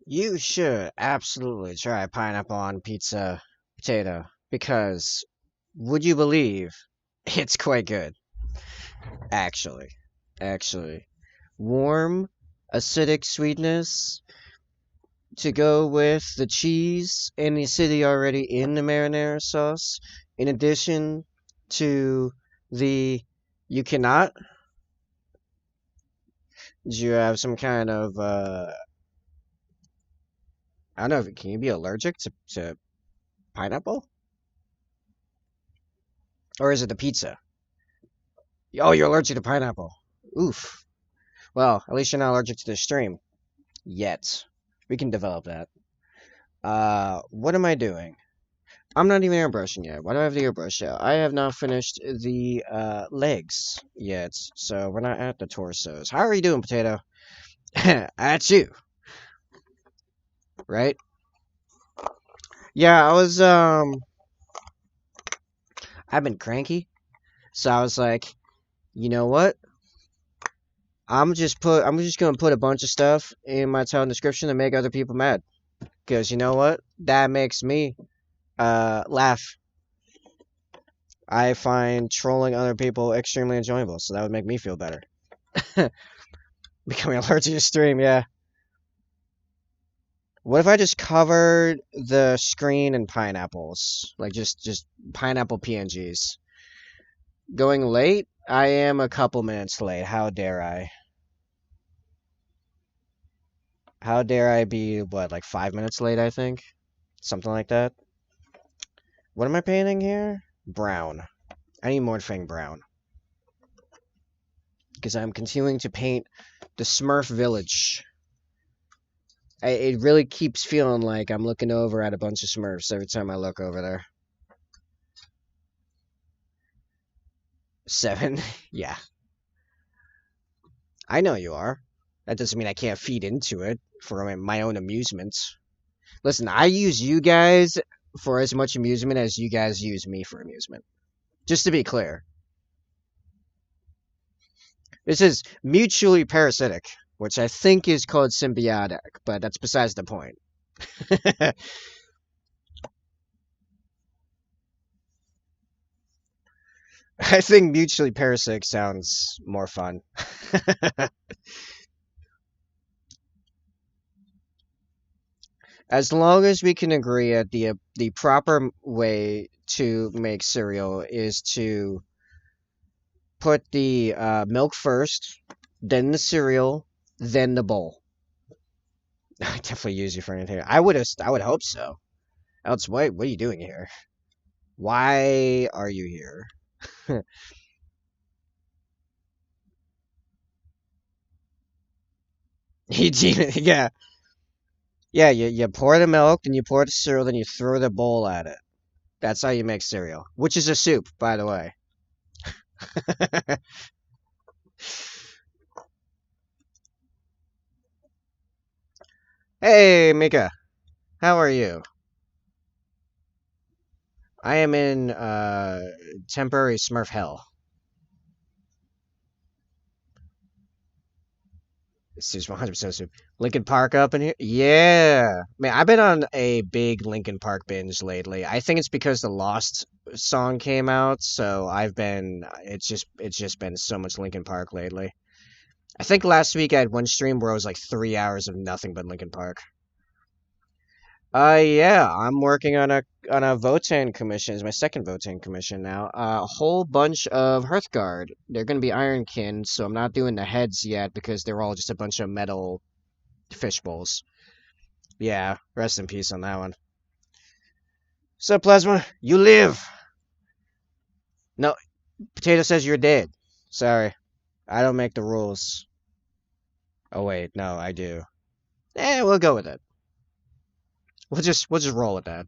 You should absolutely try pineapple on pizza potato because would you believe it's quite good, actually. Actually. Warm, acidic sweetness to go with the cheese and the acidity already in the marinara sauce, in addition to the you cannot. Do you have some kind of I don't know, can you be allergic to pineapple? Or is it the pizza? Oh, you're allergic to pineapple. Oof. Well, at least you're not allergic to the stream. Yet. We can develop that. What am I doing? I'm not even airbrushing yet. Why do I have the airbrush out? I have not finished the legs yet, so we're not at the torsos. How are you doing, Potato? At you, right? Yeah, I've been cranky, so I was like, you know what? I'm just gonna put a bunch of stuff in my title description to make other people mad. Cause you know what? That makes me laugh. I find trolling other people extremely enjoyable, so that would make me feel better. Becoming allergic to stream, yeah. What if I just covered the screen in pineapples? Like just pineapple PNGs. Going late? I am a couple minutes late. How dare I? How dare I be what, like 5 minutes late, I think? Something like that. What am I painting here? Brown. I need more thing brown. Because I'm continuing to paint the Smurf Village. It really keeps feeling like I'm looking over at a bunch of Smurfs every time I look over there. 7? Yeah. I know you are. That doesn't mean I can't feed into it for my own amusement. Listen, I use you guys for as much amusement as you guys use me for amusement. Just to be clear. This is mutually parasitic, which I think is called symbiotic, but that's besides the point. I think mutually parasitic sounds more fun. As long as we can agree at the proper way to make cereal is to put the milk first, then the cereal, then the bowl. I definitely use you for anything. I would hope so. Else, what are you doing here? Why are you here? Yeah, yeah. You pour the milk, then you pour the cereal, then you throw the bowl at it. That's how you make cereal, which is a soup, by the way. Hey, Mika, how are you? I am in temporary Smurf hell. This is 100% soup. Lincoln Park up in here? Yeah. Man, I've been on a big Lincoln Park binge lately. I think it's because the Lost song came out, so it's just been so much Lincoln Park lately. I think last week I had one stream where it was like 3 hours of nothing but Lincoln Park. Yeah, I'm working on a Votan commission. It's my second Votan commission now. A whole bunch of Hearthguard. They're gonna be Ironkin, so I'm not doing the heads yet because they're all just a bunch of metal fish bowls. Yeah, rest in peace on that one. So Plasma, you live. No, Potato says you're dead. Sorry, I don't make the rules. Oh wait, no, I do. We'll go with it. We'll just roll with that.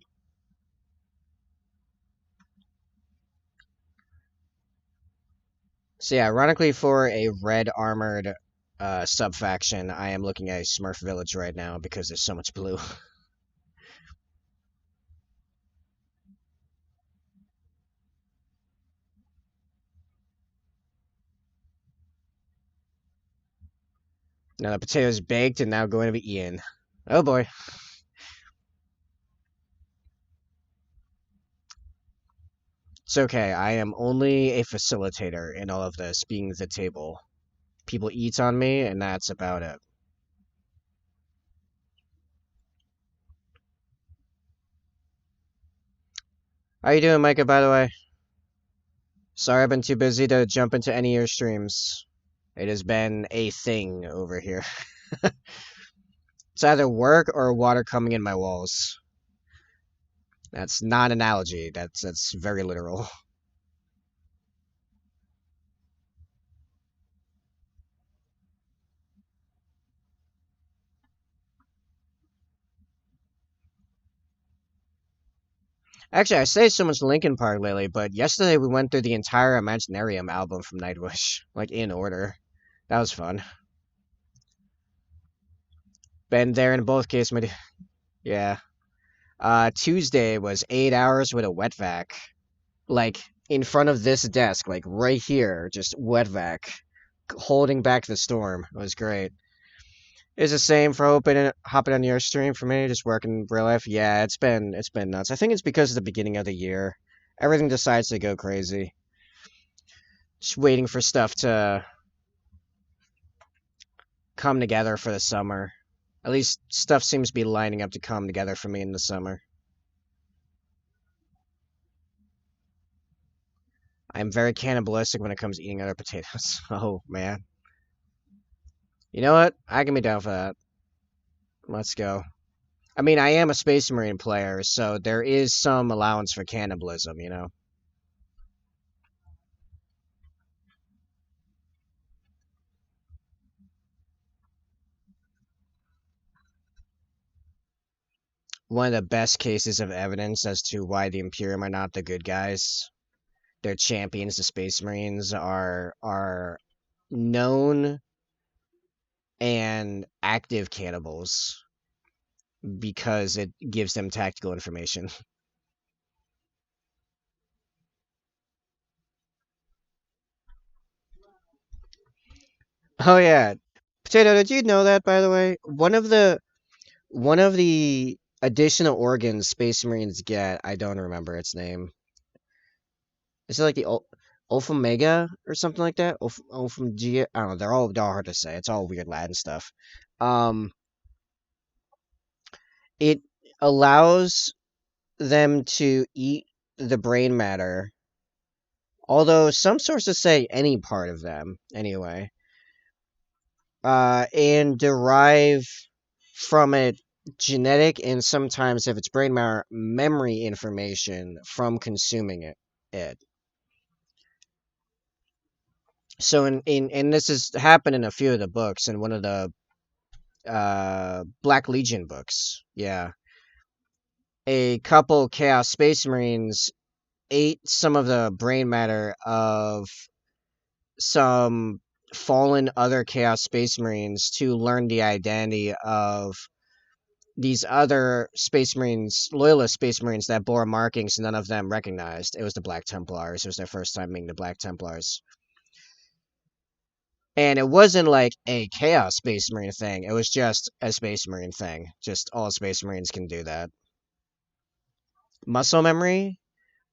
So yeah, ironically, for a red armored sub faction, I am looking at a Smurf village right now because there's so much blue. Now the potato's baked and now going to be eaten. Oh boy. It's okay. I am only a facilitator in all of this, being the table. People eat on me, and that's about it. How you doing, Micah, by the way? Sorry I've been too busy to jump into any of your streams. It has been a thing over here. It's either work or water coming in my walls. That's not an analogy. That's very literal. Actually, I say so much Linkin Park lately, but yesterday we went through the entire Imaginarium album from Nightwish, like in order. That was fun. Been there in both cases, my yeah. Tuesday was 8 hours with a wet vac, like in front of this desk, like right here, just wet vac, holding back the storm. It was great. Is the same for hopping on your stream for me, just working real life. Yeah, it's been nuts. I think it's because of the beginning of the year. Everything decides to go crazy. Just waiting for stuff to come together for the summer. At least stuff seems to be lining up to come together for me in the summer. I'm very cannibalistic when it comes to eating other potatoes. Oh man. You know what? I can be down for that. Let's go. I mean, I am a Space Marine player, so there is some allowance for cannibalism, you know? One of the best cases of evidence as to why the Imperium are not the good guys. Their champions, the Space Marines, are known and active cannibals because it gives them tactical information. Oh yeah. Potato, did you know that by the way? One of the additional organs Space Marines get, I don't remember its name. Is it like the Ulfomega or something like that? Ulfomgia? I don't know. They're all hard to say. It's all weird Latin stuff. Um, it allows them to eat the brain matter, although some sources say any part of them anyway, and derive from it genetic and sometimes if it's brain matter memory information from consuming it. So in this has happened in a few of the books in one of the Black Legion books. Yeah. A couple Chaos Space Marines ate some of the brain matter of some fallen other Chaos Space Marines to learn the identity of these other Space Marines, Loyalist Space Marines that bore markings none of them recognized. It was the Black Templars. It was their first time meeting the Black Templars. And it wasn't like a Chaos Space Marine thing. It was just a Space Marine thing. Just all Space Marines can do that. Muscle memory?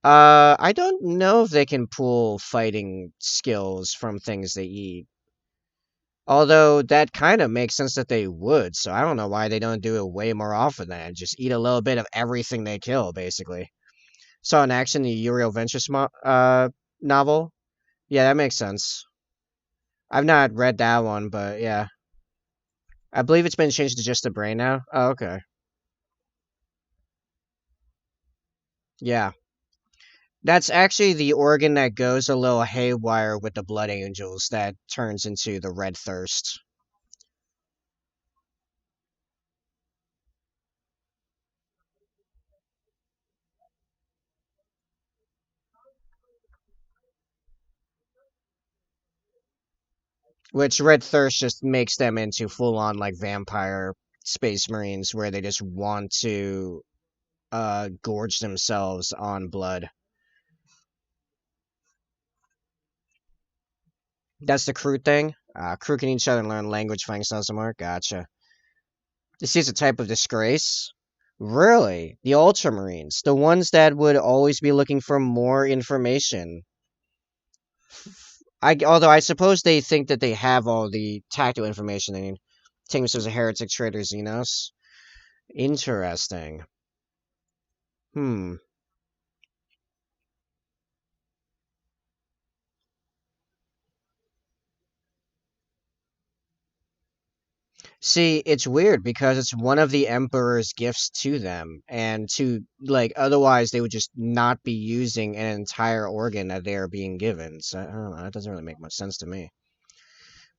I don't know if they can pull fighting skills from things they eat. Although that kind of makes sense that they would, so I don't know why they don't do it way more often than just eat a little bit of everything they kill, basically. Saw an action in the Uriel Ventress novel. Yeah, that makes sense. I've not read that one, but yeah. I believe it's been changed to just the brain now. Oh, okay. Yeah. That's actually the organ that goes a little haywire with the Blood Angels that turns into the Red Thirst. Which Red Thirst just makes them into full on like vampire space marines where they just want to gorge themselves on blood. That's the crew thing. Crew can each other and learn language, fighting styles, and more. Gotcha. This is a type of disgrace. Really? The Ultramarines, the ones that would always be looking for more information. Although I suppose they think that they have all the tactical information they need. Taking as a heretic traitor Xenos. Interesting. Hmm. See, it's weird because it's one of the Emperor's gifts to them, and to, like, otherwise they would just not be using an entire organ that they are being given. So, I don't know, that doesn't really make much sense to me.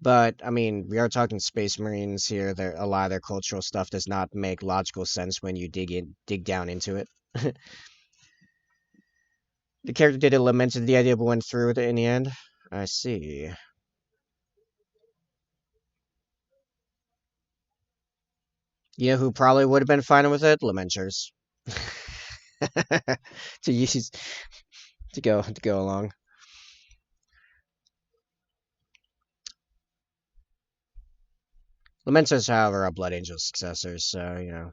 But, I mean, we are talking Space Marines here. A lot of their cultural stuff does not make logical sense when you dig down into it. The character did lamented the idea but went through with it in the end. I see. You know who probably would have been fine with it? Lamenters. to use to go along. Lamenters, however, are Blood Angel's successors, so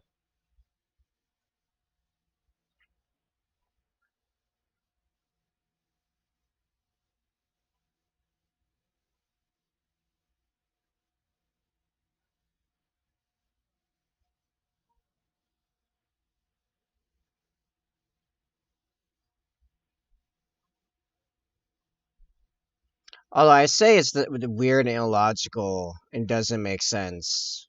Although I say it's the weird and illogical and doesn't make sense.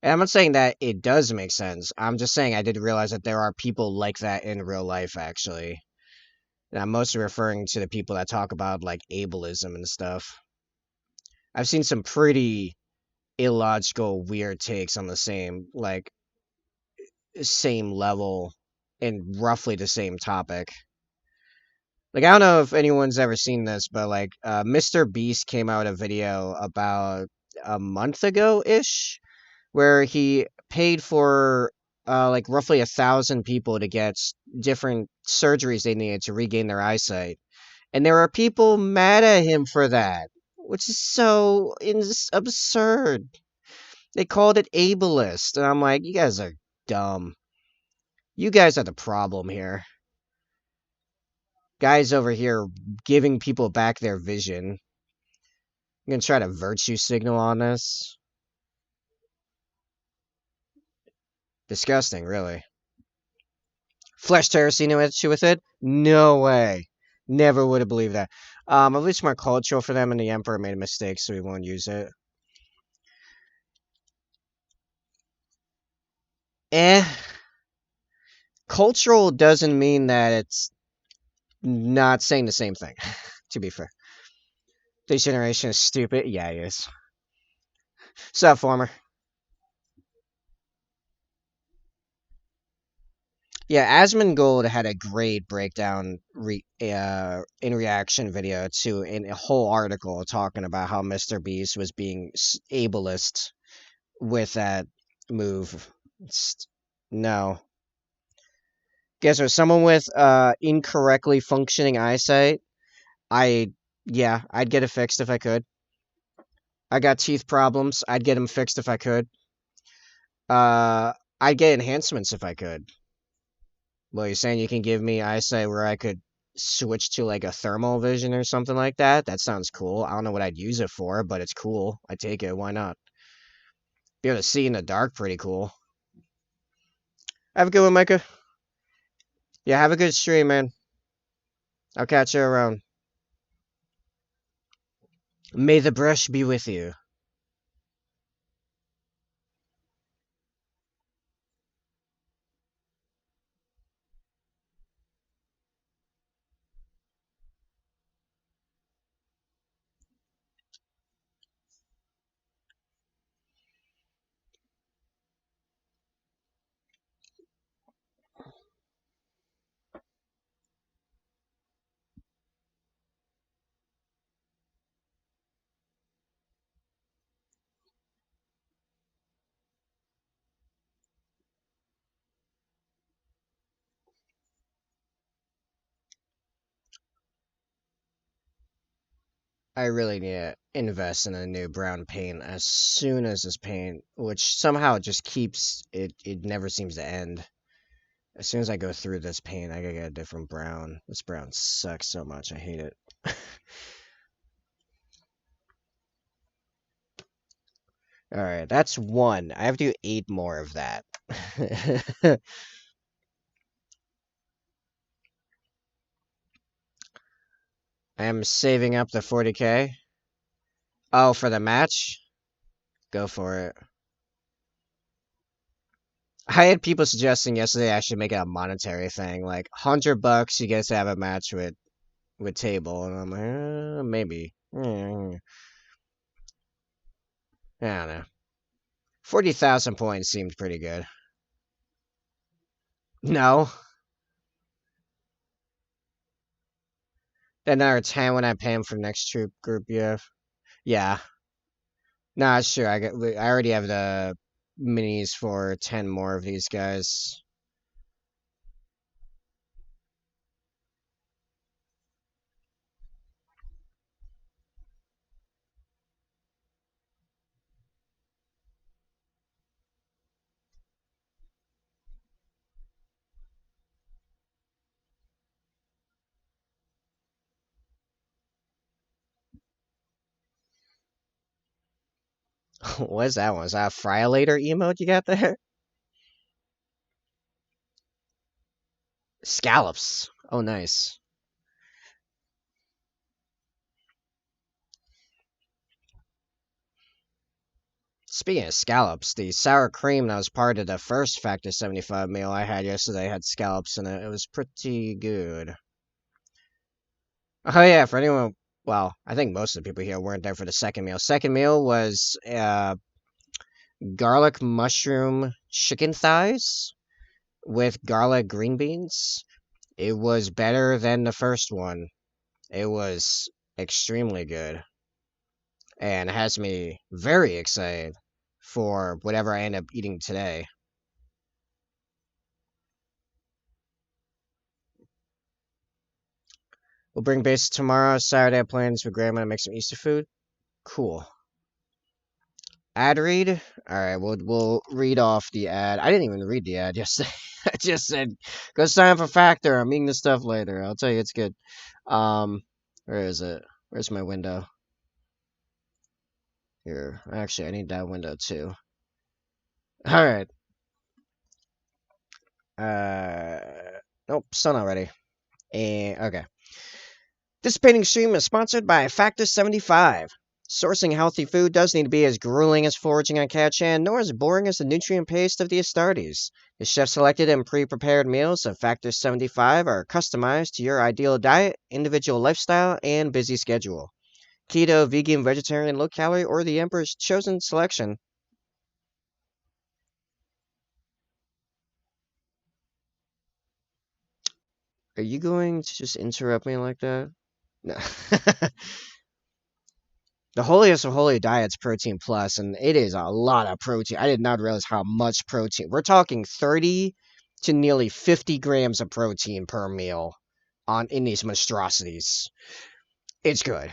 And I'm not saying that it does make sense. I'm just saying I did realize that there are people like that in real life, actually. And I'm mostly referring to the people that talk about like ableism and stuff. I've seen some pretty illogical, weird takes on the same level and roughly the same topic. Like, I don't know if anyone's ever seen this, but like Mr. Beast came out a video about a month ago ish where he paid for like roughly 1,000 people to get different surgeries they needed to regain their eyesight. And there are people mad at him for that, which is so absurd. They called it ableist, and I'm like, you guys are dumb. You guys are the problem here. Guys over here giving people back their vision. I'm gonna try to virtue signal on this. Disgusting, really. Flesh Terror seen no issue with it? No way. Never would have believed that. At least more cultural for them, and the Emperor made a mistake, so we won't use it. Eh. Cultural doesn't mean that it's not saying the same thing, to be fair. This generation is stupid. Yeah, he is. Sup, former? Yeah, Asmongold had a great breakdown in reaction video to in a whole article talking about how Mr. Beast was being ableist with that move. No. Guess what? Someone with incorrectly functioning eyesight, I yeah, I'd get it fixed if I could. I got teeth problems. I'd get them fixed if I could. Uh, I'd get enhancements if I could. Well, you're saying you can give me eyesight where I could switch to like a thermal vision or something like that? That sounds cool. I don't know what I'd use it for, but it's cool. I take it. Why not? Be able to see in the dark, pretty cool. Have a good one, Micah. Yeah, have a good stream, man. I'll catch you around. May the brush be with you. I really need to invest in a new brown paint as soon as this paint, which somehow just keeps it. It never seems to end. As soon as I go through this paint, I gotta get a different brown. This brown sucks so much. I hate it. All right, that's one. I have to do 8 more of that. I am saving up the 40K. Oh, for the match? Go for it. I had people suggesting yesterday I should make it a monetary thing, like $100 you get to have a match with table, and I'm like, maybe. I don't know. 40,000 points seemed pretty good. No, another 10 when I pay him for the next troop group you have. Yeah, nah, sure. I already have the minis for 10 more of these guys. What is that one? Is that a Friolator emote you got there? Scallops. Oh, nice. Speaking of scallops, the sour cream that was part of the first Factor 75 meal I had yesterday had scallops in it. It was pretty good. Oh yeah, for anyone, well, I think most of the people here weren't there for the second meal. Second meal was garlic mushroom chicken thighs with garlic green beans. It was better than the first one. It was extremely good and has me very excited for whatever I end up eating today. We'll bring base tomorrow. Saturday, I have plans with Grandma to make some Easter food. Cool. Ad read. All right, we'll read off the ad. I didn't even read the ad yesterday. I just said go sign up for Factor. I'm eating the stuff later. I'll tell you it's good. Where is it? Where's my window? Here. Actually, I need that window too. All right. Nope, still not ready. And okay. This painting stream is sponsored by Factor 75. Sourcing healthy food doesn't need to be as grueling as foraging on Catchan, nor as boring as the nutrient paste of the Astartes. The chef-selected and pre-prepared meals of Factor 75 are customized to your ideal diet, individual lifestyle, and busy schedule. Keto, vegan, vegetarian, low-calorie, or the Emperor's chosen selection. Are you going to just interrupt me like that? No. The holiest of holy diet's protein plus, and it is a lot of protein. I did not realize how much protein. We're talking 30 to nearly 50 grams of protein per meal on in these monstrosities. It's good.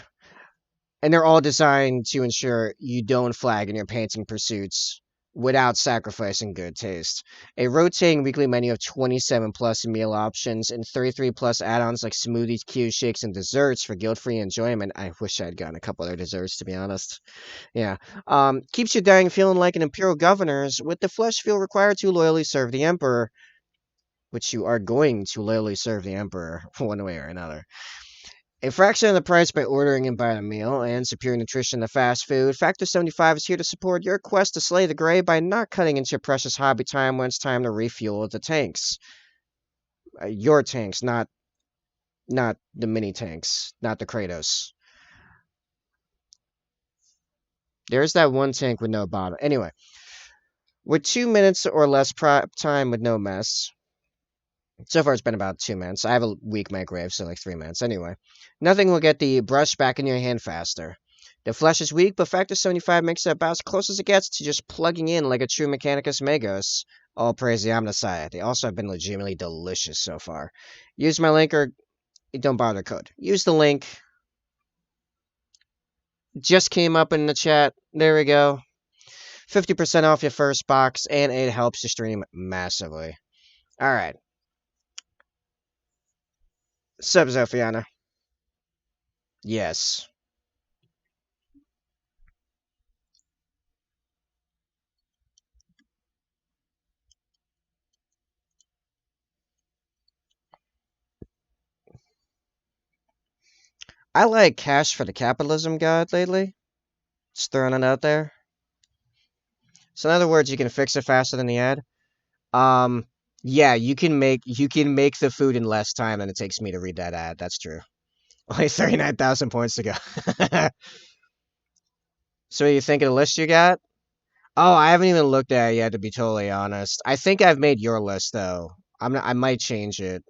And they're all designed to ensure you don't flag in your painting pursuits without sacrificing good taste. A rotating weekly menu of 27 plus meal options and 33 plus add-ons like smoothies, cue shakes, and desserts for guilt-free enjoyment. I wish I'd gotten a couple other desserts, to be honest. Yeah. Keeps your dining feeling like an imperial governor's, with the flesh feel required to loyally serve the emperor, which you are going to loyally serve the emperor one way or another. A fraction of the price by ordering and buying a meal, and superior nutrition to fast food, Factor 75 is here to support your quest to slay the gray by not cutting into your precious hobby time when it's time to refuel the tanks. Your tanks, not the mini tanks, not the Kratos. There's that one tank with no bottom. Anyway, with 2 minutes or less prep time with no mess, so far, it's been about 2 minutes. I have a weak microwave, so like 3 minutes. Anyway, nothing will get the brush back in your hand faster. The flesh is weak, but Factor 75 makes it about as close as it gets to just plugging in like a true Mechanicus Magos. All praise the Omnissiah. They also have been legitimately delicious so far. Use my link or don't bother code. Use the link Just came up in the chat. There we go. 50% off your first box, and it helps the stream massively. All right. Sub Zophiana. Yes. I like Cash for the Capitalism God lately. Just throwing it out there. So in other words, you can fix it faster than the ad. Um, yeah, you can make the food in less time than it takes me to read that ad. That's true. Only 39,000 points to go. So what do you think of the list you got? Oh, I haven't even looked at it yet, to be totally honest. I think I've made your list though. I might change it.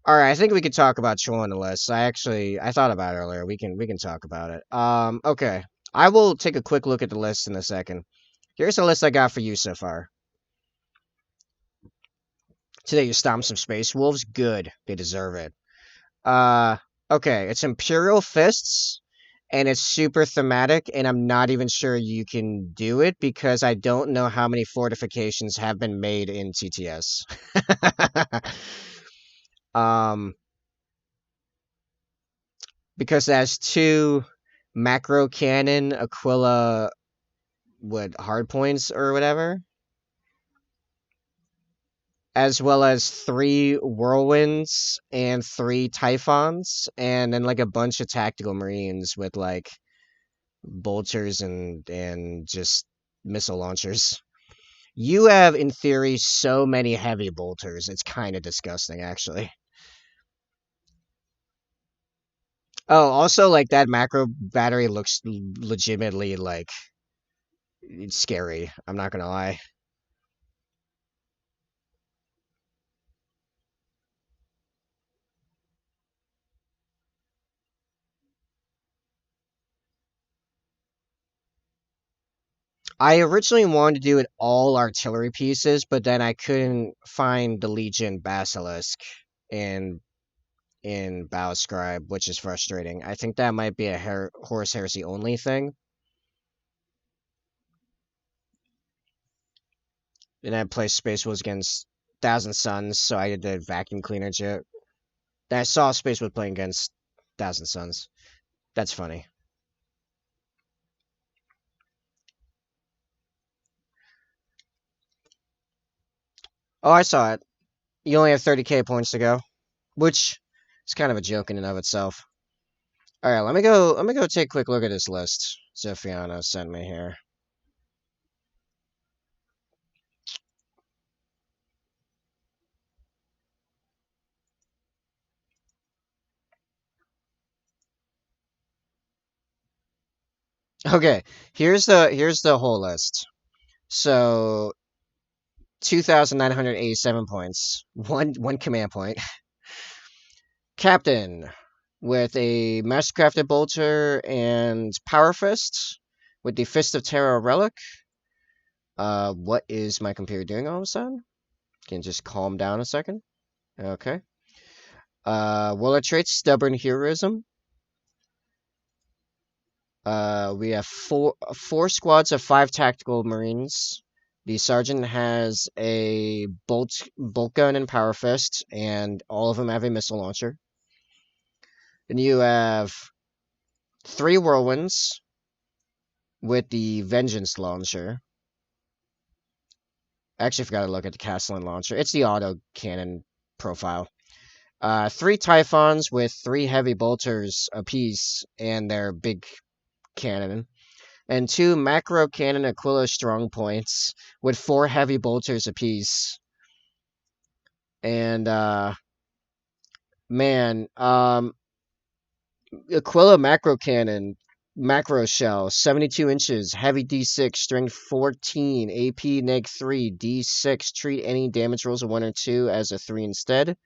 All right, I think we could talk about showing the list. I thought about it earlier. We can talk about it. Okay. I will take a quick look at the list in a second. Here's the list I got for you so far. Today you stomped some space wolves. Good. They deserve it. Uh, okay. It's Imperial Fists, and it's super thematic, and I'm not even sure you can do it because I don't know how many fortifications have been made in TTS. um, because that's two macro cannon Aquila what hard points or whatever, as well as three whirlwinds and three typhons, and then like a bunch of tactical marines with like bolters and just missile launchers. You have, in theory, so many heavy bolters. It's kind of disgusting, actually. Oh, also, like that macro battery looks legitimately like it's scary. I'm not gonna lie. I originally wanted to do it all artillery pieces, but then I couldn't find the Legion Basilisk in in Bowscribe, which is frustrating. I think that might be a Horus Heresy only thing. And I played Space Wolves against Thousand Suns, so I did the vacuum cleaner joke. Then I saw Space Wolves playing against Thousand Suns. That's funny. Oh, I saw it. You only have 30k points to go, which is kind of a joke in and of itself. All right, let me go. Let me go take a quick look at this list. Zephiano sent me here. Okay, here's the whole list. So 2,987 points, one command point. Captain with a Mastercrafted Bolter and Power Fist with the Fist of Terra Relic. What is my computer doing all of a sudden? Can you just calm down a second? Okay. Will it trait Stubborn Heroism? We have four squads of 5 tactical marines. The sergeant has a bolt gun and power fist, and all of them have a missile launcher. Then you have 3 whirlwinds with the vengeance launcher. I actually forgot to look at the Castellan launcher. It's the auto cannon profile. 3 typhons with 3 heavy bolters apiece and their big cannon. And 2 macro cannon Aquila strong points with 4 heavy bolters apiece. And man, Aquila macro cannon, macro shell, 72 inches, heavy D6, strength 14, AP neg 3, D6, treat any damage rolls of 1 or 2 as a 3 instead.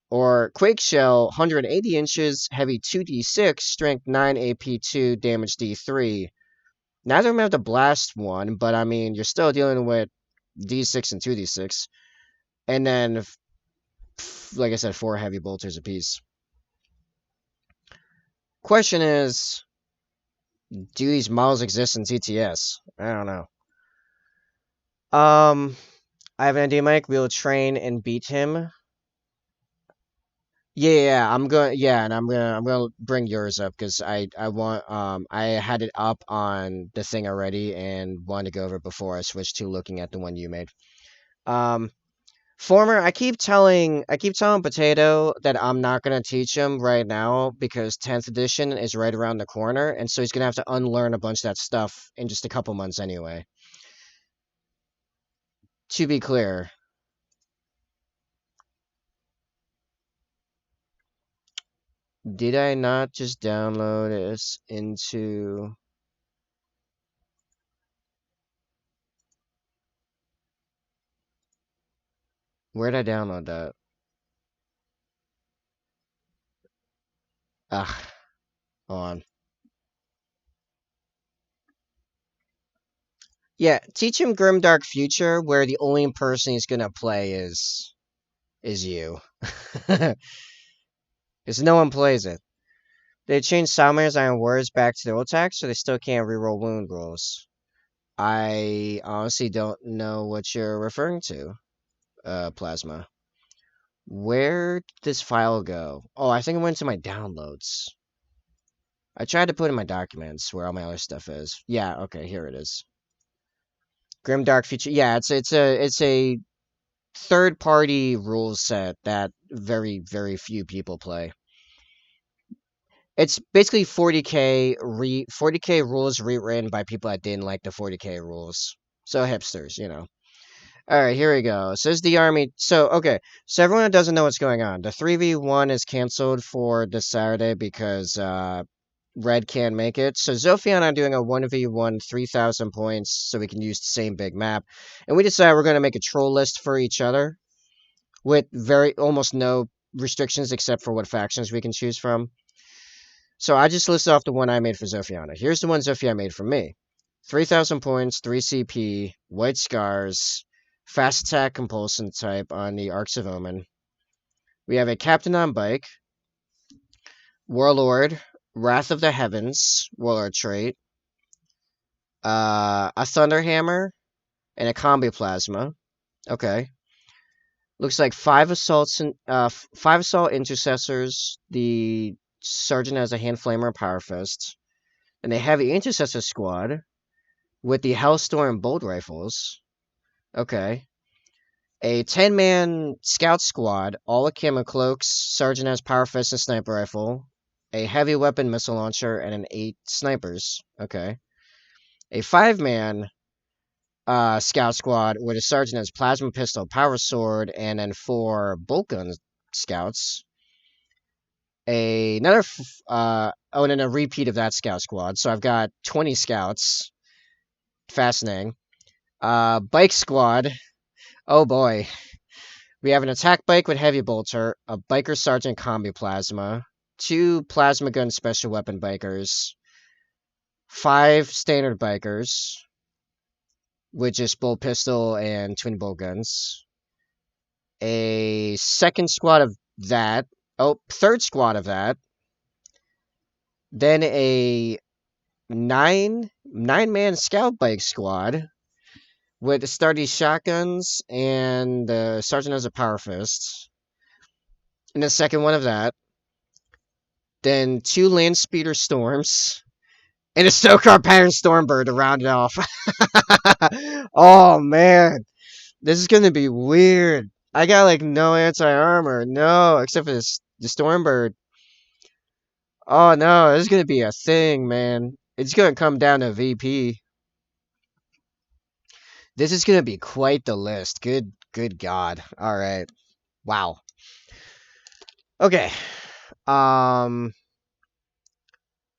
Or Quake Shell, 180 inches, heavy 2d6, strength 9, AP2, damage d3. Neither of them have the blast one, but I mean, you're still dealing with d6 and 2d6. And then, like I said, 4 heavy bolters apiece. Question is, do these models exist in TTS? I don't know. I have an idea, Mike. We'll train and beat him. Yeah, I'm going. Yeah, and I'm gonna bring yours up because I want I had it up on the thing already and wanted to go over it before I switched to looking at the one you made. Um, Former, I keep telling Potato that I'm not gonna teach him right now because 10th edition is right around the corner, and so he's gonna have to unlearn a bunch of that stuff in just a couple months anyway. To be clear, did I not just download this into? Where did I download that? Ah, hold on. Yeah, teach him Grimdark Future, where the only person he's gonna play is you, because no one plays it. They changed Salamander Iron Words back to their old attack, so they still can't reroll wound rolls. I honestly don't know what you're referring to, Plasma. Where did this file go? Oh, I think it went to my downloads. I tried to put in my documents where all my other stuff is. Yeah, okay, here it is. Grimdark Future. Yeah, it's a third party rules set that very few people play. It's basically 40k rules rewritten by people that didn't like the 40k rules. So hipsters. All right, here we go. Says the army. So okay, so everyone that doesn't know what's going on, the 3v1 is canceled for this Saturday because Red can't make it. So Zofia and I are doing a 1v1 3,000 points so we can use the same big map. And we decided we're going to make a troll list for each other with very almost no restrictions except for what factions we can choose from. So I just listed off the one I made for Zophiana. Here's the one Zophia made for me. 3,000 points, 3 CP, White Scars, Fast Attack Compulsion type on the Arcs of Omen. We have a Captain on Bike, Warlord, Wrath of the Heavens, Warlord trait, a Thunderhammer, and a Combi Plasma. Okay. Looks like five assault intercessors. The sergeant has a hand flamer and power fist, and a heavy intercessor squad with the Hellstorm bolt rifles. Okay. A 10-man scout squad, all with camo cloaks. Sergeant has power fist and sniper rifle. A heavy weapon missile launcher and an 8 snipers. Okay. A 5-man scout squad with a sergeant has plasma pistol, power sword, and then 4 bolt gun scouts. Another and then a repeat of that scout squad. So I've got 20 scouts. Fascinating. Bike squad. Oh boy. We have an attack bike with heavy bolter, a biker sergeant combi plasma, 2 plasma gun special weapon bikers, 5 standard bikers with just bolt pistol and twin bolt guns, a second squad of that, third squad of that, then a nine-man scout bike squad with the sturdy shotguns, and the sergeant has a power fist. And the second one of that. Then 2 land speeder storms. And a Stokar pattern Stormbird to round it off. Oh man. This is gonna be weird. I got like no anti-armor. No, except for this the Stormbird. Oh no, this is gonna be a thing, man. It's gonna come down to VP. This is gonna be quite the list. Good God. Alright. Wow. Okay. Um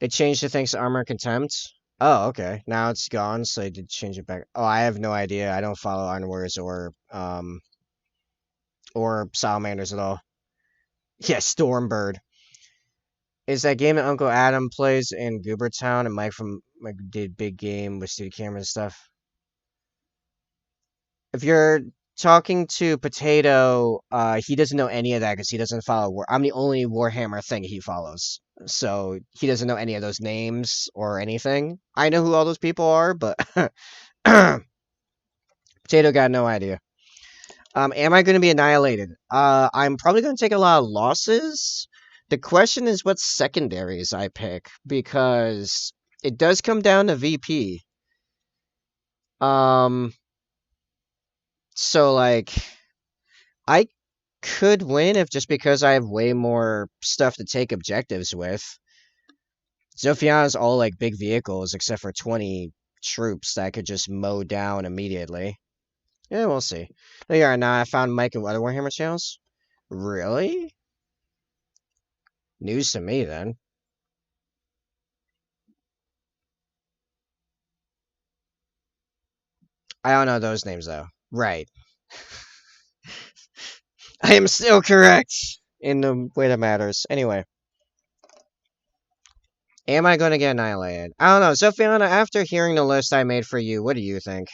It changed to thanks to armor contempt. Oh, okay. Now it's gone, so they did change it back. Oh, I have no idea. I don't follow Iron Warriors or Salamanders at all. Yeah, Stormbird. Is that game that Uncle Adam plays in Goobertown and Mike from Mike did big game with studio cameras and stuff? If you're talking to Potato, he doesn't know any of that because he doesn't follow War. I'm the only Warhammer thing he follows. So he doesn't know any of those names or anything. I know who all those people are, but Potato got no idea. Am I going to be annihilated? I'm probably going to take a lot of losses. The question is what secondaries I pick, because it does come down to VP. Um, so like I could win if just because I have way more stuff to take objectives with. Zophiana's all like big vehicles except for 20 troops that I could just mow down immediately. Yeah, we'll see. There you are. Now I found Mike and other Warhammer channels. Really? News to me then. I don't know those names though. Right. I am still correct in the way that matters. Anyway, am I going to get annihilated? I don't know. Zophiana, after hearing the list I made for you, what do you think?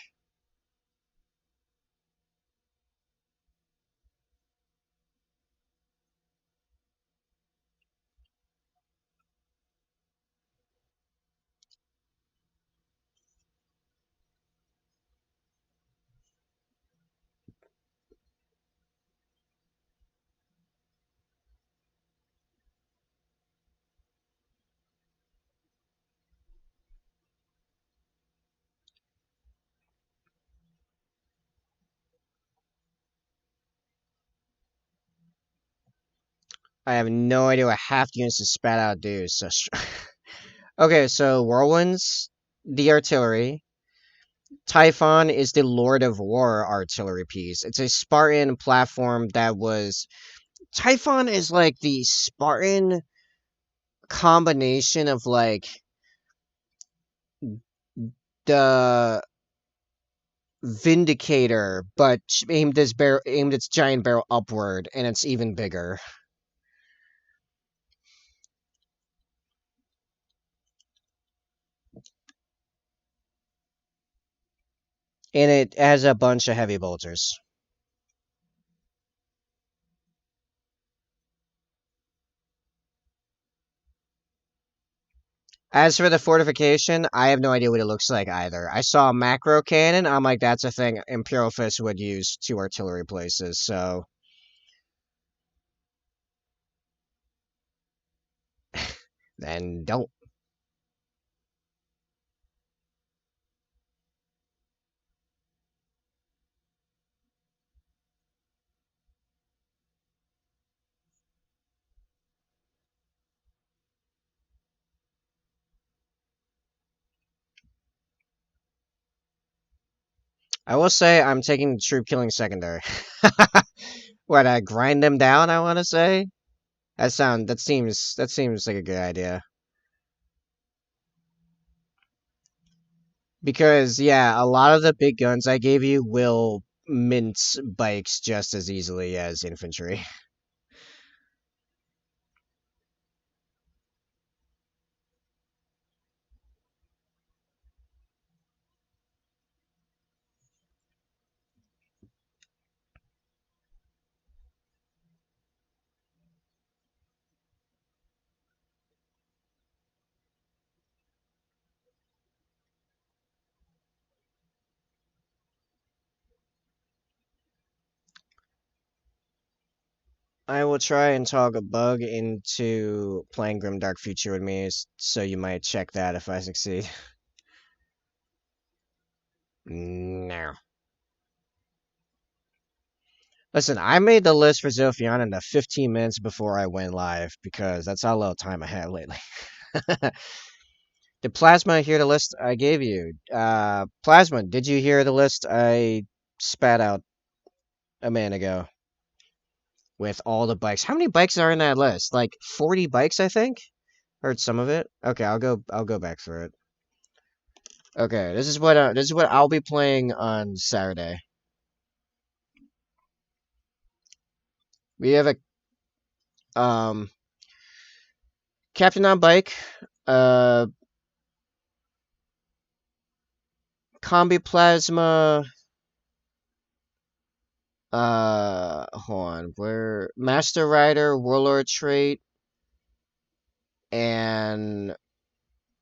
I have no idea what half the units to spat out do. So, okay, so Whirlwinds, the artillery. Typhon is the Lord of War artillery piece. It's a Spartan platform that was. Typhon is like the Spartan combination of like the Vindicator, but aimed its giant barrel upward, and it's even bigger. And it has a bunch of heavy bolters. As for the fortification, I have no idea what it looks like either. I saw a macro cannon. I'm like, that's a thing Imperial Fist would use to artillery places. So then don't. I will say I'm taking troop killing secondary. What, I grind them down, I want to say? That seems like a good idea. Because yeah, a lot of the big guns I gave you will mince bikes just as easily as infantry. I will try and talk a bug into playing Grimdark Future with me, so you might check that if I succeed. No. Listen, I made the list for Zophion in the 15 minutes before I went live, because that's how little time I have lately. Did Plasma hear the list I gave you? Plasma, did you hear the list I spat out a minute ago? With all the bikes. How many bikes are in that list? Like 40 bikes, I think? Heard some of it. Okay, I'll go back through it. Okay, this is what I'll be playing on Saturday. We have a Captain on bike, uh Combi Plasma, hold on, where Master Rider, Warlord trait, And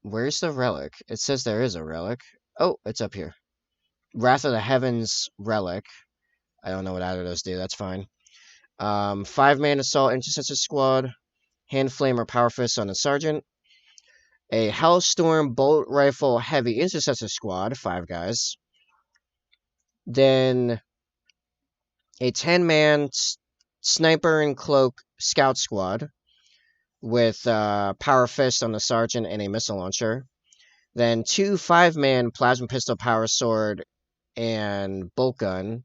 where's the relic? It says there is a relic. Oh, it's up here. Wrath of the Heavens relic. I don't know what either of those do. That's fine. 5-man assault intercessor squad. Hand flame or power fist on the sergeant. A Hellstorm bolt rifle heavy intercessor squad. 5 guys. Then a 10-man sniper and cloak scout squad with power fist on the sergeant and a missile launcher. Then 2 5-man plasma pistol, power sword, and bolt gun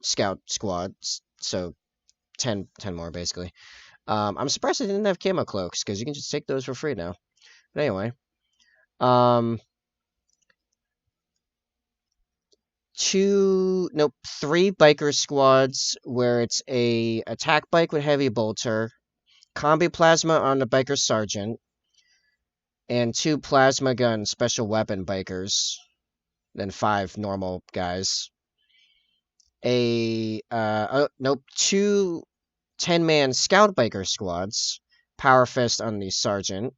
scout squads. So 10 more basically. I'm surprised they didn't have camo cloaks because you can just take those for free now. But anyway, 3 biker squads where it's a attack bike with heavy bolter, combi plasma on the biker sergeant, and 2 plasma gun special weapon bikers, then 5 normal guys. 2 10-man scout biker squads, power fist on the sergeant,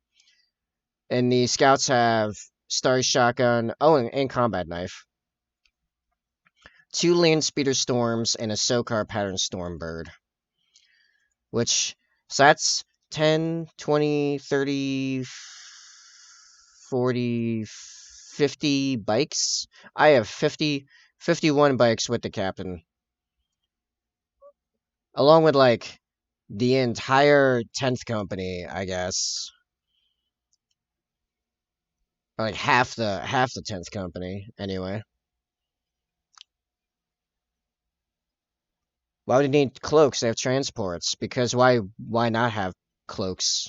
and the scouts have Starry shotgun, and combat knife. 2 land speeder storms and a SOCAR pattern stormbird. So that's 10, 20, 30, 40, 50 bikes. I have 51 bikes with the captain. Along with, like, the entire 10th company, I guess. Or like half the 10th company, anyway. Why would you need cloaks? They have transports. Because why not have cloaks?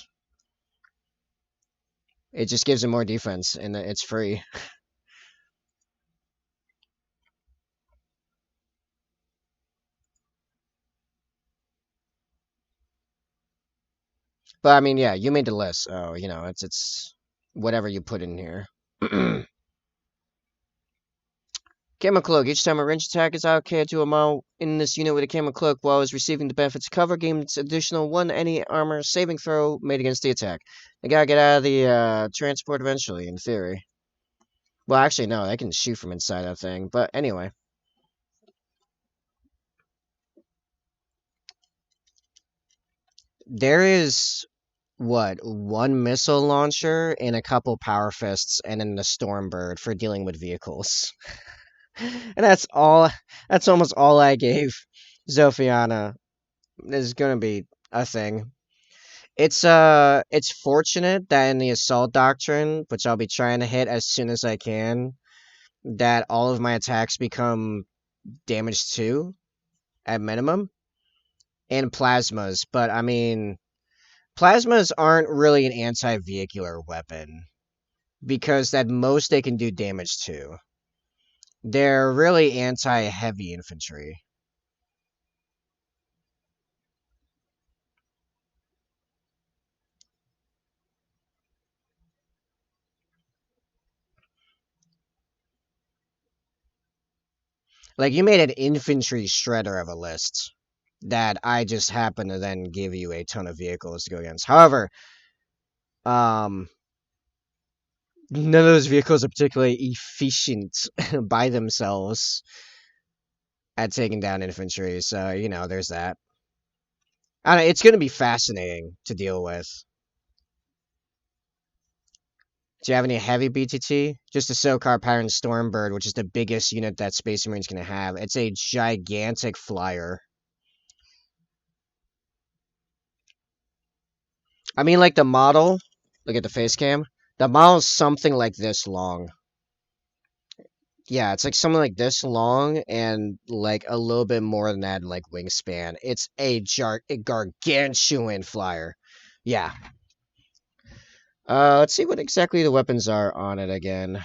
It just gives them more defense, and it's free. But I mean, yeah, you made the list. Oh, it's whatever you put in here. Camo cloak. Each time a range attack is allocated to a model in this unit with a camo cloak while is receiving the benefits of cover, gains additional 1 any armor saving throw made against the attack. They gotta get out of the transport eventually, in theory. Well, actually, no, they can shoot from inside that thing. But anyway. There is, what, 1 missile launcher and a couple power fists and then the Stormbird for dealing with vehicles. And that's almost all I gave Zophiana. Is gonna be a thing. It's fortunate that in the assault doctrine, which I'll be trying to hit as soon as I can, that all of my attacks become damage 2 at minimum. And plasmas, but I mean, plasmas aren't really an anti-vehicular weapon because at most they can do damage to. They're really anti-heavy infantry. Like, you made an infantry shredder of a list that I just happen to then give you a ton of vehicles to go against. However, none of those vehicles are particularly efficient by themselves at taking down infantry, so, there's that. I don't know, it's going to be fascinating to deal with. Do you have any heavy BTT? Just a SOCAR Pattern Stormbird, which is the biggest unit that Space Marine's going to have. It's a gigantic flyer. I mean, like, the model, look at the face cam. The model's something like this long. Yeah, it's like something like this long and like a little bit more than that in like wingspan. It's a gargantuan flyer. Yeah. Let's see what exactly the weapons are on it again.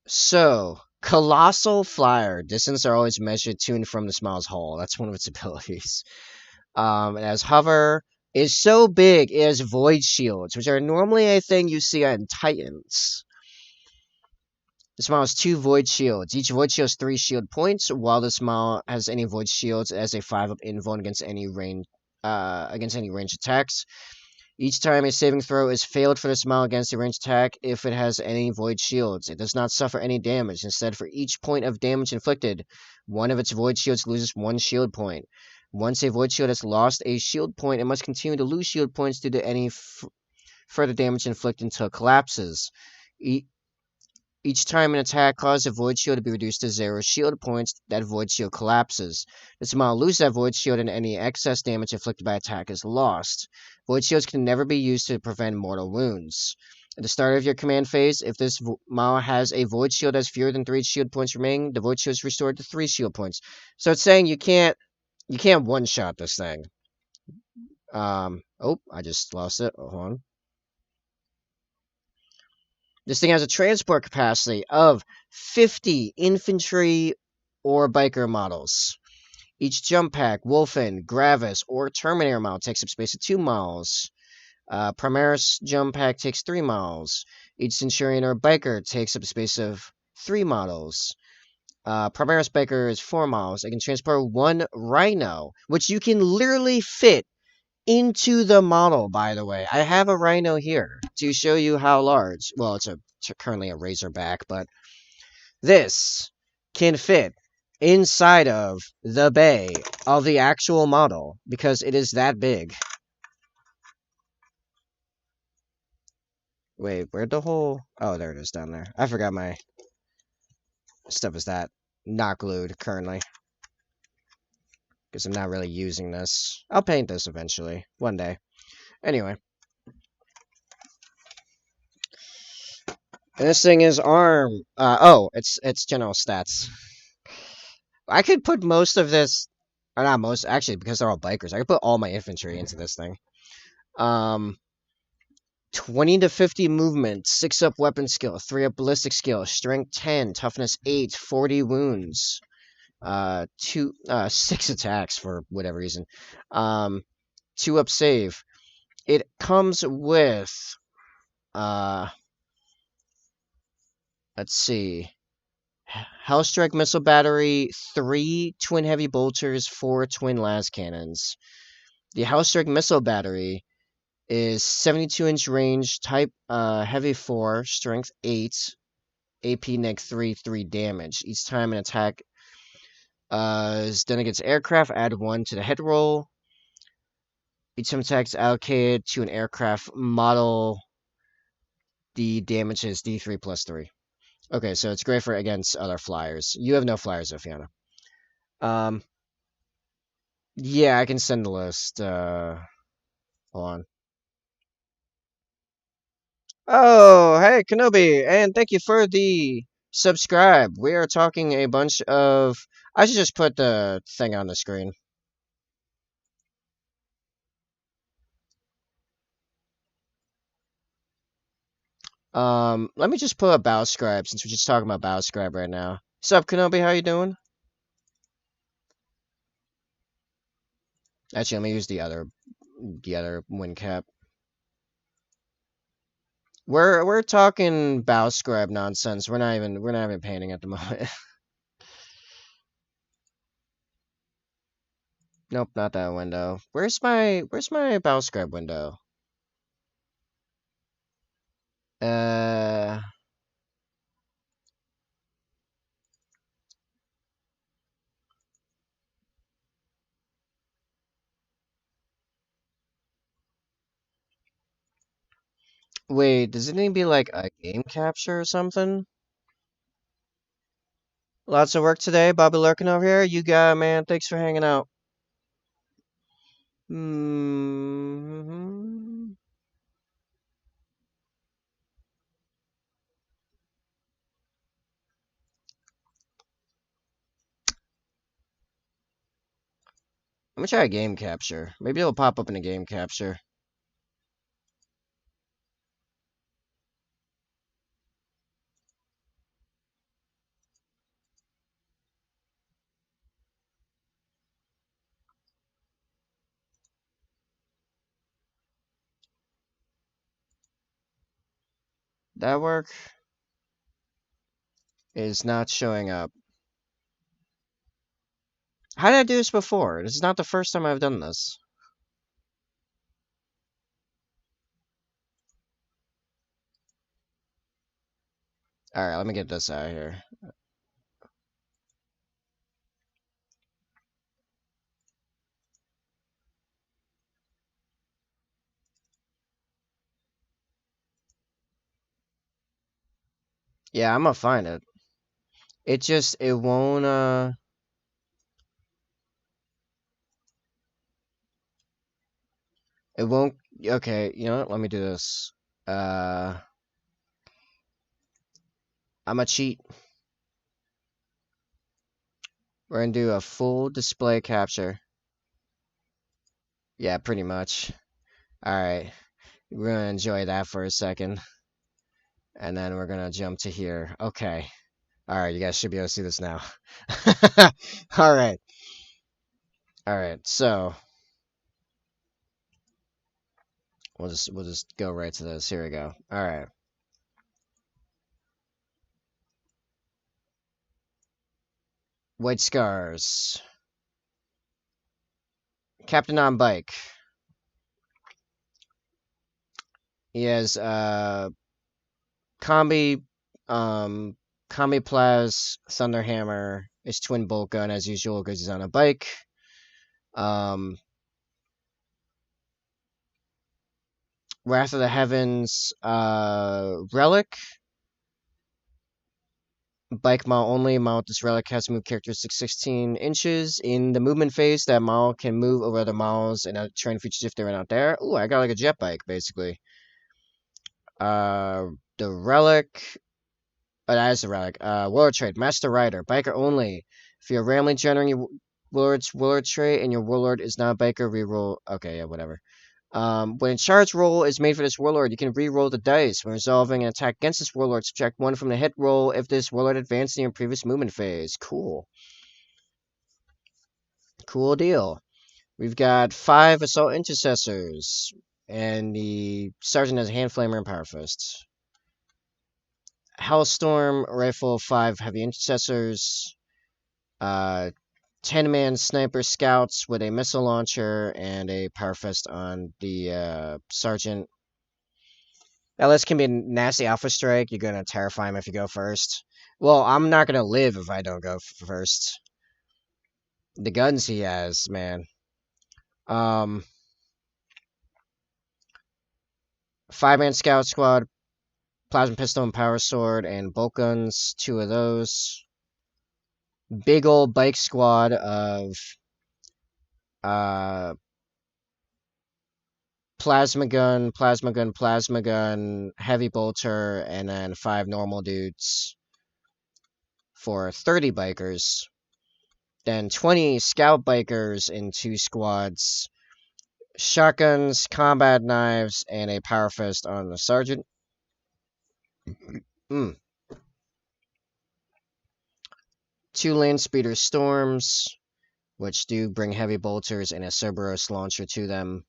So, Colossal Flyer. Distance are always measured to and from the smallest hull. That's one of its abilities. It has hover. Is so big it has void shields, which are normally a thing you see on Titans. This model has 2 void shields. Each void shield has 3 shield points, while this model has any void shields as a 5-up invuln against any range attacks. Each time a saving throw is failed for this model against a ranged attack, if it has any void shields, it does not suffer any damage. Instead, for each point of damage inflicted, one of its void shields loses 1 shield point. Once a void shield has lost a shield point, it must continue to lose shield points due to any further damage inflicted until it collapses. Each time an attack causes a void shield to be reduced to 0 shield points, that void shield collapses. This model loses that void shield and any excess damage inflicted by attack is lost. Void shields can never be used to prevent mortal wounds. At the start of your command phase, if this model has a void shield that has fewer than 3 shield points remaining, the void shield is restored to 3 shield points. So it's saying you can't one-shot this thing. Oh, I just lost it. Hold on. This thing has a transport capacity of 50 infantry or biker models. Each jump pack, Wolfen, Gravis, or Terminator model takes up space of 2 models. Primaris jump pack takes 3 models. Each Centurion or biker takes up space of 3 models. Primaris biker is 4 models. It can transport 1 Rhino, which you can literally fit into the model, by the way. I have a Rhino here to show you how large. Well, it's currently a Razorback, but this can fit inside of the bay of the actual model because it is that big. Wait, where'd the whole... Oh, there it is down there. I forgot my stuff is that not glued currently because I'm not really using this. I'll paint this eventually, one day. Anyway. And this thing is arm. It's general stats. I could put most of this, or not most, actually, because they're all bikers. I could put all my infantry into this thing. 20 to 50 movement, 6 up weapon skill, 3 up ballistic skill, strength 10, toughness 8, 40 wounds, 6 attacks for whatever reason, 2 up save. It comes with, let's see, Hellstrike missile battery, 3 twin heavy bolters, 4 twin las cannons. The Hellstrike missile battery is 72-inch range, type heavy 4, strength 8, AP neg 3, 3 damage. Each time an attack is done against aircraft, add 1 to the hit roll. Each time attack is allocated to an aircraft model, the damage is D3 plus 3. Okay, so it's great for against other flyers. You have no flyers, though, Fiona. Yeah, I can send the list. Hold on. Oh, hey, Kenobi, and thank you for the subscribe. We are talking a bunch of... I should just put the thing on the screen. Let me just pull up Bowscribe, since we're just talking about Bowscribe right now. What's up, Kenobi? How you doing? Actually, let me use the other win cap. We're talking Bowscribe nonsense. We're not even painting at the moment. Nope, not that window. Where's my Bowscribe window? Wait, does it need to be like a game capture or something? Lots of work today. Bobby lurking over here. You got it, man. Thanks for hanging out. Let me try a game capture. Maybe it'll pop up in a game capture. That work? is not showing up. How did I do this before? This is not the first time I've done this. Alright, let me get this out of here. Yeah, I'm gonna find it. It just, it won't, it won't, okay, you know what, let me do this. Uh, I'm gonna cheat. We're gonna do a full display capture. Yeah, pretty much. Alright, we're gonna enjoy that for a second. And then we're gonna jump to here. Okay. Alright, you guys should be able to see this now. Alright. Alright, so we'll just go right to this. Here we go. Alright. White Scars. Captain on Bike. He has Combi Combi Plaz Thunderhammer, his twin bolt gun as usual because he's on a bike. Wrath of the Heavens, Relic. Bike mount only. Mount this relic has move characteristics 16 inches. In the movement phase, that mount can move over other mounts and terrain features if they're not there. Ooh, I got like a jet bike, basically. The relic. Oh, that is the relic. Warlord trait. Master Rider. Biker only. If you're randomly generating your warlord trait and your warlord is not a biker, reroll. Okay, yeah, whatever. When a charge roll is made for this warlord, you can re-roll the dice. When resolving an attack against this warlord, subtract 1 from the hit roll if this warlord advanced in your previous movement phase. Cool. Cool deal. We've got 5 Assault Intercessors, and the Sergeant has Hand Flamer and Power Fist. Hellstorm Rifle, 5 Heavy Intercessors, 10-man Sniper Scouts with a Missile Launcher and a Power Fist on the Sergeant. That list can be a nasty Alpha Strike. You're going to terrify him if you go first. Well, I'm not going to live if I don't go first. The guns he has, man. 5-man Scout Squad, Plasma Pistol and Power Sword, and bolt guns, 2 of those. Big old bike squad of Plasma Gun, Plasma Gun, Plasma Gun, Heavy Bolter, and then 5 normal dudes for 30 bikers. Then 20 scout bikers in 2 squads. Shotguns, combat knives, and a power fist on the sergeant. 2 lane speeder storms, which do bring heavy bolters and a Cerberus launcher to them,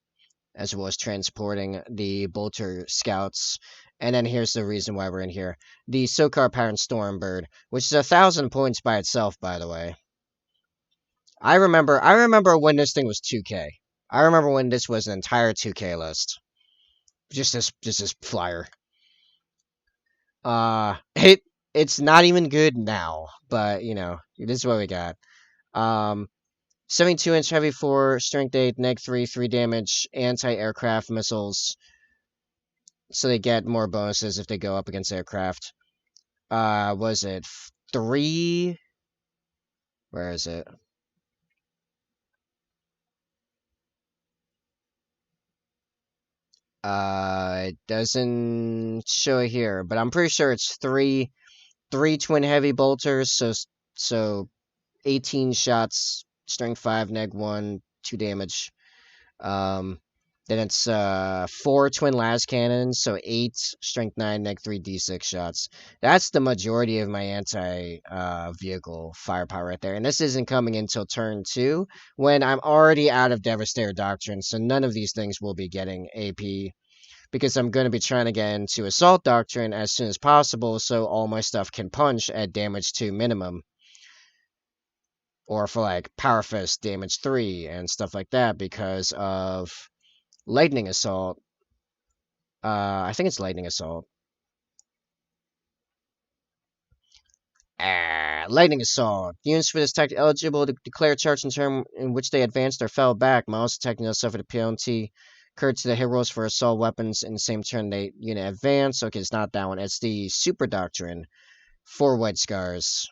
as well as transporting the bolter scouts. And then here's the reason why we're in here. The Sokar Parent Stormbird, which is 1,000 points by itself, by the way. I remember when this thing was 2K. I remember when this was an entire 2K list. Just this flyer. It's not even good now, but you know, this is what we got. 72-inch heavy 4, strength 8, neg 3, 3 damage, anti-aircraft missiles. So they get more bonuses if they go up against aircraft. Was it 3? Where is it? It doesn't show it here, but I'm pretty sure it's 3 twin heavy bolters, so 18 shots, strength 5, neg 1, 2 damage. Then it's 4 twin las cannons, so 8 strength 9, neg 3, d6 shots. That's the majority of my anti vehicle firepower right there. And this isn't coming until turn 2, when I'm already out of Devastator Doctrine, so none of these things will be getting AP because I'm going to be trying to get into Assault Doctrine as soon as possible so all my stuff can punch at damage 2 minimum. Or for like Power Fist damage 3 and stuff like that because of Lightning Assault. I think it's Lightning Assault. Lightning Assault. Units for this tactic eligible to declare charge in turn in which they advanced or fell back. Models attacking those suffered a penalty occurred to the heroes for assault weapons in the same turn they unit advance. Okay, it's not that one. It's the Super Doctrine for White Scars.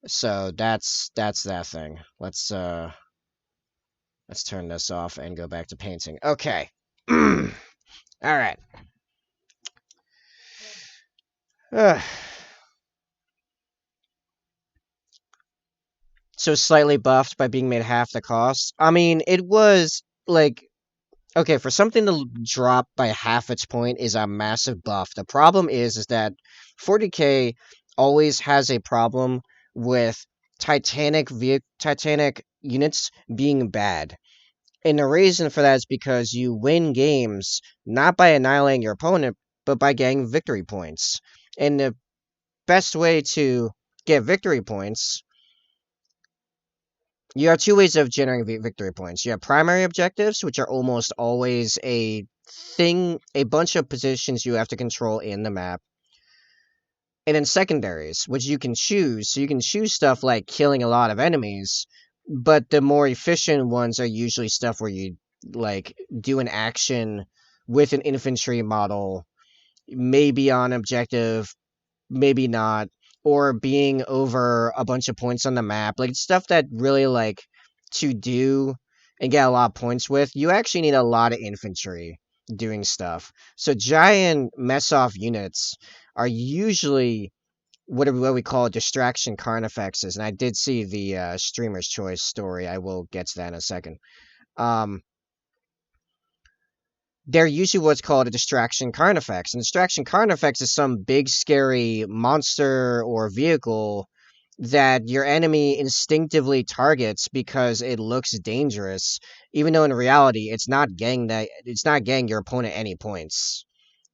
So that's that thing. Let's turn this off and go back to painting. Okay. All right. So slightly buffed by being made half the cost. I mean, it was like okay, for something to drop by half its point is a massive buff. The problem is that 40k always has a problem with Titanic units being bad. And the reason for that is because you win games not by annihilating your opponent, but by getting victory points. And the best way to get victory points, you have two ways of generating victory points. You have primary objectives, which are almost always a bunch of positions you have to control in the map. And then secondaries, which you can choose. So you can choose stuff like killing a lot of enemies, but the more efficient ones are usually stuff where you like do an action with an infantry model, maybe on objective, maybe not, or being over a bunch of points on the map, like stuff that really like to do and get a lot of points with. You actually need a lot of infantry doing stuff. So giant mess off units are usually what we call distraction carnifexes, and I did see the streamer's choice story. I will get to that in a second. They're usually what's called a distraction carnifex. And distraction carnifex is some big, scary monster or vehicle that your enemy instinctively targets because it looks dangerous, even though in reality it's not getting your opponent any points.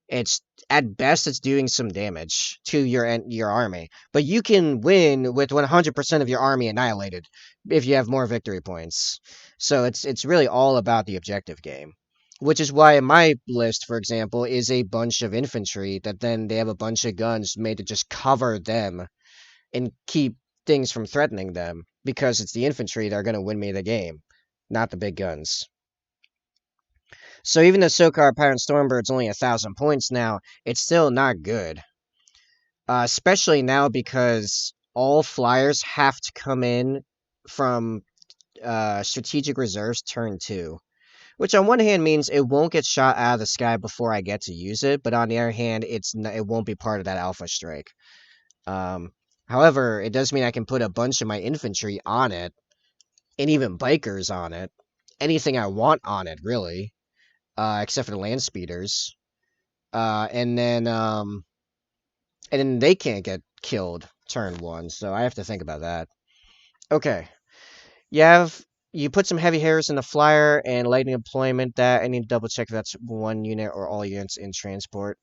It's at best it's doing some damage to your army, but you can win with 100% of your army annihilated if you have more victory points. So it's really all about the objective game, which is why my list, for example, is a bunch of infantry that then they have a bunch of guns made to just cover them and keep things from threatening them, because it's the infantry that are going to win me the game, not the big guns. So even though Sokar Pirate Stormbird's only 1,000 points now, it's still not good. Especially now because all flyers have to come in from strategic reserves turn 2. Which on one hand means it won't get shot out of the sky before I get to use it, but on the other hand, it won't be part of that alpha strike. However, it does mean I can put a bunch of my infantry on it, and even bikers on it. Anything I want on it, really. Except for the land speeders. And then they can't get killed turn 1, so I have to think about that. Okay. You put some heavy hitters in the flyer and lightning deployment. That I need to double check if that's one unit or all units in transport.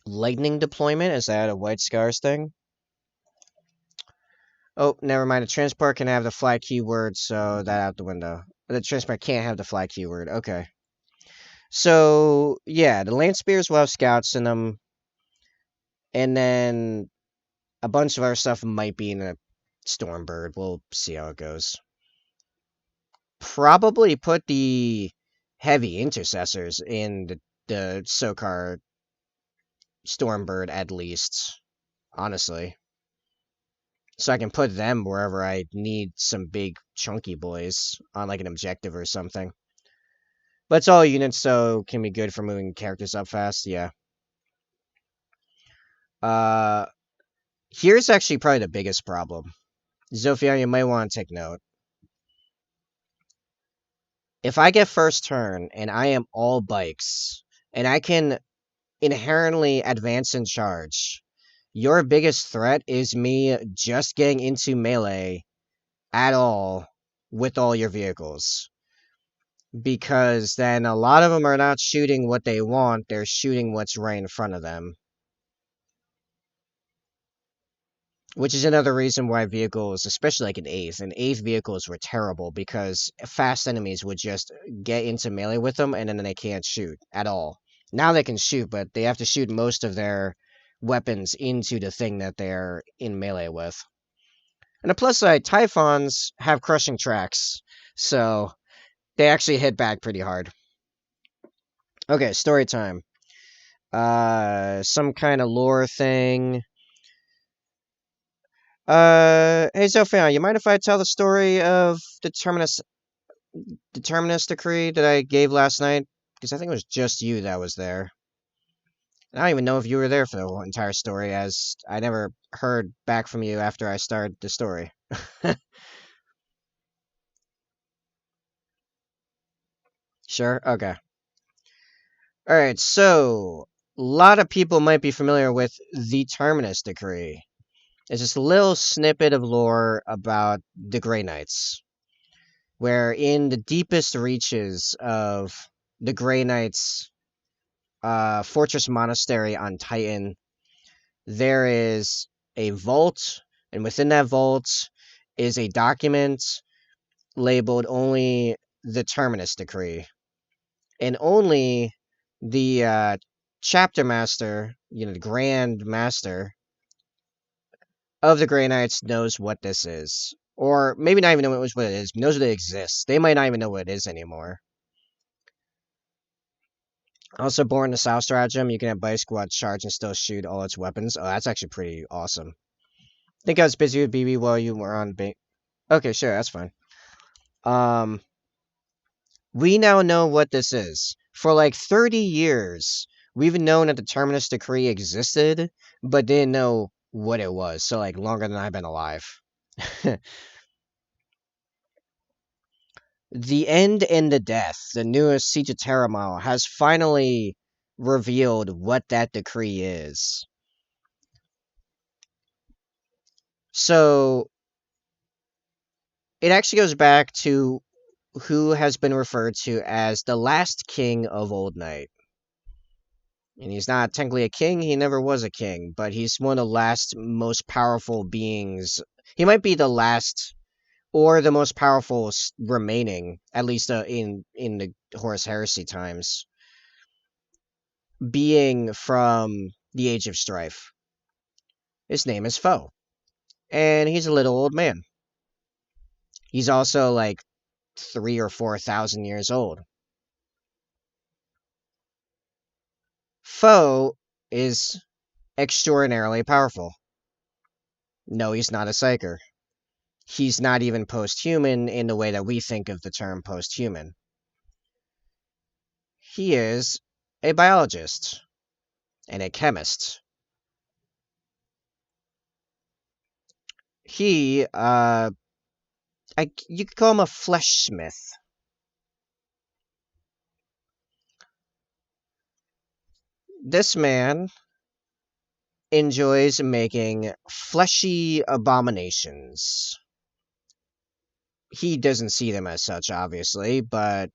Lightning deployment, is that a White Scars thing? Oh, never mind. The transport can have the fly keyword, so that out the window. The transport can't have the fly keyword. Okay. So, yeah, the land spears will have scouts in them. And then a bunch of our stuff might be in a Stormbird. We'll see how it goes. Probably put the heavy intercessors in the Sokar Stormbird at least, honestly. So I can put them wherever I need some big chunky boys on like an objective or something. But it's all units, so can be good for moving characters up fast, yeah. Here's actually probably the biggest problem. Zofia, you might want to take note. If I get first turn and I am all bikes, and I can inherently advance and charge, your biggest threat is me just getting into melee at all with all your vehicles. because then a lot of them are not shooting what they want, they're shooting what's right in front of them. Which is another reason why vehicles, especially like in 8th vehicles were terrible, because fast enemies would just get into melee with them and then they can't shoot at all. Now they can shoot, but they have to shoot most of their weapons into the thing that they're in melee with. And the plus side, Typhons have crushing tracks, so they actually hit back pretty hard. Okay, story time. Some kind of lore thing. Hey Zophion, you mind if I tell the story of Determinus decree that I gave last night? Because I think it was just you that was there. And I don't even know if you were there for the whole entire story, as I never heard back from you after I started the story. Sure? Okay. Alright, so a lot of people might be familiar with the Terminus decree. It's just a little snippet of lore about the Grey Knights, where in the deepest reaches of the Grey Knights' fortress monastery on Titan, there is a vault, and within that vault is a document labeled only the Terminus Decree. And only the chapter master, the Grand Master of the Grey Knights knows what this is. Or maybe not even know what it is, knows that it exists. They might not even know what it is anymore. Also, born in the South Stratagem, you can have Bite Squad charge and still shoot all its weapons. Oh, that's actually pretty awesome. I think I was busy with BB while you were on bait. Okay, sure, that's fine. We now know what this is. For like 30 years, we've known that the Terminus Decree existed, but didn't know what it was. So, like, longer than I've been alive. The End and the Death, the newest Siege of Terramile, has finally revealed what that decree is. So, it actually goes back to who has been referred to as the last king of Old Night. And he's not technically a king, he never was a king, but he's one of the last most powerful beings. He might be the last or the most powerful remaining, at least in the Horus Heresy times, being from the Age of Strife. His name is Foe, and he's a little old man. He's also like 3,000 or 4,000 years old. Foe is extraordinarily powerful. No, he's not a psyker. He's not even post-human in the way that we think of the term post-human. He is a biologist and a chemist. He, you could call him a flesh smith. This man enjoys making fleshy abominations. He doesn't see them as such, obviously, but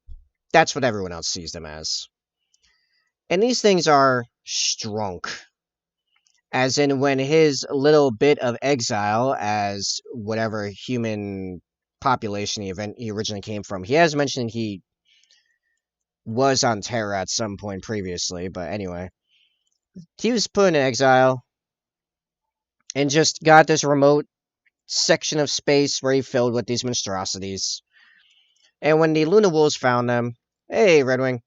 that's what everyone else sees them as. And these things are strunk. As in, when his little bit of exile as whatever human population he originally came from, he has mentioned he was on Terra at some point previously, but anyway. He was put in exile and just got this remote section of space where he filled with these monstrosities. And when the Luna Wolves found them, hey, Redwing,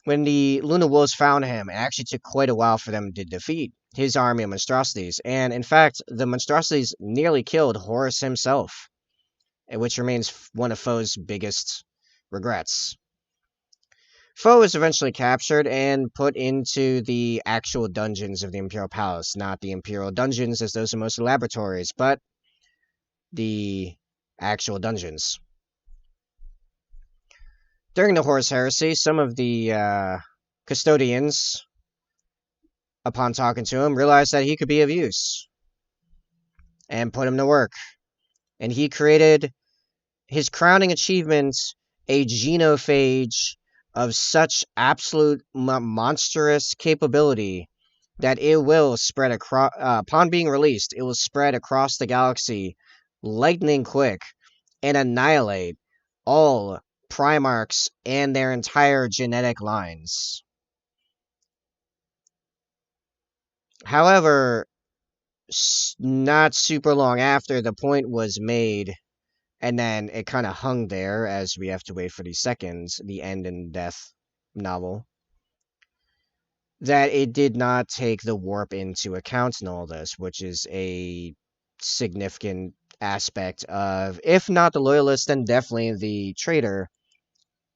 when the Luna Wolves found him, it actually took quite a while for them to defeat his army of monstrosities. And in fact, the monstrosities nearly killed Horus himself, which remains one of Foe's biggest regrets. Foe is eventually captured and put into the actual dungeons of the Imperial Palace. Not the Imperial dungeons, as those are mostly laboratories, but the actual dungeons. During the Horus Heresy, some of the custodians, upon talking to him, realized that he could be of use and put him to work. And he created his crowning achievement, a genophage of such absolute monstrous capability that it will spread across, upon being released, it will spread across the galaxy lightning quick and annihilate all Primarchs and their entire genetic lines. However, not super long after the point was made, and then it kind of hung there as we have to wait for the seconds, the end and death novel, that it did not take the warp into account in all this, which is a significant aspect of, if not the loyalists, then definitely the traitor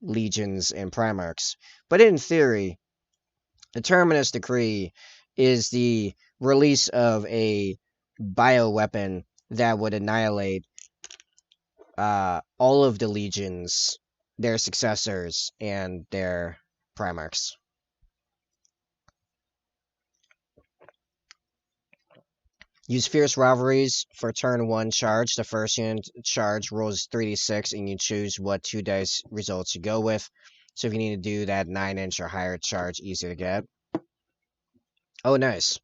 legions and Primarchs. But in theory, the Terminus Decree is the release of a bioweapon that would annihilate all of the legions, their successors, and their Primarchs. Use Fierce Rivalries for turn 1 charge. The first unit charge rolls 3d6, and you choose what 2 dice results you go with. So if you need to do that 9-inch or higher charge, easy to get. Oh, nice.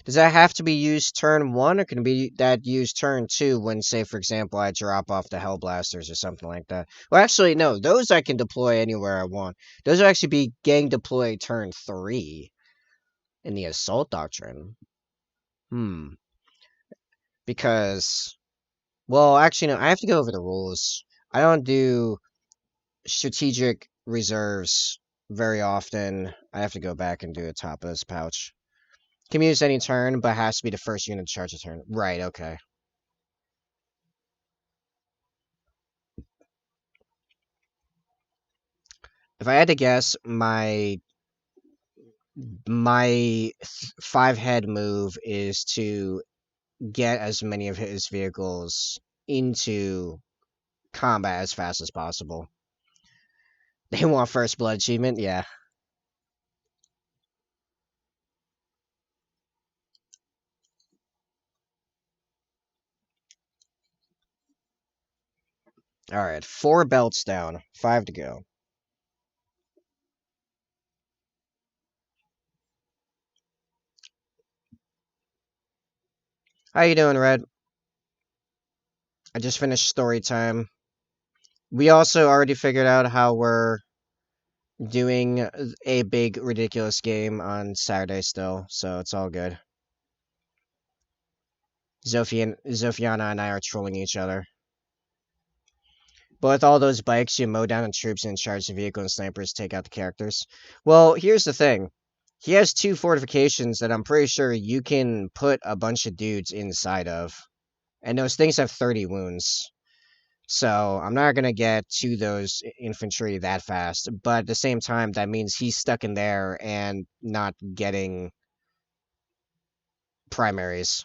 Does that have to be used turn 1, or can it be that used turn 2 when, say, for example, I drop off the Hellblasters or something like that? Well, actually, no. Those I can deploy anywhere I want. Those will actually be gang deploy turn 3 in the Assault Doctrine. Because, well, actually, no. I have to go over the rules. I don't do strategic reserves very often. I have to go back and do the top of this pouch. Can be used any turn, but has to be the first unit to charge a turn. Right, okay. If I had to guess, my 5-head move is to get as many of his vehicles into combat as fast as possible. They want first blood achievement, yeah. Alright, 4 belts down, 5 to go. How you doing, Red? I just finished story time. We also already figured out how we're doing a big, ridiculous game on Saturday still, so it's all good. Zophiana and I are trolling each other. But with all those bikes, you mow down the troops and charge the vehicle, and snipers take out the characters. Well, here's the thing. He has 2 fortifications that I'm pretty sure you can put a bunch of dudes inside of. And those things have 30 wounds. So I'm not going to get to those infantry that fast. But at the same time, that means he's stuck in there and not getting primaries.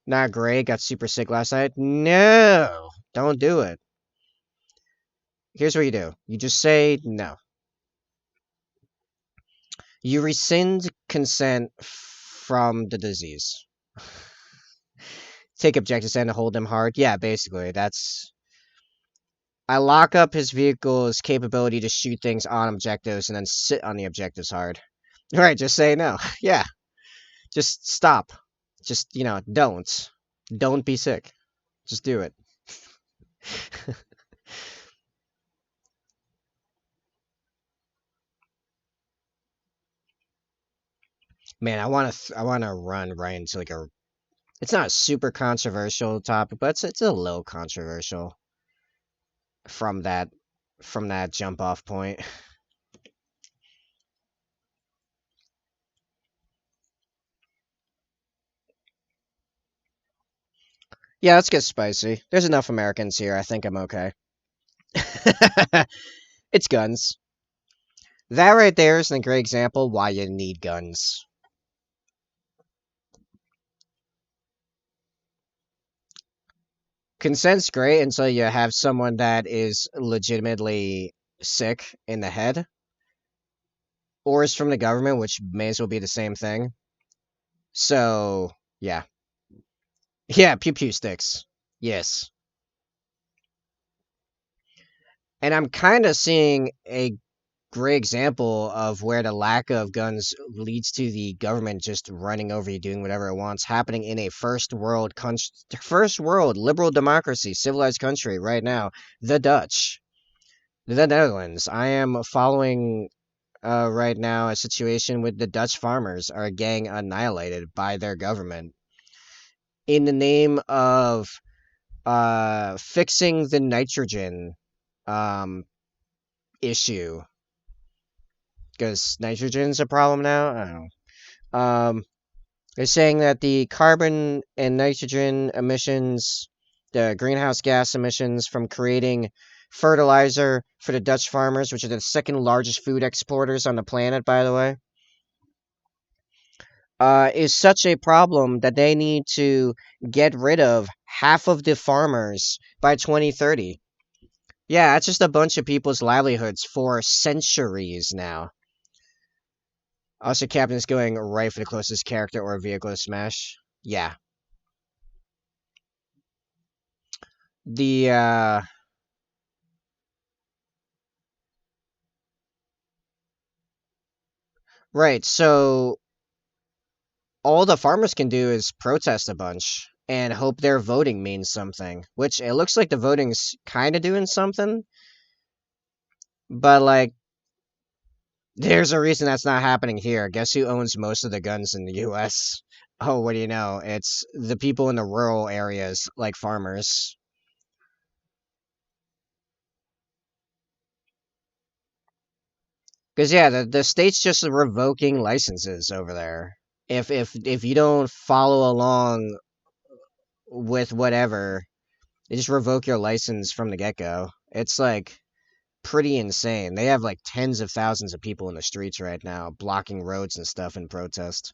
Not great. Got super sick last night. No, don't do it. Here's what you do. You just say no. You rescind consent from the disease. Take objectives and hold them hard. Yeah, basically, that's... I lock up his vehicle's capability to shoot things on objectives and then sit on the objectives hard. Right, just say no. Yeah. Just stop. Just, don't. Don't be sick. Just do it. Man, I want to run right into like a... It's not a super controversial topic, but it's a little controversial from that jump off point. Yeah, let's get spicy. There's enough Americans here. I think I'm okay. It's guns. That right there is a great example why you need guns. Consent's great until you have someone that is legitimately sick in the head, or is from the government, which may as well be the same thing. So, yeah. Yeah, pew pew sticks. Yes. And I'm kind of seeing a great example of where the lack of guns leads to the government just running over you, doing whatever it wants, happening in a first world liberal democracy, civilized country right now, the Dutch, the Netherlands. I am following right now a situation with the Dutch farmers are getting annihilated by their government in the name of fixing the nitrogen um issue, because nitrogen's a problem now. I don't know. They're saying that the carbon and nitrogen emissions, the greenhouse gas emissions from creating fertilizer for the Dutch farmers, which are the second largest food exporters on the planet, by the way, is such a problem that they need to get rid of half of the farmers by 2030. Yeah, it's just a bunch of people's livelihoods for centuries now. Also, Captain's going right for the closest character or vehicle to smash. Yeah. The, right, so all the farmers can do is protest a bunch and hope their voting means something, which it looks like the voting's kind of doing something, but, like, there's a reason that's not happening here. Guess who owns most of the guns in the US? Oh, what do you know? It's the people in the rural areas, like farmers. Because yeah, the state's just revoking licenses over there. If you don't follow along with whatever, they just revoke your license from the get go. It's like pretty insane. They have like tens of thousands of people in the streets right now, blocking roads and stuff in protest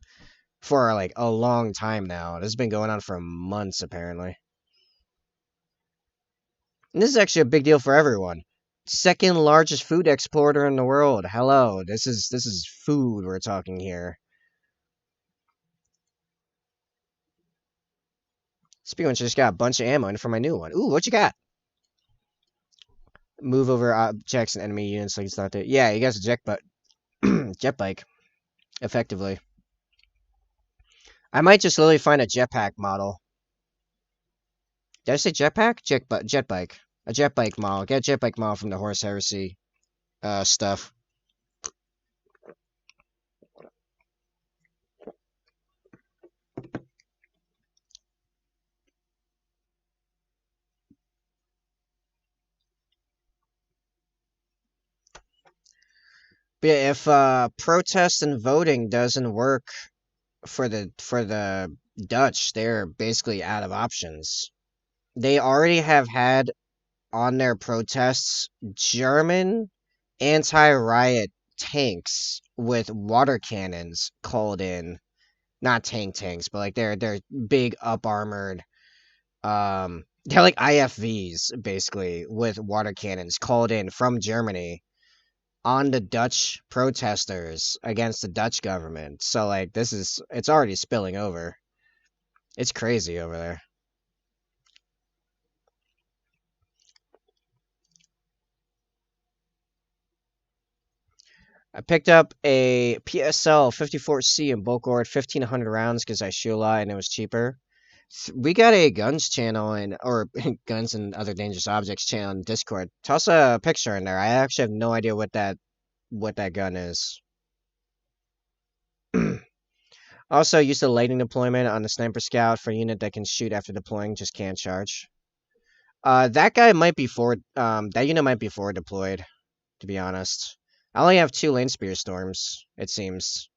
for like a long time now. This has been going on for months apparently. And this is actually a big deal for everyone. Second largest food exporter in the world. Hello, this is food we're talking here. Speaking of which, I just got a bunch of ammo in for my new one. Ooh, what you got? Move over objects and enemy units like it's not there. Yeah, you got a jet bike, effectively. I might just literally find a jetpack model. Did I say jetpack? Jet bike. A jet bike model. Get a jet bike model from the Horse Heresy stuff. But yeah, if protest and voting doesn't work for the Dutch, they're basically out of options. They already have had on their protests German anti-riot tanks with water cannons called in. Not tanks, but like they're big up armored. They're like IFVs basically with water cannons called in from Germany on the Dutch protesters against the Dutch government. So like it's already spilling over. It's crazy over there. I picked up a PSL 54C in bulk ore, 1,500 rounds because I shoot a lot and it was cheaper. We got a guns channel or guns and other dangerous objects channel in Discord. Toss a picture in there. I actually have no idea what that gun is. Also, use the lightning deployment on the sniper scout for a unit that can shoot after deploying, just can't charge. That guy might be forward. That unit might be forward deployed. To be honest, I only have 2 lane spear storms. It seems.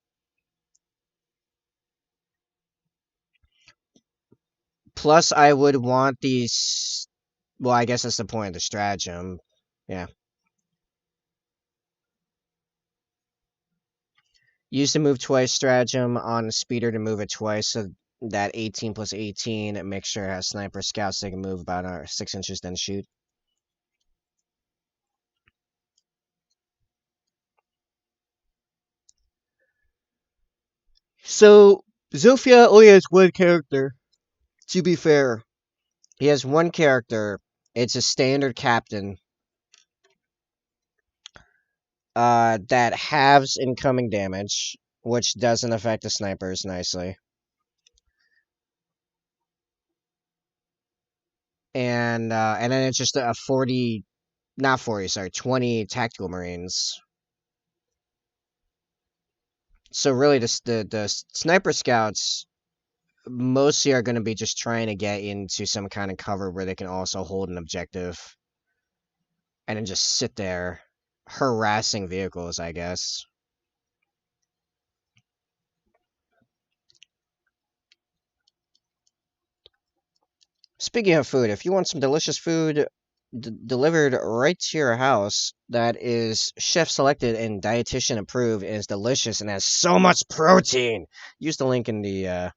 Plus, I would want these. Well, I guess that's the point of the stratagem. Yeah. Use the move twice stratagem on speeder to move it twice, so that 18 plus 18 make sure it has sniper scouts they can move about 6 inches then shoot. So Zofia only has one character. To be fair, he has one character. It's a standard captain. That halves incoming damage, which doesn't affect the snipers nicely. And then it's just a 40, not 40, sorry, 20 tactical marines. So really, the sniper scouts mostly are going to be just trying to get into some kind of cover where they can also hold an objective, and then just sit there harassing vehicles, I guess. Speaking of food, if you want some delicious food delivered right to your house that is chef selected and dietitian approved and is delicious and has so much protein, use the link in the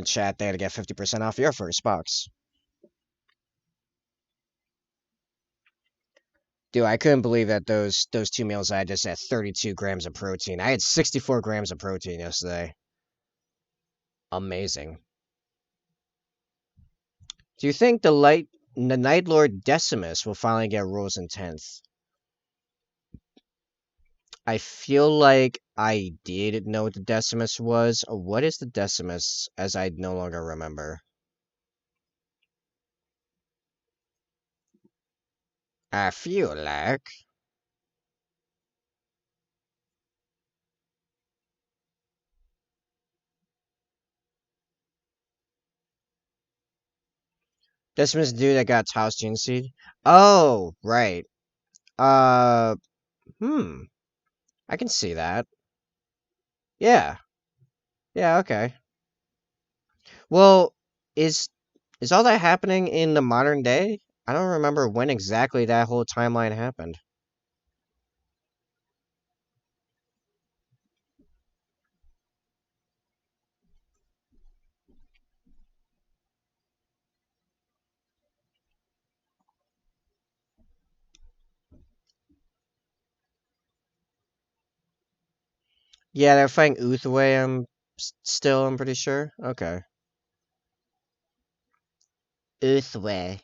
chat there to get 50% off your first box. Dude, I couldn't believe that those two meals I just had 32 grams of protein. I had 64 grams of protein yesterday. Amazing. Do you think the Night Lord Decimus will finally get rules in 10th? I feel like I did know what the Decimus was. What is the Decimus, as I no longer remember? I feel like... Decimus dude that got Taos Gene Seed? Oh, right. Uh, hmm. I can see that. Yeah. Yeah, okay. Well, is is all that happening in the modern day? I don't remember when exactly that whole timeline happened. Yeah, they're fighting Uthway, still, I'm pretty sure. Okay. Uthway.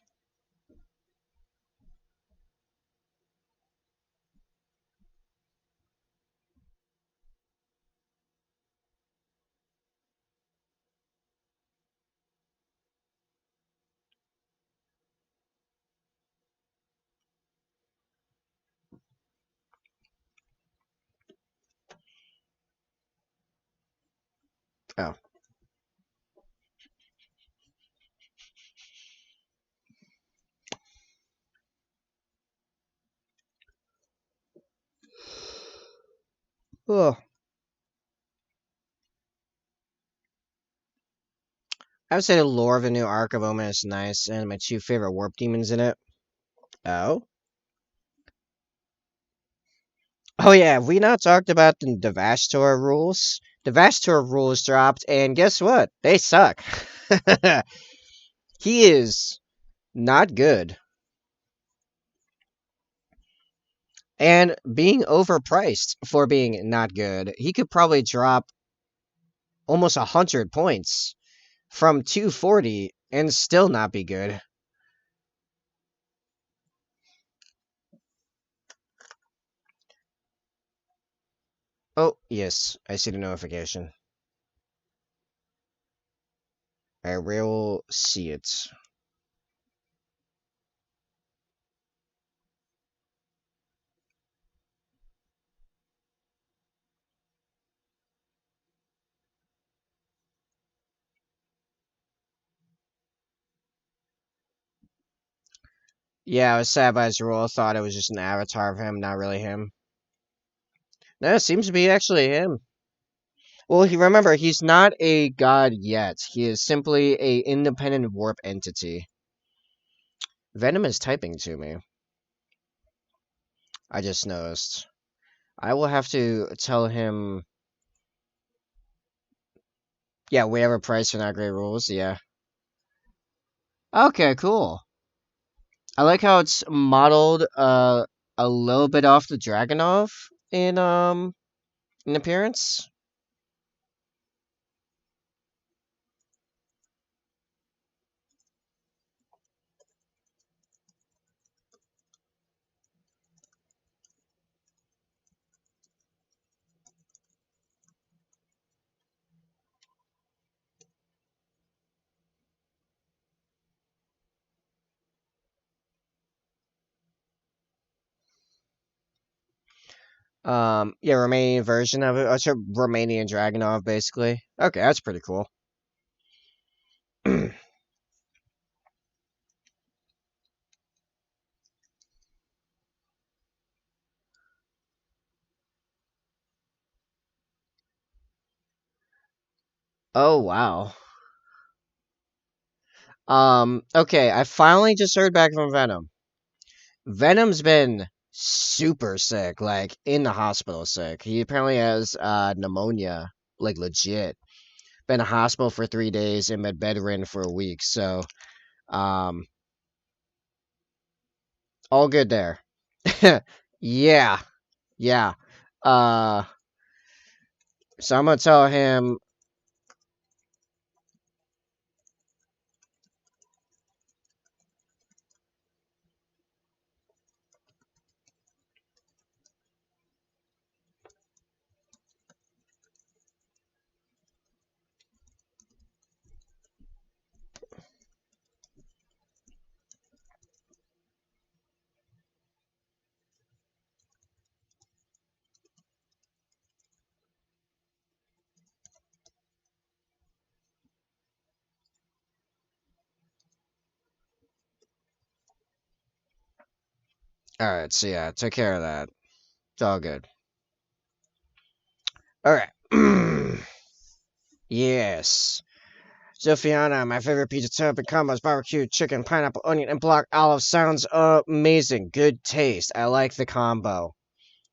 Oh. Oh. I would say the lore of the new Arc of Omen is nice, and my two favorite warp demons in it. Oh? Oh yeah, have we not talked about the Devastor rules? Devastor rules dropped, and guess what? They suck. He is not good. And being overpriced for being not good, he could probably drop almost 100 points from 240 and still not be good. Oh, yes, I see the notification. I will see it. Yeah, I was sad by his role. Thought it was just an avatar of him, not really him. No, it seems to be actually him. Well, remember, he's not a god yet. He is simply a independent warp entity. Venom is typing to me. I just noticed. I will have to tell him. Yeah, we have a price for not great rules. Yeah. Okay, cool. I like how it's modeled a little bit off the Dragonov in appearance. Yeah, Romanian version of it. It's a Romanian Dragonov, basically. Okay, that's pretty cool. Oh, wow. Okay, I finally just heard back from Venom. Venom's been super sick, like in the hospital sick. He apparently has pneumonia, like legit. Been in a hospital for 3 days and been bedridden for a week. So, um, all good there. Yeah, yeah. Uh, so I'm gonna tell him. All right, so yeah, take care of that. It's all good. All right. Yes. Sophiana, my favorite pizza topping combos: barbecue, chicken, pineapple, onion, and block olive. Sounds amazing. Good taste. I like the combo,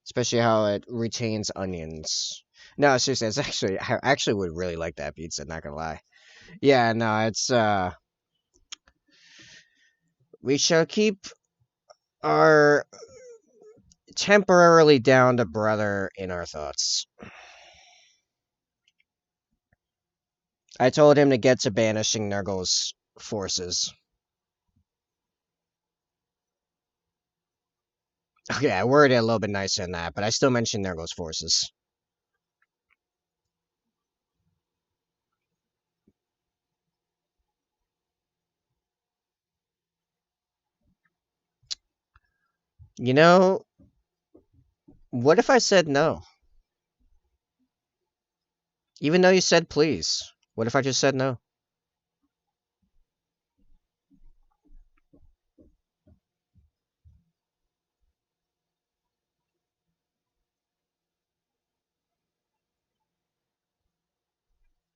especially how it retains onions. No, seriously, it's actually I actually would really like that pizza. Not gonna lie. Yeah, no, it's we shall keep our temporarily downed brother in our thoughts. I told him to get to banishing Nurgle's forces. Okay, I worded it a little bit nicer than that, but I still mentioned Nurgle's forces. You know, what if I said no? Even though you said please. What if I just said no?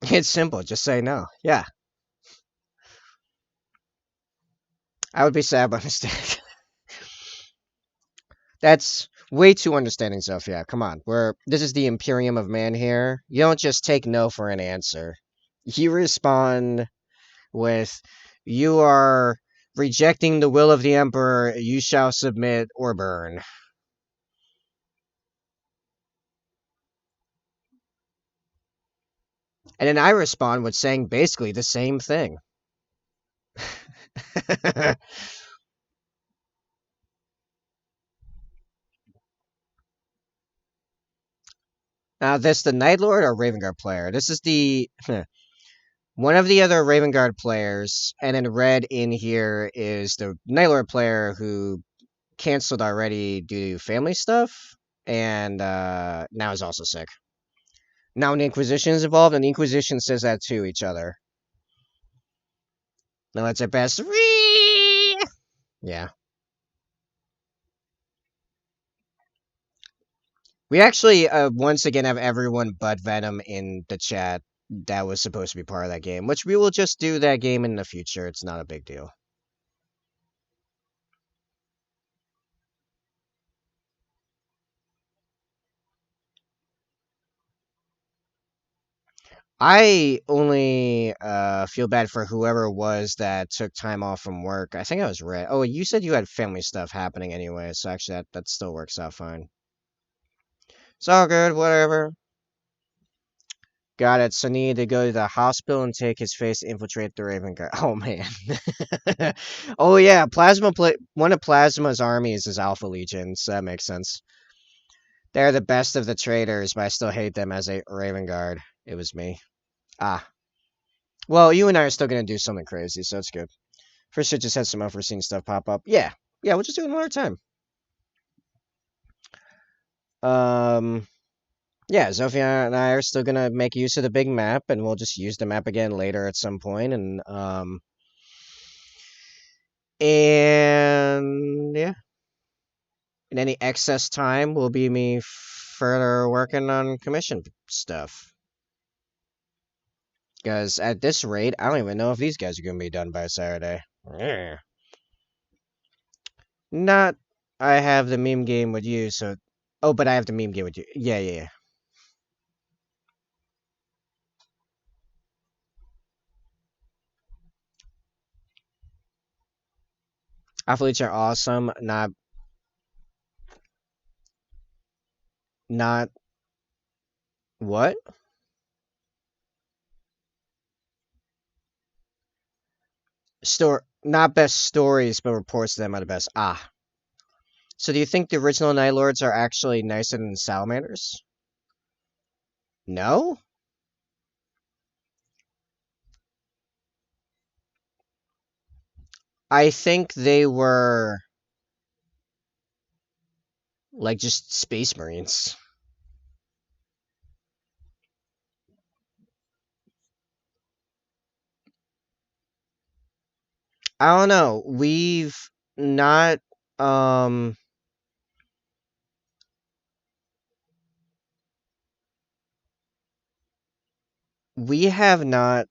It's simple, just say no. Yeah, I would be sad by mistake. That's way too understanding, Sophia. Come on, this is the Imperium of Man here. You don't just take no for an answer. You respond with, "You are rejecting the will of the Emperor. You shall submit or burn." And then I respond with saying basically the same thing. Now, this the Night Lord or Raven Guard player? This is the one of the other Raven Guard players, and in red in here is the Night Lord player who canceled already due to family stuff, and now is also sick. Now the Inquisition is involved, and the Inquisition says that to each other. Now that's our best. Yeah. We actually, once again, have everyone but Venom in the chat that was supposed to be part of that game, which we will just do that game in the future. It's not a big deal. I only feel bad for whoever it was that took time off from work. I think I was Red. Oh, you said you had family stuff happening anyway, so actually that still works out fine. It's all good, whatever. Got it. So need to go to the hospital and take his face to infiltrate the Raven Guard. Oh man. Oh yeah, one of Plasma's armies is Alpha Legion, so that makes sense. They're the best of the traitors, but I still hate them as a Raven Guard. It was me. Ah. Well, you and I are still gonna do something crazy, so it's good. First, I just had some unforeseen stuff pop up. Yeah, yeah, we'll just do it another time. Um, yeah, Zofia and I are still gonna make use of the big map, and we'll just use the map again later at some point, and yeah, and any excess time will be me further working on commission stuff. Because at this rate, I don't even know if these guys are gonna be done by Saturday. Yeah. Not, I have the meme game with you, so. Oh, but I have the meme game with you. Yeah, yeah, yeah. Athletes are awesome. Not what? Not best stories, but reports of them are the best. Ah. So do you think the original Night Lords are actually nicer than salamanders? No? I think they were like just space marines. I don't know. Not um we have not,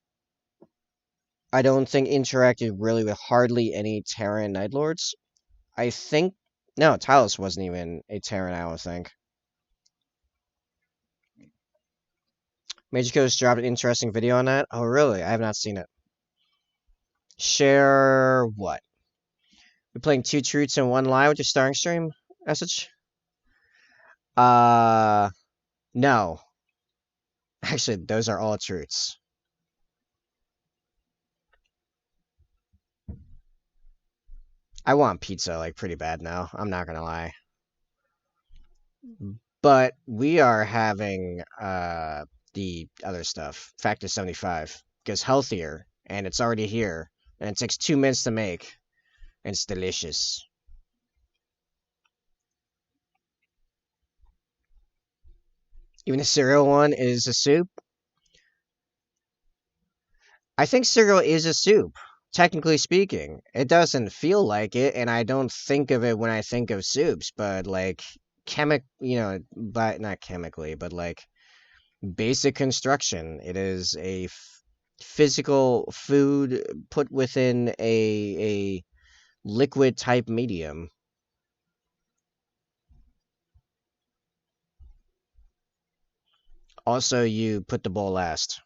I don't think, interacted really with hardly any Terran Night Lords. I think no, Talos wasn't even a Terran, I don't think. Major Coast dropped an interesting video on that. Oh really? I have not seen it. Share what? We're playing two truths and one lie with your starring stream message? Uh no. Actually, those are all truths. I want pizza like pretty bad now. I'm not gonna lie. But we are having the other stuff, Factor 75, because healthier, and it's already here, and it takes 2 minutes to make, and it's delicious. Even the cereal one is a soup. I think cereal is a soup, technically speaking. It doesn't feel like it, and I don't think of it when I think of soups, but like but not chemically, but like basic construction. It is a physical food put within a liquid type medium. Also, you put the bowl last.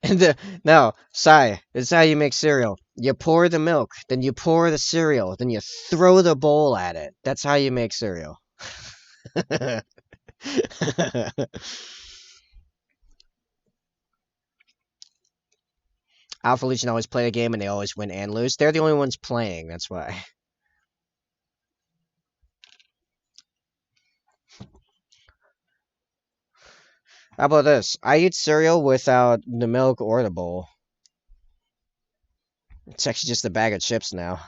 And no, Sai, this is how you make cereal. You pour the milk, then you pour the cereal, then you throw the bowl at it. That's how you make cereal. Alpha Legion always play a game and they always win and lose. They're the only ones playing, that's why. How about this? I eat cereal without the milk or the bowl. It's actually just a bag of chips now.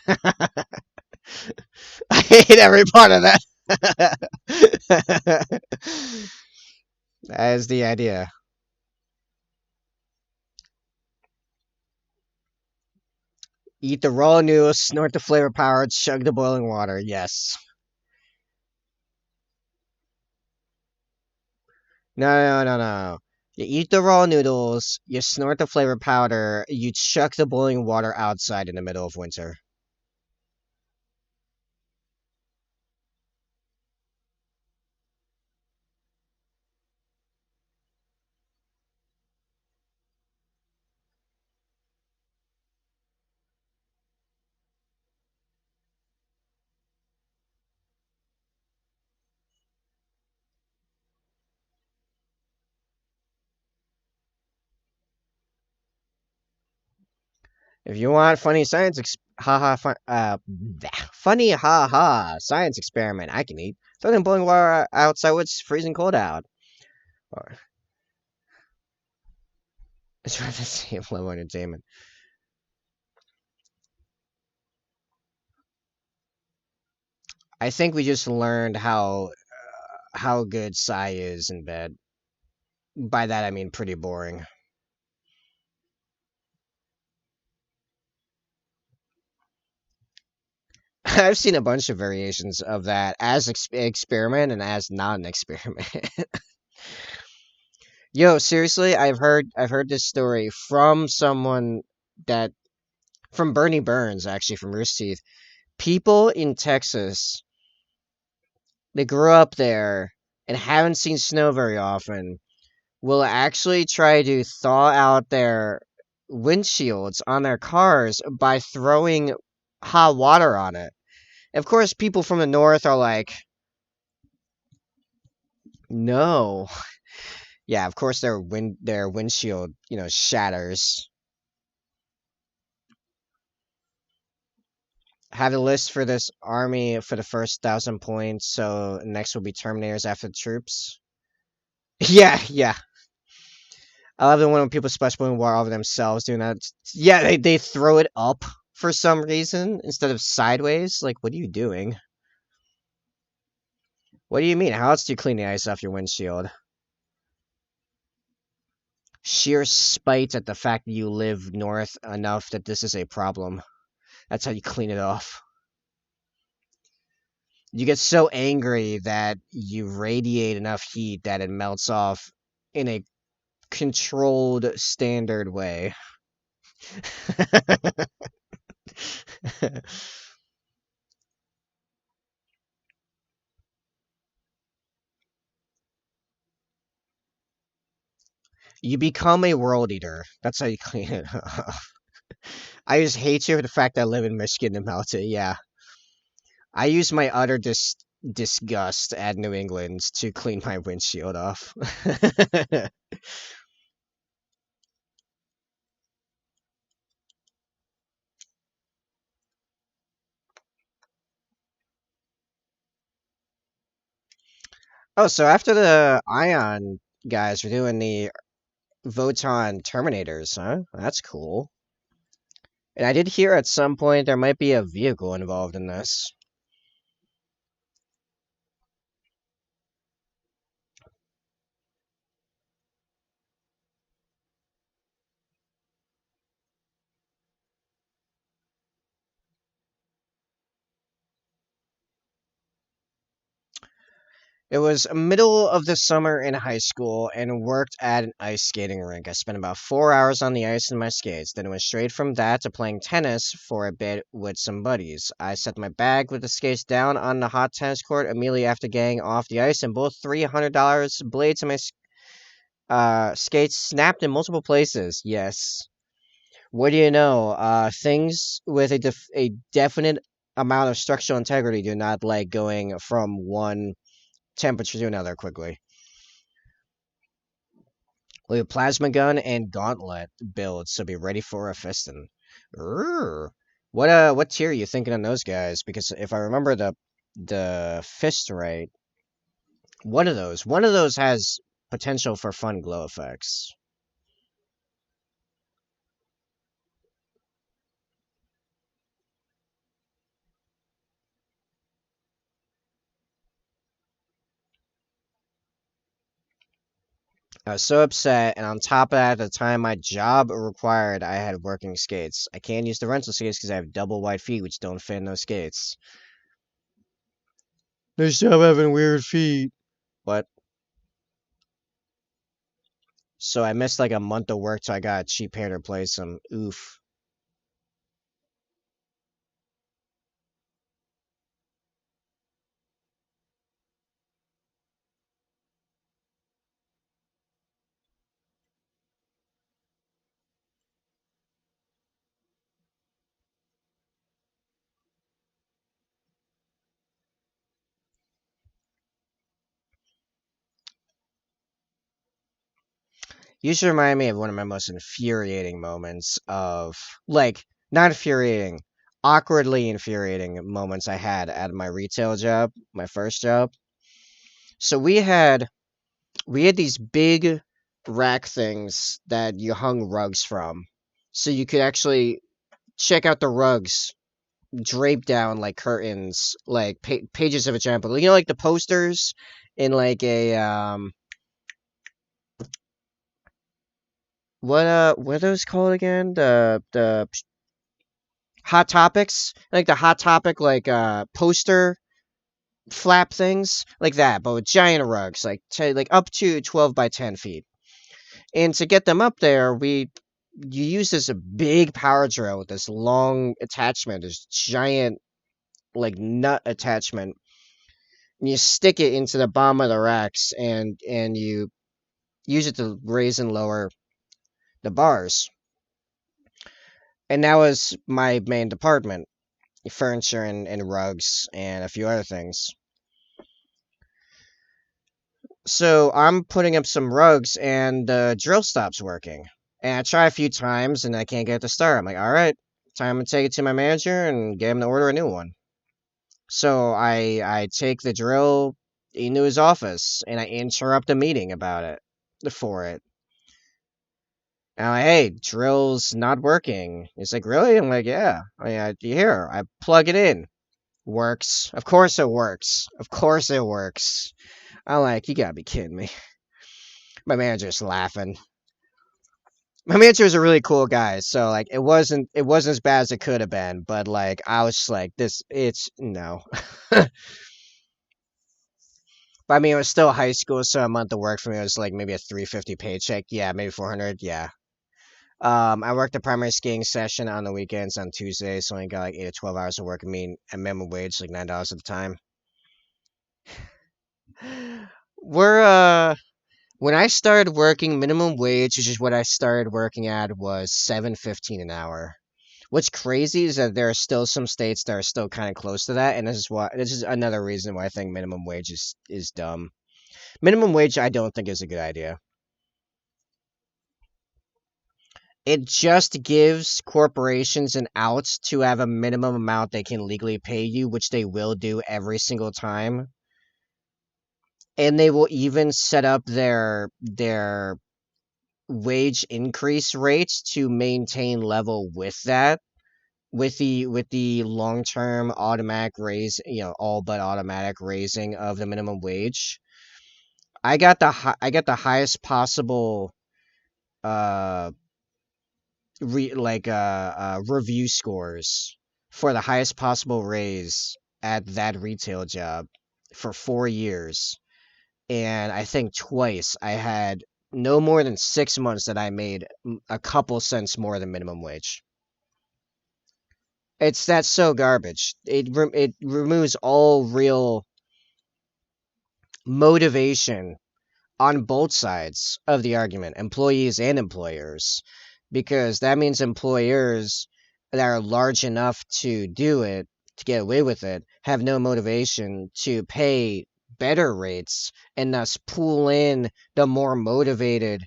I hate every part of that. That is the idea. Eat the raw noodles, snort the flavor power, chug the boiling water. Yes. No, no, no, no. You eat the raw noodles, you snort the flavor powder, you chuck the boiling water outside in the middle of winter. If you want funny haha, funny haha science experiment, I can eat. Throw the boiling water outside when it's freezing cold out. Or, it's rather the same level of entertainment. I think we just learned how good Sai is in bed. By that I mean pretty boring. I've seen a bunch of variations of that as experiment and as not an experiment. Yo, seriously, I've heard this story from someone that from Bernie Burns, actually, from Rooster Teeth. People in Texas, they grew up there and haven't seen snow very often, will actually try to thaw out their windshields on their cars by throwing hot water on it. Of course, people from the north are like, no. Yeah, of course their windshield, shatters. Have a list for this army for the first 1,000 points, so next will be Terminators after the troops. Yeah, yeah. I love the one when people splash boiling water over themselves doing that. Yeah, they throw it up for some reason instead of sideways. Like, what are you doing? What do you mean? How else do you clean the ice off your windshield? Sheer spite at the fact that you live north enough that this is a problem. That's how you clean it off. You get so angry that you radiate enough heat that it melts off in a controlled, standard way. You become a world eater. That's how you clean it off. I just hate you for the fact that I live in Michigan and melt it. Yeah. I use my utter disgust at New England to clean my windshield off. Oh, so after the Ion guys, we're doing the Voton Terminators, huh? That's cool. And I did hear at some point there might be a vehicle involved in this. It was middle of the summer in high school and worked at an ice skating rink. I spent about 4 hours on the ice in my skates, then went straight from that to playing tennis for a bit with some buddies. I set my bag with the skates down on the hot tennis court immediately after getting off the ice, and both $300 blades of my skates snapped in multiple places. Yes. What do you know? Things with a definite amount of structural integrity do not like going from one temperature to another quickly. With a plasma gun and gauntlet build, so be ready for a fisting. Urgh. What tier are you thinking on those guys? Because if I remember the fist right, one of those has potential for fun glow effects. I was so upset, and on top of that, at the time my job required I had working skates. I can't use the rental skates because I have double wide feet, which don't fit in those skates. Nice job having weird feet. But so I missed like a month of work, so I got a cheap pair to replace them. Oof. You should remind me of one of my most infuriating moments of like not infuriating, awkwardly infuriating moments I had at my retail job, my first job. So we had these big rack things that you hung rugs from. So you could actually check out the rugs draped down like curtains, like pages of a giant book. You know, like the posters in like a what are those called again? The Hot Topics, like the Hot Topic like poster flap things like that, but with giant rugs, like like up to 12 by 10 feet. And to get them up there, you use this big power drill with this long attachment, this giant like nut attachment. And you stick it into the bottom of the racks, and you use it to raise and lower the bars. And that was my main department: furniture and rugs and a few other things. So I'm putting up some rugs, and the drill stops working. And I try a few times, and I can't get it to start. I'm like, all right, time to take it to my manager and get him to order a new one. So I take the drill into his office, and I interrupt a meeting about it for it. And I'm like, hey, drill's not working. He's like, really? I'm like, yeah. Here, I plug it in. Works. Of course it works. Of course it works. I'm like, you gotta be kidding me. My manager's laughing. My manager is a really cool guy, so like it wasn't as bad as it could have been, but like I was just like, this it's no. But I mean, it was still high school, so a month of work for me was like maybe a 350 paycheck. Yeah, maybe 400. Yeah. I worked a primary skiing session on the weekends on Tuesdays, so I only got like 8 to 12 hours of work. I mean, at minimum wage, like $9 at the time. We're When I started working, minimum wage, which is what I started working at, was 7.15 an hour. What's crazy is that there are still some states that are still kind of close to that, and this is another reason why I think minimum wage is dumb. Minimum wage, I don't think is a good idea. It just gives corporations an out to have a minimum amount they can legally pay you, which they will do every single time. And they will even set up their wage increase rates to maintain level with that, with the long term automatic raise, all but automatic raising of the minimum wage. I got the highest possible uh review scores for the highest possible raise at that retail job for 4 years, and I think twice I had no more than 6 months that I made a couple cents more than minimum wage. That's so garbage. It removes all real motivation on both sides of the argument, employees and employers, because that means employers that are large enough to do it, to get away with it, have no motivation to pay better rates and thus pull in the more motivated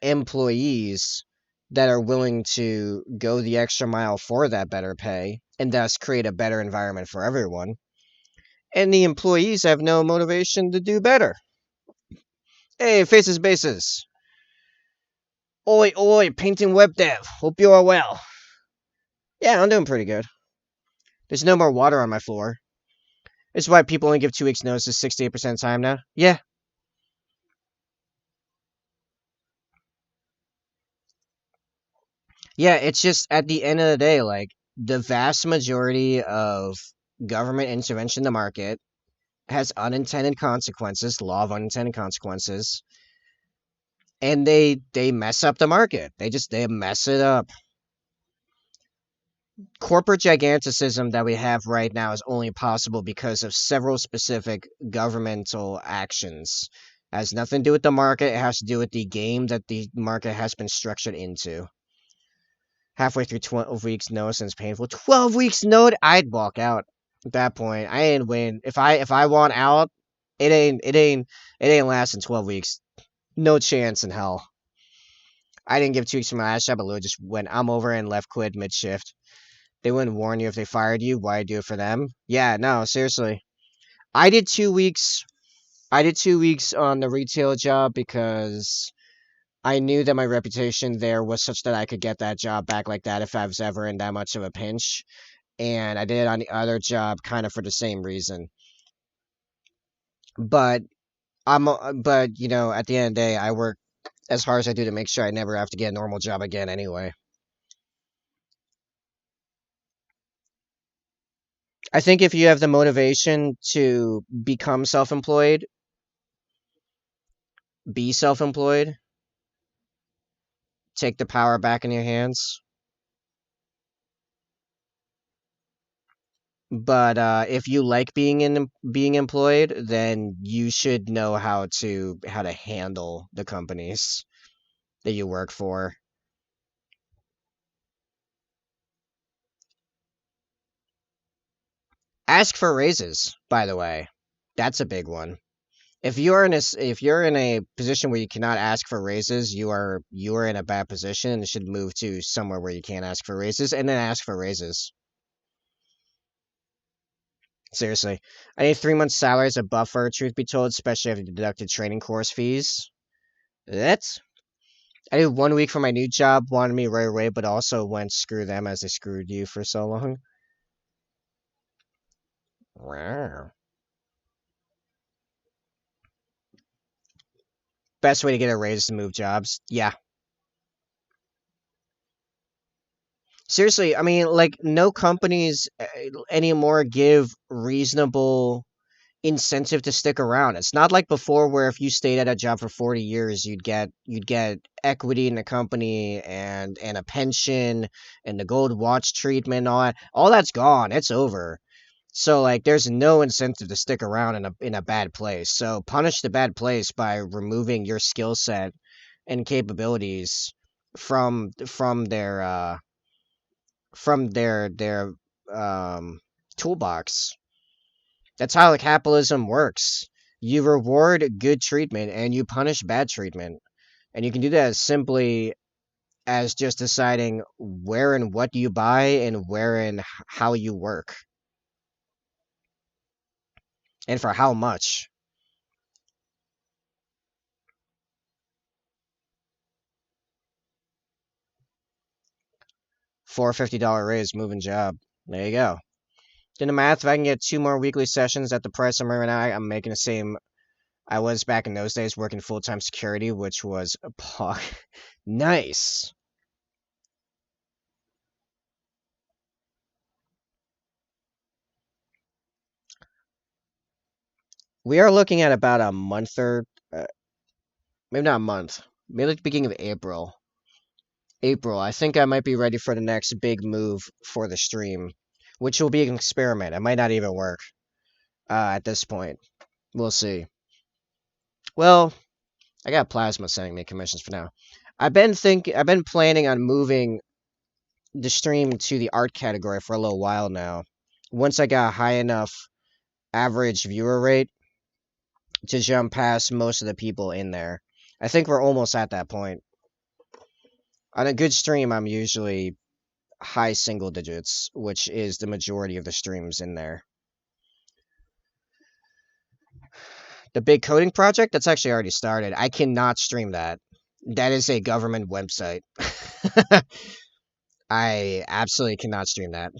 employees that are willing to go the extra mile for that better pay and thus create a better environment for everyone. And the employees have no motivation to do better. Hey, faces bases. Oi, oi, painting web dev. Hope you are well. Yeah, I'm doing pretty good. There's no more water on my floor. This is why people only give 2 weeks notice 68% of the time now. Yeah. Yeah, it's just at the end of the day, like, the vast majority of government intervention in the market has unintended consequences, law of unintended consequences, and they mess up the market. They mess it up. Corporate giganticism that we have right now is only possible because of several specific governmental actions. It has nothing to do with the market. It has to do with the game that the market has been structured into. Halfway through 12 weeks notice and it's painful. 12 weeks notice, I'd walk out at that point. I ain't win. If I want out, it ain't lasting 12 weeks. No chance in hell. I didn't give 2 weeks for my last job, but Lou just went, I'm over and left quit mid shift. They wouldn't warn you if they fired you. Why do it for them? Yeah, no, seriously. I did 2 weeks. I did 2 weeks on the retail job because I knew that my reputation there was such that I could get that job back like that if I was ever in that much of a pinch. and I did it on the other job kind of for the same reason. But but at the end of the day, I work as hard as I do to make sure I never have to get a normal job again anyway. I think if you have the motivation to become self-employed, be self-employed, take the power back in your hands. But if you like being employed, then you should know how to handle the companies that you work for. Ask for raises, by the way. That's a big one. If you're in a position where you cannot ask for raises, you are in a bad position and should move to somewhere where you can't ask for raises and then ask for raises. Seriously. I need 3 months salary as a buffer, truth be told, especially if you deducted training course fees. That's I did 1 week for my new job, wanted me right away, but also went screw them as they screwed you for so long. Wow. Best way to get a raise is to move jobs. Yeah. Seriously, I mean, like, no companies anymore give reasonable incentive to stick around. It's not like before where if you stayed at a job for 40 years, you'd get equity in the company and a pension and the gold watch treatment and all that. All that's gone. It's over. So like there's no incentive to stick around in a bad place. So punish the bad place by removing your skill set and capabilities from their um toolbox. That's how the capitalism works. You reward good treatment and you punish bad treatment. And you can do that as simply as just deciding where and what you buy and where and how you work and for how much. For a $50 raise, moving job. There you go. Did the math. If I can get 2 more weekly sessions at the price I'm right now, I'm making the same I was back in those days working full-time security, which was nice. We are looking at about a month or maybe not a month, maybe like the beginning of April. April. I think I might be ready for the next big move for the stream, which will be an experiment. It might not even work at this point. We'll see. Well, I got Plasma sending me commissions for now. I've been planning on moving the stream to the art category for a little while now. Once I got a high enough average viewer rate to jump past most of the people in there. I think we're almost at that point. On a good stream, I'm usually high single digits, which is the majority of the streams in there. The big coding project, that's actually already started. I cannot stream that. That is a government website. I absolutely cannot stream that.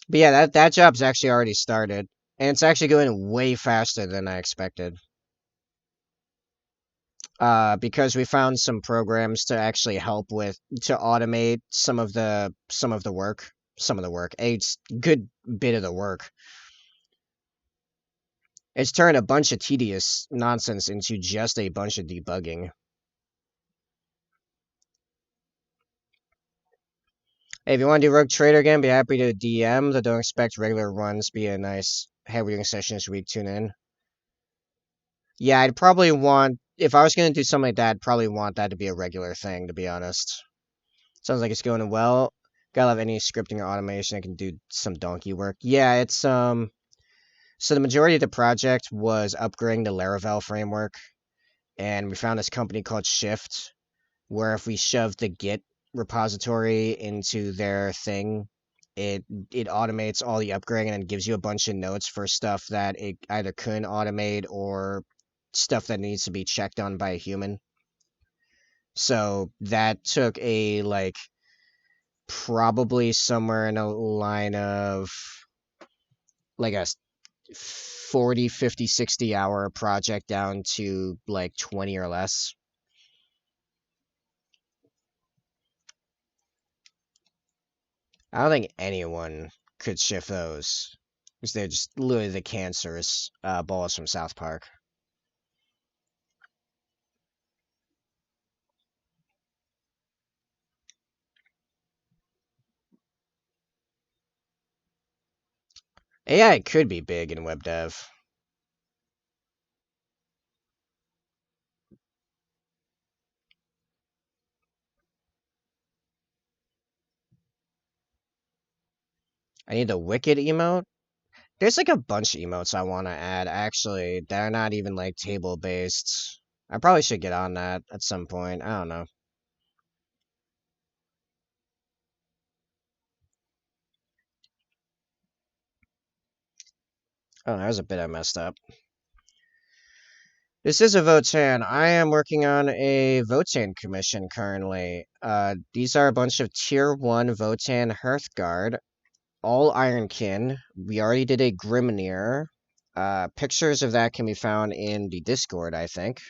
But yeah, that job's actually already started. And it's actually going way faster than I expected. Because we found some programs to actually help with to automate some of the work, a good bit of the work. It's turned a bunch of tedious nonsense into just a bunch of debugging. Hey, if you want to do Rogue Trader again, be happy to DM. But don't expect regular runs. Be a nice hey, we're doing session this week. Tune in. Yeah, I'd probably want if I was gonna do something like that. I'd probably want that to be a regular thing. To be honest. Sounds like it's going well. Gotta have any scripting or automation that can do some donkey work. Yeah, it's so the majority of the project was upgrading the Laravel framework, and we found this company called Shift, where if we shoved the Git repository into their thing, it automates all the upgrading and gives you a bunch of notes for stuff that it either couldn't automate or stuff that needs to be checked on by a human. So that took a like probably somewhere in a line of like a 40, 50, 60 hour project down to like 20 or less. I don't think anyone could shift those because they're just literally the cancerous balls from South Park. AI could be big in web dev. I need the Wicked emote. There's like a bunch of emotes I want to add, actually. They're not even like table based. I probably should get on that at some point. I don't know. Oh, there's a bit I messed up. This is a Votan. I am working on a Votan commission currently. These are a bunch of Tier 1 Votan Hearthguard, all Ironkin. We already did a Grimnir. Pictures of that can be found in the Discord, I think.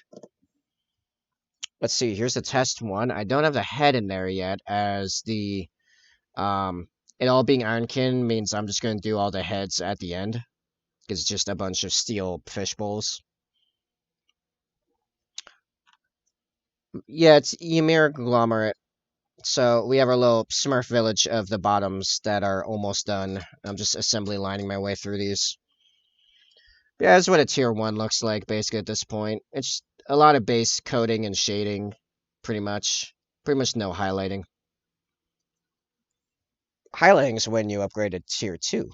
Let's see, here's the test one. I don't have the head in there yet, as the it all being Ironkin means I'm just gonna do all the heads at the end. It's just a bunch of steel fish bowls. Yeah, it's Ymir Glomerate. So we have our little Smurf village of the bottoms that are almost done. I'm just assembly lining my way through these. Yeah, that's what a tier 1 looks like basically at this point. It's a lot of base coating and shading, pretty much. Pretty much no highlighting. Highlighting is when you upgrade to tier 2.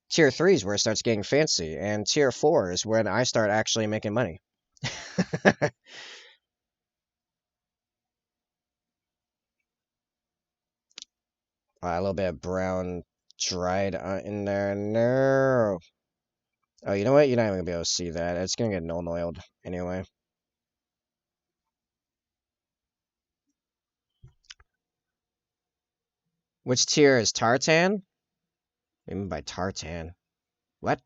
Tier 3 is where it starts getting fancy, and tier 4 is when I start actually making money. A little bit of brown dried in there. No. Oh, you know what? You're not even going to be able to see that. It's going to get null oiled anyway. Which tier is tartan? What do you mean by tartan? What?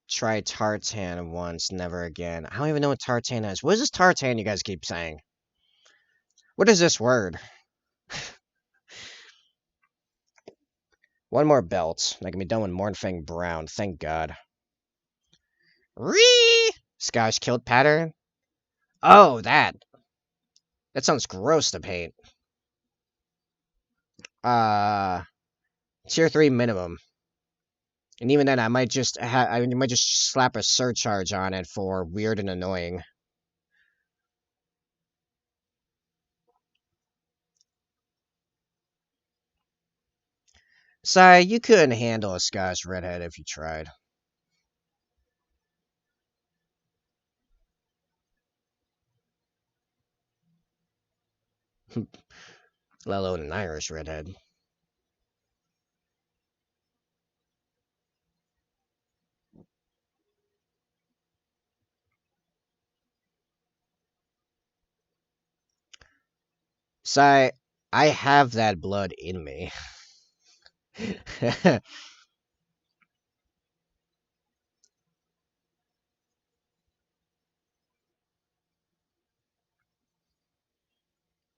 Try tartan once, never again. I don't even know what tartan is. What is this tartan you guys keep saying? What is this word? One more belt. I can be done with Mornfang Brown. Thank God. Ree! Scottish kilt pattern? Oh, that. That sounds gross to paint. Uh, tier 3 minimum. And even then, I might just slap a surcharge on it for weird and annoying. Sorry, you couldn't handle a Scottish redhead if you tried. Let alone an Irish redhead. Sorry, I have that blood in me.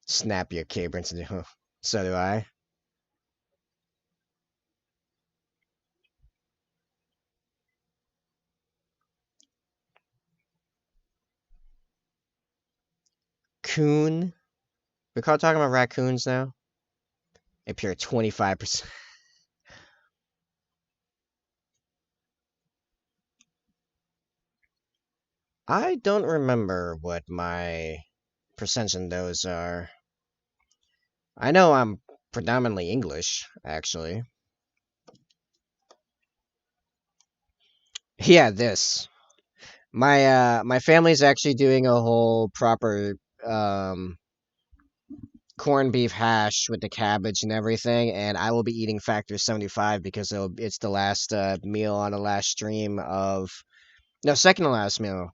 Snap your cabrins into. So do I. Coon. We call talking about raccoons now. A pure 25%. I don't remember what my percentage in those are. I know I'm predominantly English, actually. Yeah, this. My family's actually doing a whole proper um corned beef hash with the cabbage and everything, and I will be eating Factor 75 because it's the last meal on the last stream of no, second to last meal,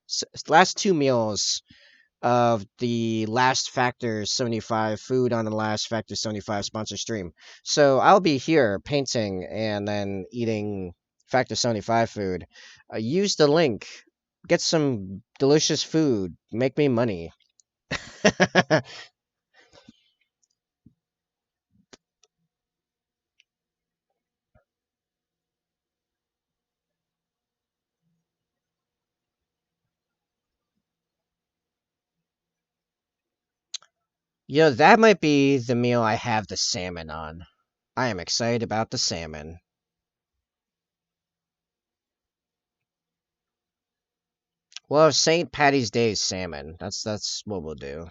last two meals of the last Factor 75 food on the last Factor 75 sponsor stream. So I'll be here painting and then eating Factor 75 food. Use the link, get some delicious food, make me money. That might be the meal I have the salmon on. I am excited about the salmon. Well, St. Patty's Day salmon. That's what we'll do.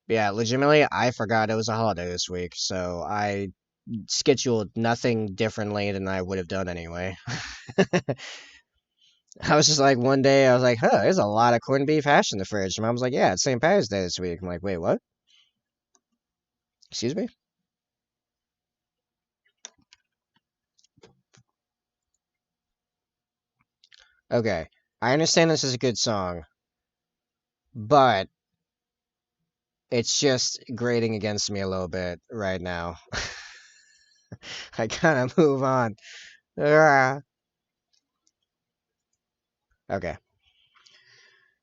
Yeah, legitimately, I forgot it was a holiday this week, so I scheduled nothing differently than I would have done anyway. I was just like, one day, I was like, huh, there's a lot of corned beef hash in the fridge. And Mom was like, yeah, it's St. Patty's Day this week. I'm like, wait, what? Excuse me? Okay, I understand this is a good song, but it's just grating against me a little bit right now. I gotta move on. Ah. Okay.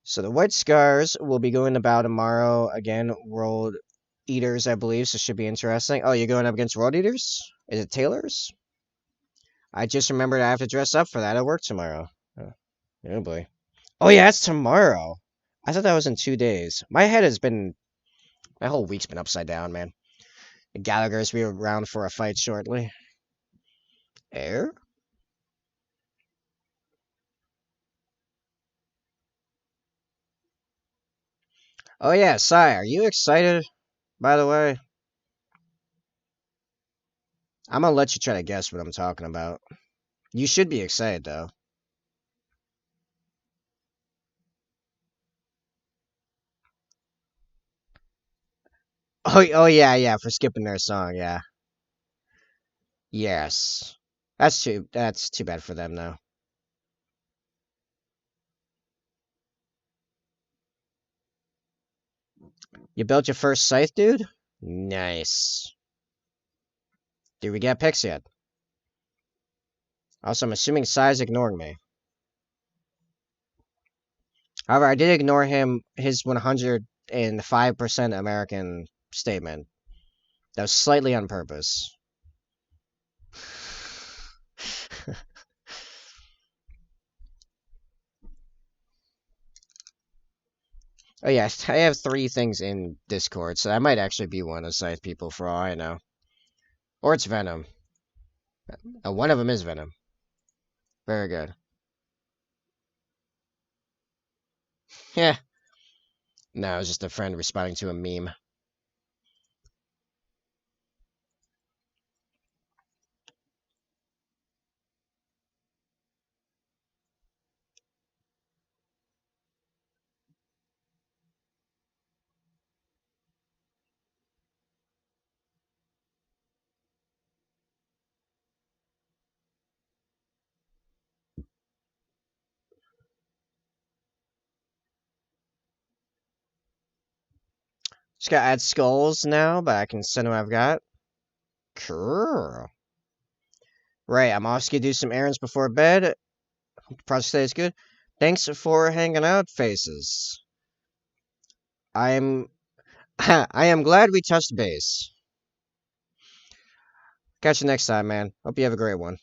So the White Scars will be going about tomorrow. Again, World Eaters, I believe, so should be interesting. Oh, you're going up against World Eaters? Is it Taylor's? I just remembered I have to dress up for that at work tomorrow. Oh boy. Oh yeah, it's tomorrow. I thought that was in 2 days. My head has been, my whole week's been upside down, man. Gallagher's be around for a fight shortly. Air? Oh yeah, Sai, are you excited, by the way? I'm gonna let you try to guess what I'm talking about. You should be excited, though. Oh yeah, yeah, for skipping their song, yeah. Yes. That's too bad for them, though. You built your first scythe, dude? Nice. Did we get picks yet? Also, I'm assuming Sai's ignoring me. However, I did ignore his 105% American statement. That was slightly on purpose. Oh yeah, I have three things in Discord, so I might actually be one of the Scythe people for all I know. Or it's Venom. One of them is Venom. Very good. Yeah. No, it was just a friend responding to a meme. Just gotta add skulls now, but I can send what I've got. Cool. Right, I'm also gonna do some errands before bed. Project today is good. Thanks for hanging out, faces. I'm I am glad we touched base. Catch you next time, man. Hope you have a great one.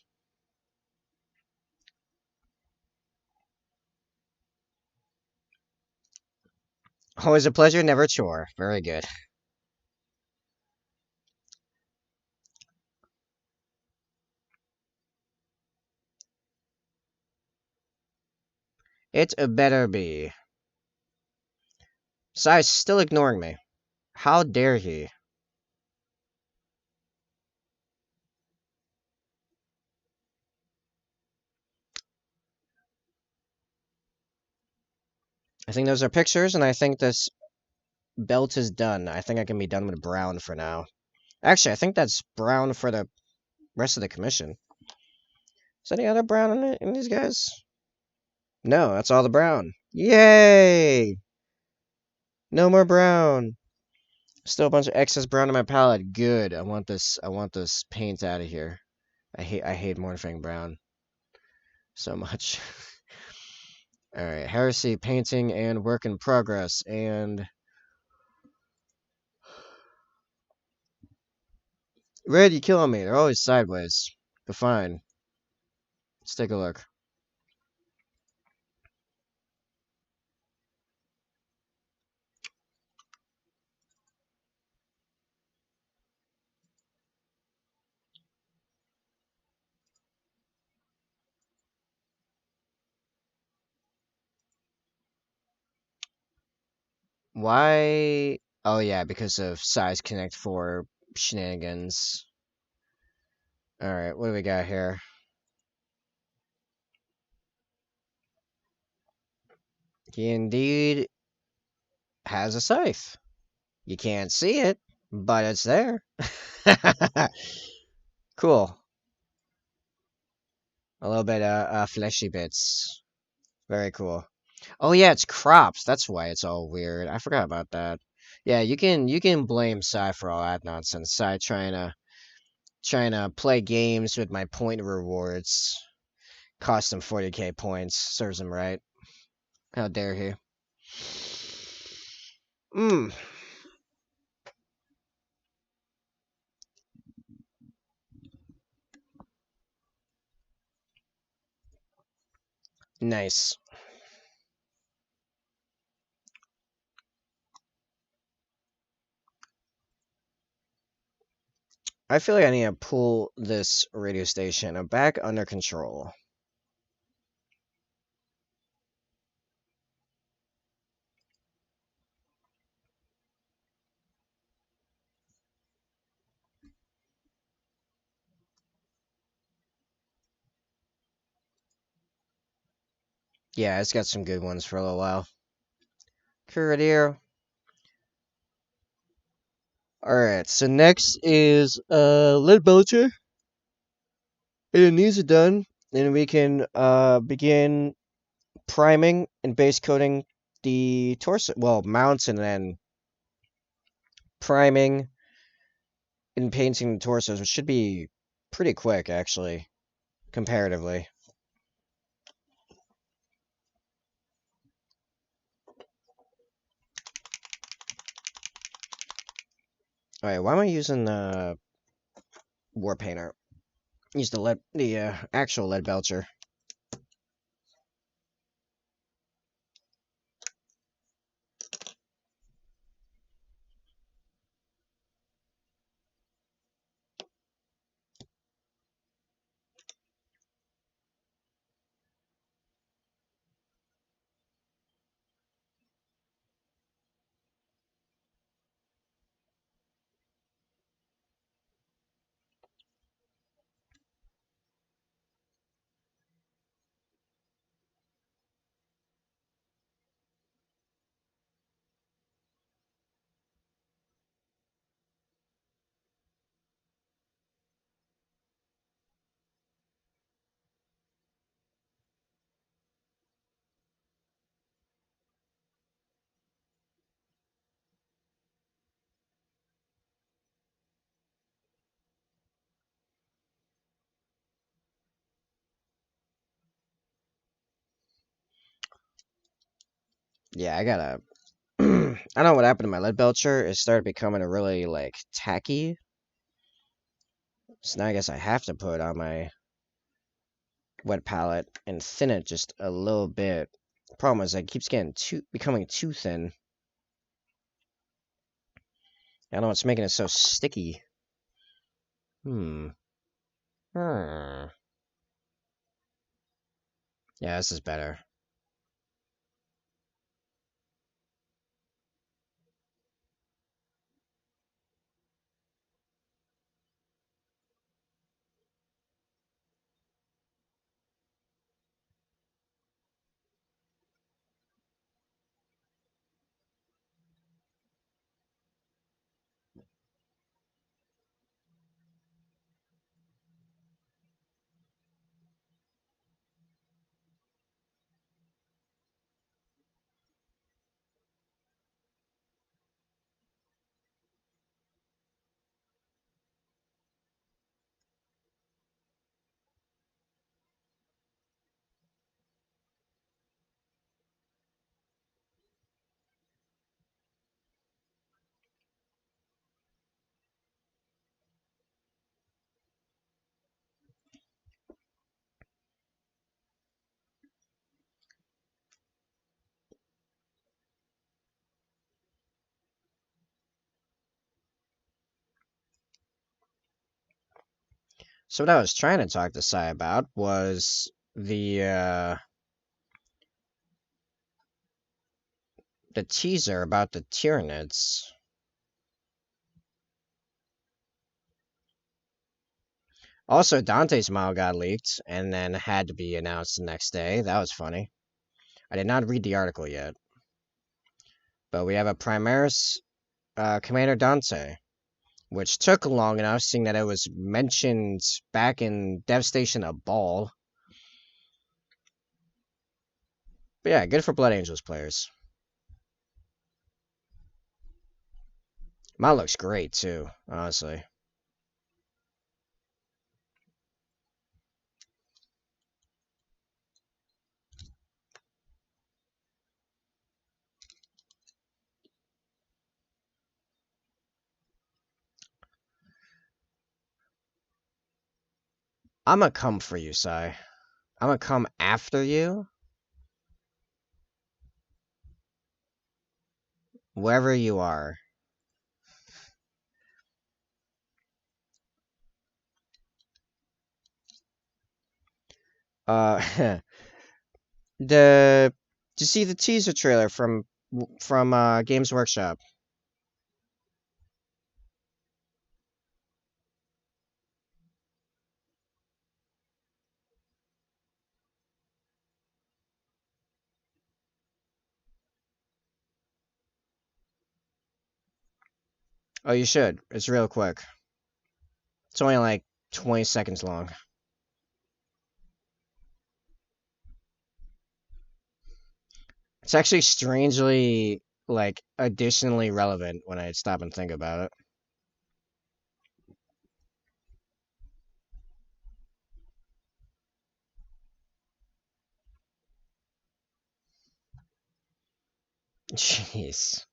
Always a pleasure, never a chore. Very good. It better be. Sai's still ignoring me. How dare he? I think those are pictures, and I think this belt is done. I think I can be done with brown for now. Actually, I think that's brown for the rest of the commission. Is any other brown in these guys? No, that's all the brown. Yay! No more brown. Still a bunch of excess brown in my palette. Good. I want this paint out of here. I hate Mornfang Brown so much. Alright, heresy, painting, and work in progress. And red, you killing me. They're always sideways. But fine. Let's take a look. Why? Oh yeah, because of size connect 4 shenanigans. Alright, what do we got here? He indeed has a scythe. You can't see it, but it's there. Cool. A little bit of fleshy bits. Very cool. Oh yeah, it's crops. That's why it's all weird. I forgot about that. Yeah, you can blame Psy for all that nonsense. Psy trying to play games with my point rewards. Cost him 40k points. Serves him right. How dare he? Mmm. Nice. I feel like I need to pull this radio station back under control. Yeah, it's got some good ones for a little while. Courtier. Alright, so next is Lead Belcher. And these are done. And we can begin priming and base coating the torso. Well, mounts and then priming and painting the torsos, which should be pretty quick actually, comparatively. Alright, why am I using the war painter? Use the actual lead belcher. Yeah, I gotta. I don't know what happened to my lead belcher. It started becoming a really like tacky. So now I guess I have to put on my wet palette and thin it just a little bit. The problem is it keeps becoming too thin. I don't know what's making it so sticky. Hmm. Hmm. Yeah, this is better. So what I was trying to talk to Sai about was the teaser about the Tyranids. Also, Dante's Mile got leaked and then had to be announced the next day. That was funny. I did not read the article yet. But we have a Primaris Commander Dante, which took long enough, seeing that it was mentioned back in Devastation of Ball. But yeah, good for Blood Angels players. Mine looks great too, honestly. I'm gonna come for you, Sai. I'm gonna come after you, wherever you are. Uh, the did you see the teaser trailer from Games Workshop? Oh, you should. It's real quick. It's only like 20 seconds long. It's actually strangely, like, additionally relevant when I stop and think about it. Jeez.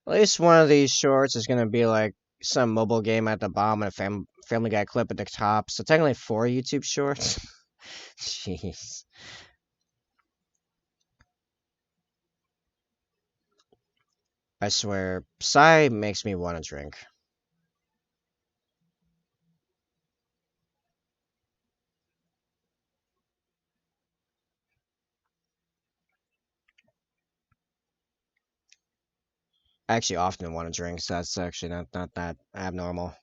At least one of these shorts is gonna be like some mobile game at the bottom and a Family Guy clip at the top. So technically 4 YouTube shorts. Jeez. I swear, Psy makes me want to drink. I actually often want to drink, so that's actually not that abnormal.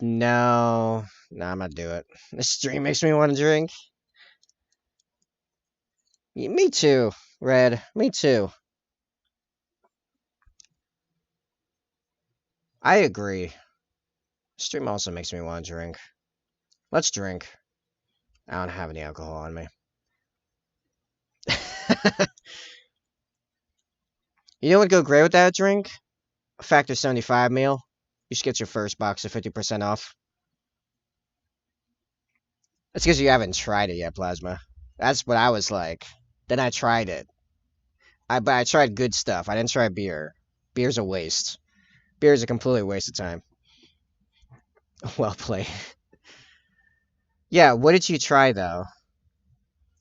No, no, I'm not do it. This stream makes me want to drink. Me too, Red. Me too. I agree. Stream also makes me want to drink. Let's drink. I don't have any alcohol on me. You know what would go great with that drink? A Factor 75 meal. You should get your first box at 50% off. That's because you haven't tried it yet, Plasma. That's what I was like. Then I tried it. But I tried good stuff. I didn't try beer. Beer's a waste. Beer is a completely waste of time. Well played. Yeah, what did you try though?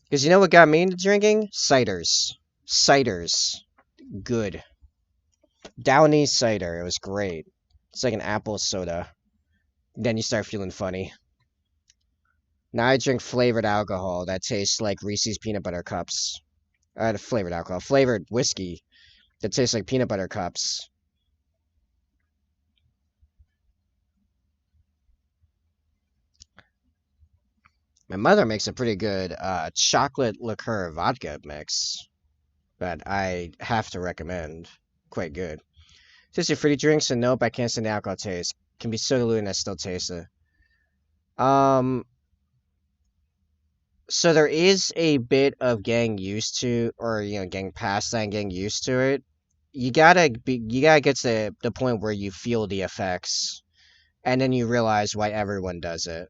Because you know what got me into drinking? Ciders. Ciders. Good. Downy cider. It was great. It's like an apple soda. Then you start feeling funny. Now I drink flavored alcohol that tastes like Reese's peanut butter cups. Flavored alcohol. Flavored whiskey that tastes like peanut butter cups. My mother makes a pretty good chocolate liqueur vodka mix that I have to recommend. Quite good. Tastes your fruity drinks, and nope, I can't stand the alcohol taste. Can be so diluted and I still taste it. Um, so there is a bit of getting used to, or getting past that and getting used to it. you gotta get to the point where you feel the effects, and then you realize why everyone does it.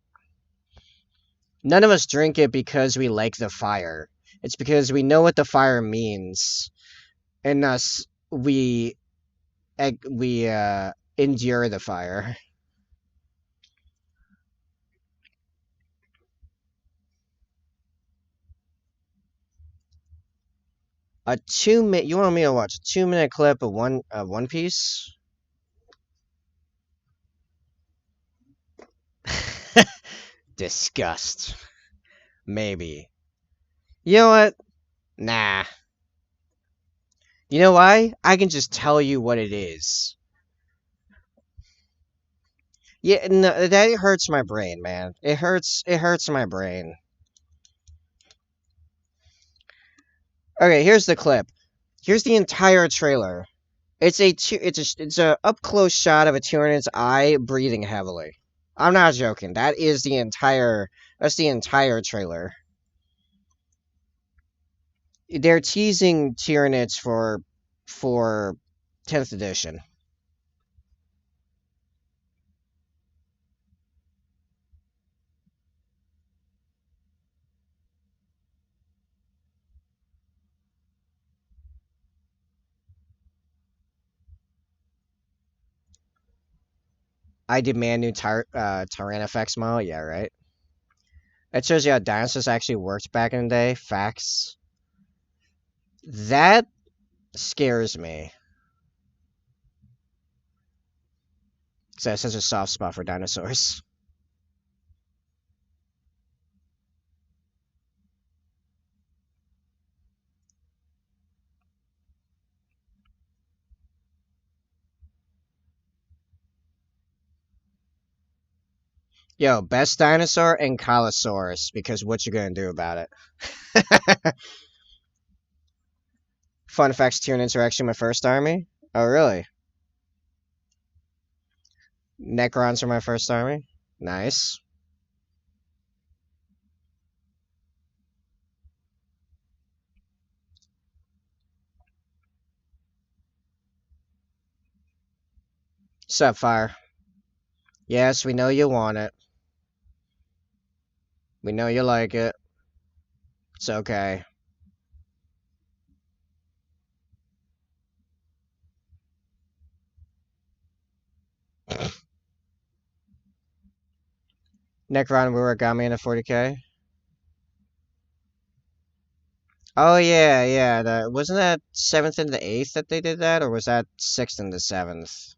None of us drink it because we like the fire. It's because we know what the fire means, and thus we endure the fire. You want me to watch a 2 minute clip of One Piece? Disgust. Maybe. You know what? Nah. You know why? I can just tell you what it is. Yeah, no, that hurts my brain, man. It hurts my brain. Okay, here's the clip. Here's the entire trailer. It's a up close shot of a Tyranid's eye breathing heavily. I'm not joking. That's the entire trailer. They're teasing Tyranids for 10th edition. I demand new Tyrannifex model. Yeah, right. It shows you how dinosaurs actually worked back in the day. Facts. That scares me because I have such a soft spot for dinosaurs. Yo, best dinosaur and Ankylosaurus, because what you gonna do about it? Fun facts: Tyranids are actually my first army. Oh, really? Necrons are my first army. Nice. Subfire. Yes, we know you want it. We know you like it. It's okay. Necron Murakami in a 40k. Oh yeah, yeah. Wasn't that 7th and the 8th that they did that, or was that 6th and the 7th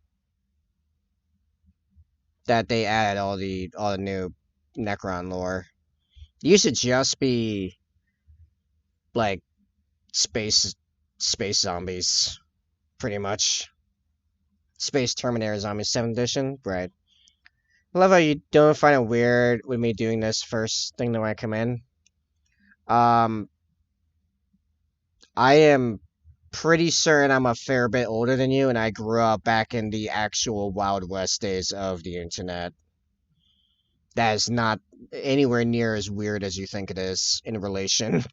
that they added all the new Necron lore? It used to just be like space space zombies, pretty much. Space Terminator zombies, 7th edition, right? I love how you don't find it weird with me doing this first thing when I come in. Um, I am pretty certain I'm a fair bit older than you, and I grew up back in the actual Wild West days of the internet. That is not anywhere near as weird as you think it is in relation.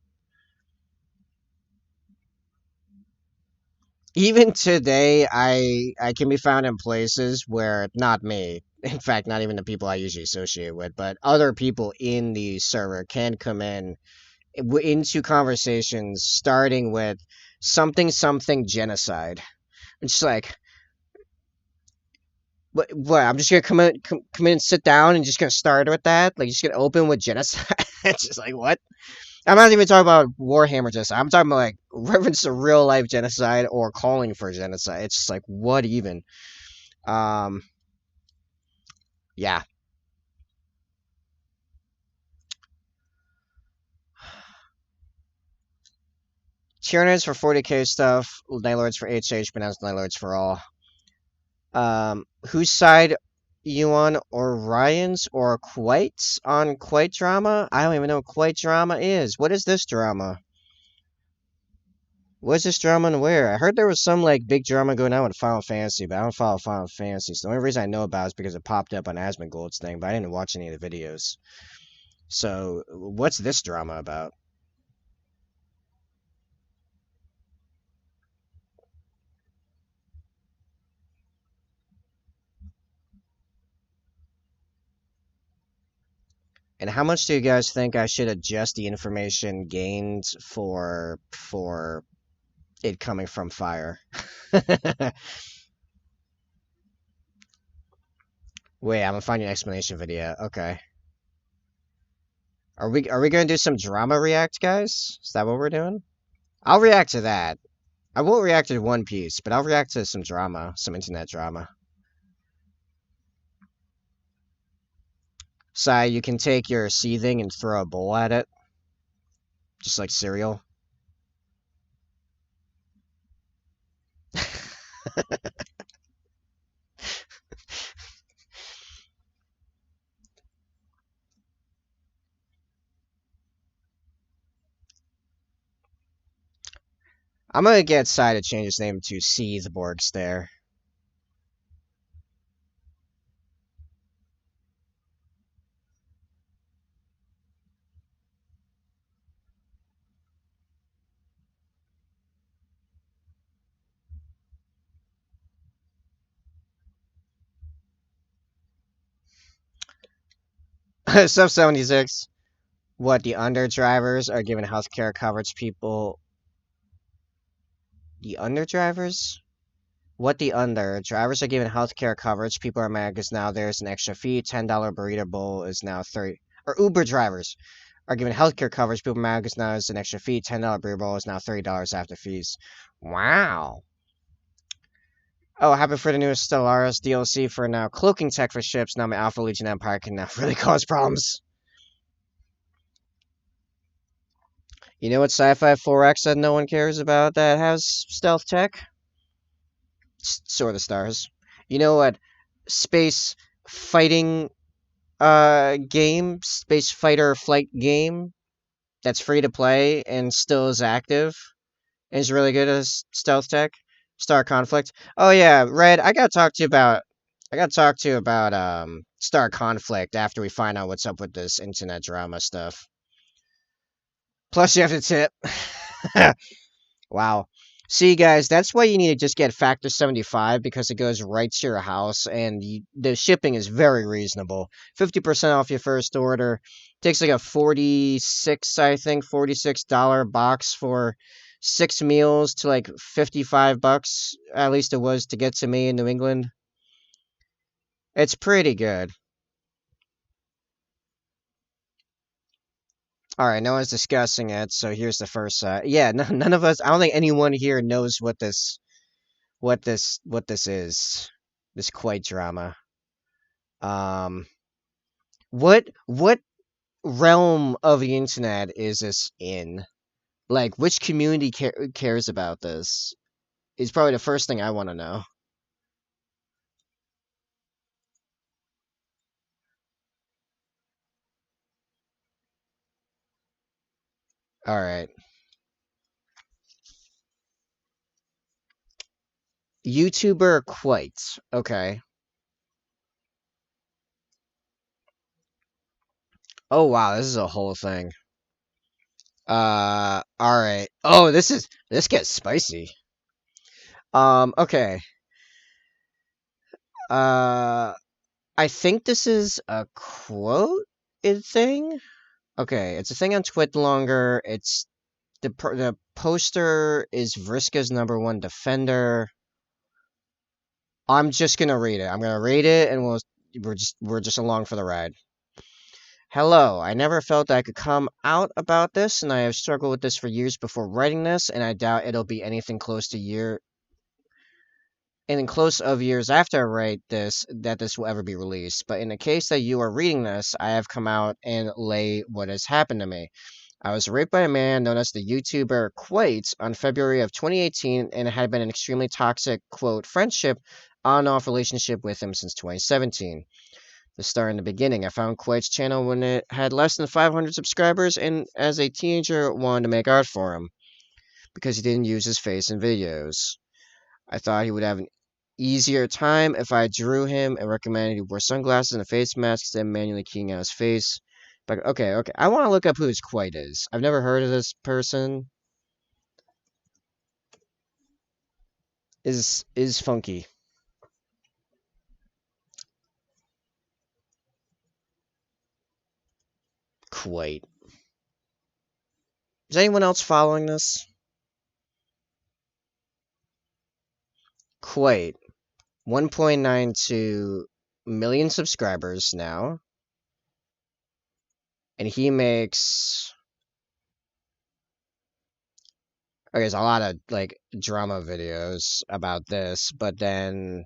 Even today, I can be found in places where not me, in fact, not even the people I usually associate with, but other people in the server can come in into conversations starting with something something genocide. It's just like, what? I'm just gonna come in and sit down and just gonna start with that? Like, just gonna open with genocide? It's just like, what? I'm not even talking about Warhammer genocide. I'm talking about like reference to real life genocide or calling for genocide. It's just like, what even? Um, yeah. Tyranids for 40k stuff. Nightlords for HH, pronounced Nightlords for all. Whose side you on? Orion's or Quite's on Quite drama? I don't even know what Quite drama is. What is this drama? What's this drama and where? I heard there was some like big drama going on with Final Fantasy, but I don't follow Final Fantasy. So the only reason I know about it is because it popped up on Asmongold's thing, but I didn't watch any of the videos. So what's this drama about? And how much do you guys think I should adjust the information gained for it coming from fire? Wait, I'm gonna find an explanation video. Okay. Are we gonna do some drama react, guys? Is that what we're doing? I'll react to that. I won't react to One Piece, but I'll react to some drama, some internet drama. Sai, you can take your seething and throw a bowl at it, just like cereal. I'm gonna get Sai to change his name to Seethborg Stare. Sub 76. What, the under drivers are giving healthcare coverage people. The under drivers? What the under? Drivers are giving healthcare coverage. People are mad because now there's an extra fee. $10 burrito bowl is now 30. Or Uber drivers are given healthcare coverage. People are mad because now there's an extra fee. $10 burrito bowl is now $30 after fees. Wow. Oh, happy for the newest Stellaris DLC for now. Cloaking tech for ships. Now my Alpha Legion Empire can now really cause problems. You know what Sci-Fi 4X that no one cares about that has stealth tech? Sword of the Stars. You know what space fighting space fighter flight game that's free to play and still is active and is really good as stealth tech? Star Conflict. Oh yeah, Red, I gotta talk to you about Star Conflict after we find out what's up with this internet drama stuff. Plus you have to tip. Wow. See, guys, that's why you need to just get Factor 75 because it goes right to your house and the shipping is very reasonable. 50% off your first order. Takes like a 46, I think, $46 box for 6 meals to like 55 bucks. At least it was to get to me in New England. It's pretty good. All right, no one's discussing it, so here's the first. Yeah, none of us. I don't think anyone here knows what this is. This quite drama. Um, what realm of the internet is this in? Like, which community cares about this? Is probably the first thing I want to know. All right, YouTuber quite okay. Oh wow, this is a whole thing. All right. Oh, this gets spicy. Okay. Uh, I think this is a quote thing. Okay, it's a thing on Twitlonger. It's the poster is Vriska's #1 defender. I'm just gonna read it. I'm gonna read it, and we're just along for the ride. Hello, I never felt I could come out about this, and I have struggled with this for years before writing this, and I doubt it'll be anything close of years after I write this that this will ever be released. But in the case that you are reading this, I have come out and lay what has happened to me. I was raped by a man known as the YouTuber Quates on February of 2018, and it had been an extremely toxic, quote, friendship, on off relationship with him since 2017. The start in the beginning. I found Quates' channel when it had less than 500 subscribers, and as a teenager, wanted to make art for him because he didn't use his face in videos. I thought he would have an easier time if I drew him and recommended he wear sunglasses and a face mask instead of manually keying out his face. But okay. I want to look up who this Quite is. I've never heard of this person. Is funky. Quite. Is anyone else following this? Quite. 1.92 million subscribers now, and he makes. Okay, there's a lot of like drama videos about this, but then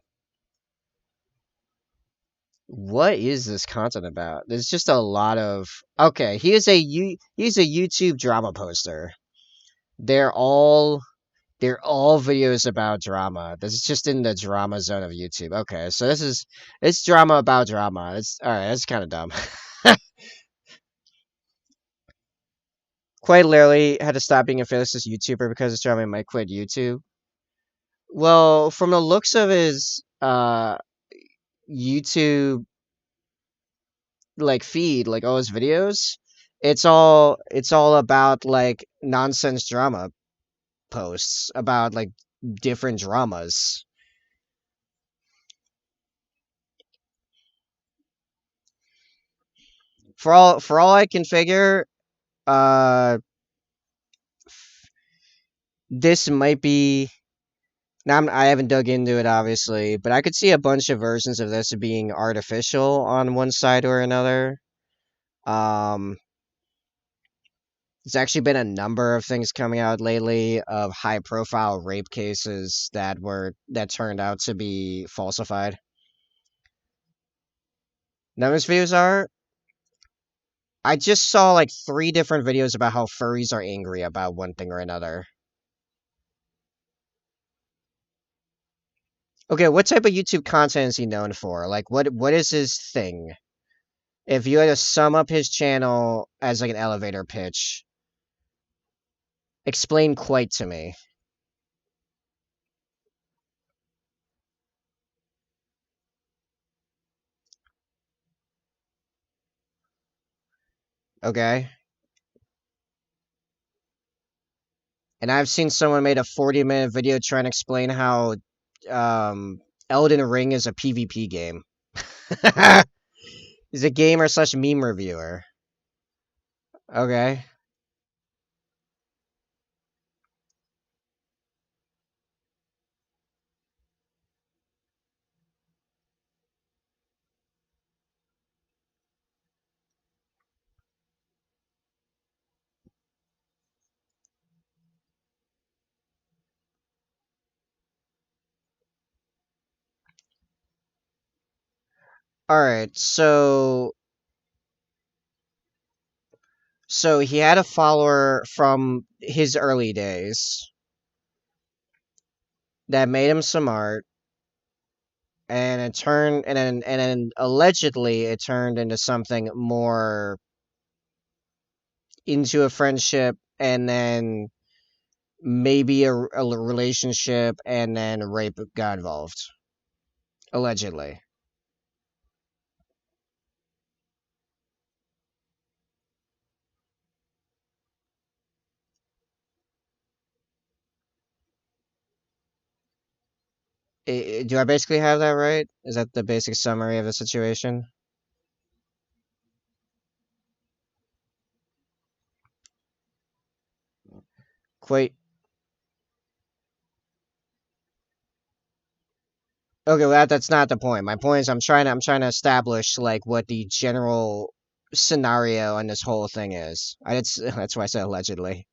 what is this content about? There's just a lot of okay. He's a YouTube drama poster. They're all they're all videos about drama. This is just in the drama zone of YouTube. Okay, so it's drama about drama. It's all right. That's kind of dumb. Quite literally had to stop being a faceless YouTuber because his drama might quit YouTube. Well, from the looks of his YouTube like feed, like all his videos, it's all about like nonsense drama posts about like different dramas. For all I can figure, uh this might be now I haven't dug into it obviously, but I could see a bunch of versions of this being artificial on one side or another. Um there's actually been a number of things coming out lately of high profile rape cases that turned out to be falsified. None of his videos are. I just saw like 3 different videos about how furries are angry about one thing or another. Okay, what type of YouTube content is he known for? Like, what is his thing? If you had to sum up his channel as like an elevator pitch, explain quite to me. Okay? And I've seen someone made a 40-minute video trying to explain how um Elden Ring is a PvP game. He's a gamer slash meme reviewer. Okay. Alright, so he had a follower from his early days that made him some art, and it turned and then allegedly it turned into something more into a friendship, and then maybe a relationship, and then rape got involved. Allegedly. Do I basically have that right? Is that the basic summary of the situation? Quite. Okay, well that's not the point. My point is I'm trying to establish like what the general scenario on this whole thing is. That's why I said allegedly.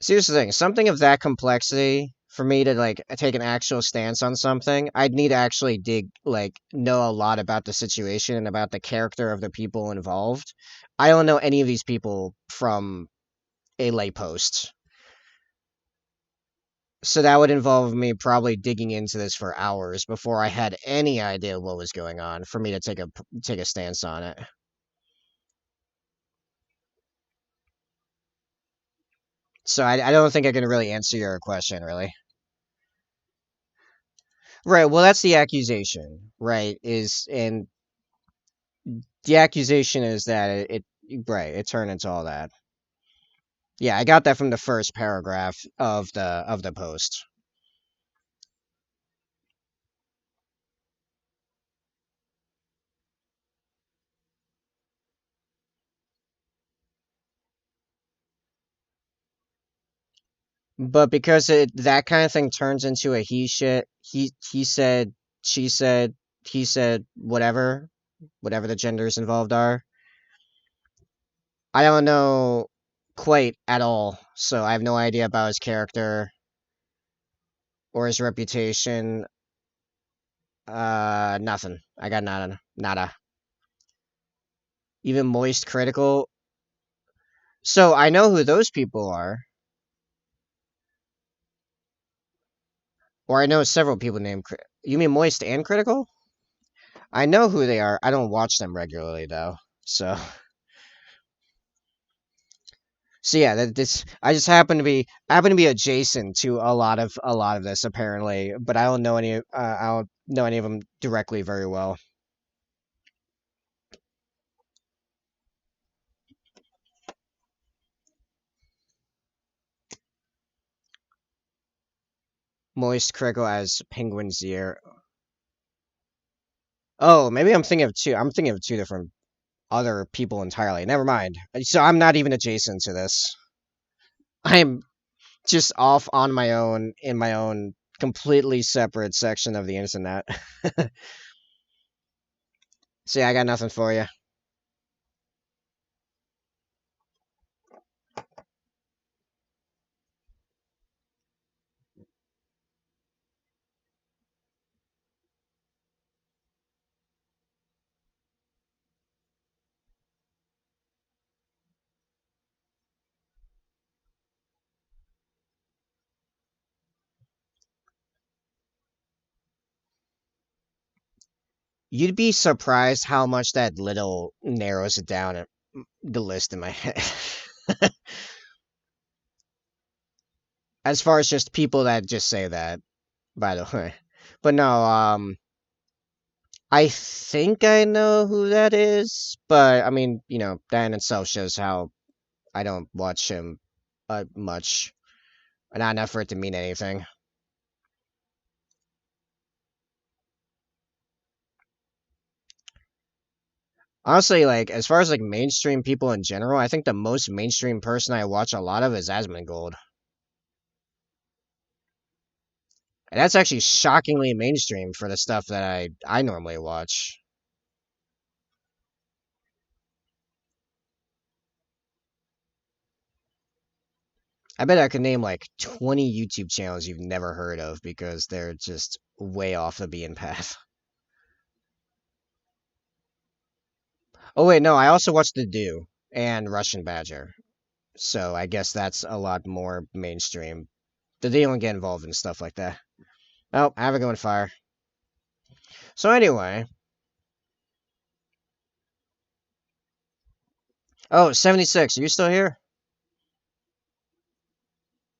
See, here's the thing. Something of that complexity, for me to like take an actual stance on something, I'd need to actually know a lot about the situation and about the character of the people involved. I don't know any of these people from a lay post. So that would involve me probably digging into this for hours before I had any idea what was going on for me to take a stance on it. So I don't think I can really answer your question, really. Right. Well, that's the accusation, right? And the accusation is that right, it turned into all that. Yeah, I got that from the first paragraph of the post. But because that kind of thing turns into a he said, she said, he said, whatever the genders involved are. I don't know quite at all, so I have no idea about his character or his reputation. Nothing. I got nada, nada. Even Moist Critical. So I know who those people are, or I know several people named. You mean Moist and Critical? I know who they are. I don't watch them regularly though. So, so yeah, this I just happen to be adjacent to a lot of this apparently, but I don't know any of them directly very well. Moist Critical as Penguin's ear. Oh, maybe I'm thinking of two. I'm thinking of two different other people entirely. Never mind. So I'm not even adjacent to this. I'm just off on my own in my own completely separate section of the internet. See, I got nothing for you. You'd be surprised how much that little narrows it down the list in my head. As far as just people that just say that, by the way. But no, I think I know who that is, but I mean, that in itself shows how I don't watch him much, not enough for it to mean anything. Honestly, like as far as like mainstream people in general, I think the most mainstream person I watch a lot of is Asmongold. And that's actually shockingly mainstream for the stuff that I normally watch. I bet I could name like 20 YouTube channels you've never heard of because they're just way off the beaten path. Oh wait, no, I also watched The Dew and Russian Badger. So I guess that's a lot more mainstream. They don't get involved in stuff like that. Oh, I have a going fire. So anyway, oh, 76, are you still here?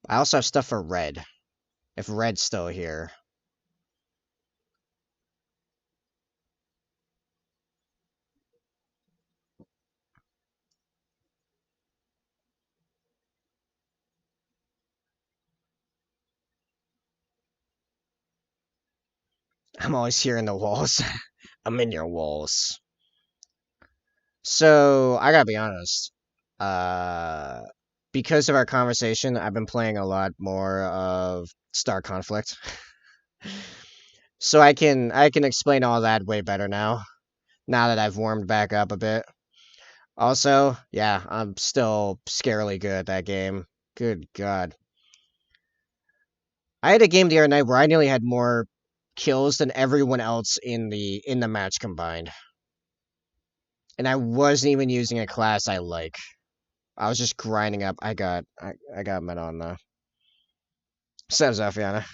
I also have stuff for Red. If Red's still here. I'm always here in the walls. I'm in your walls. So, I gotta be honest. Uh, because of our conversation, I've been playing a lot more of Star Conflict. So I can explain all that way better now. Now that I've warmed back up a bit. Also, yeah, I'm still scarily good at that game. Good God. I had a game the other night where I nearly had more kills than everyone else in the match combined. And I wasn't even using a class I like. I was just grinding up. I got met on Seb's Fiona.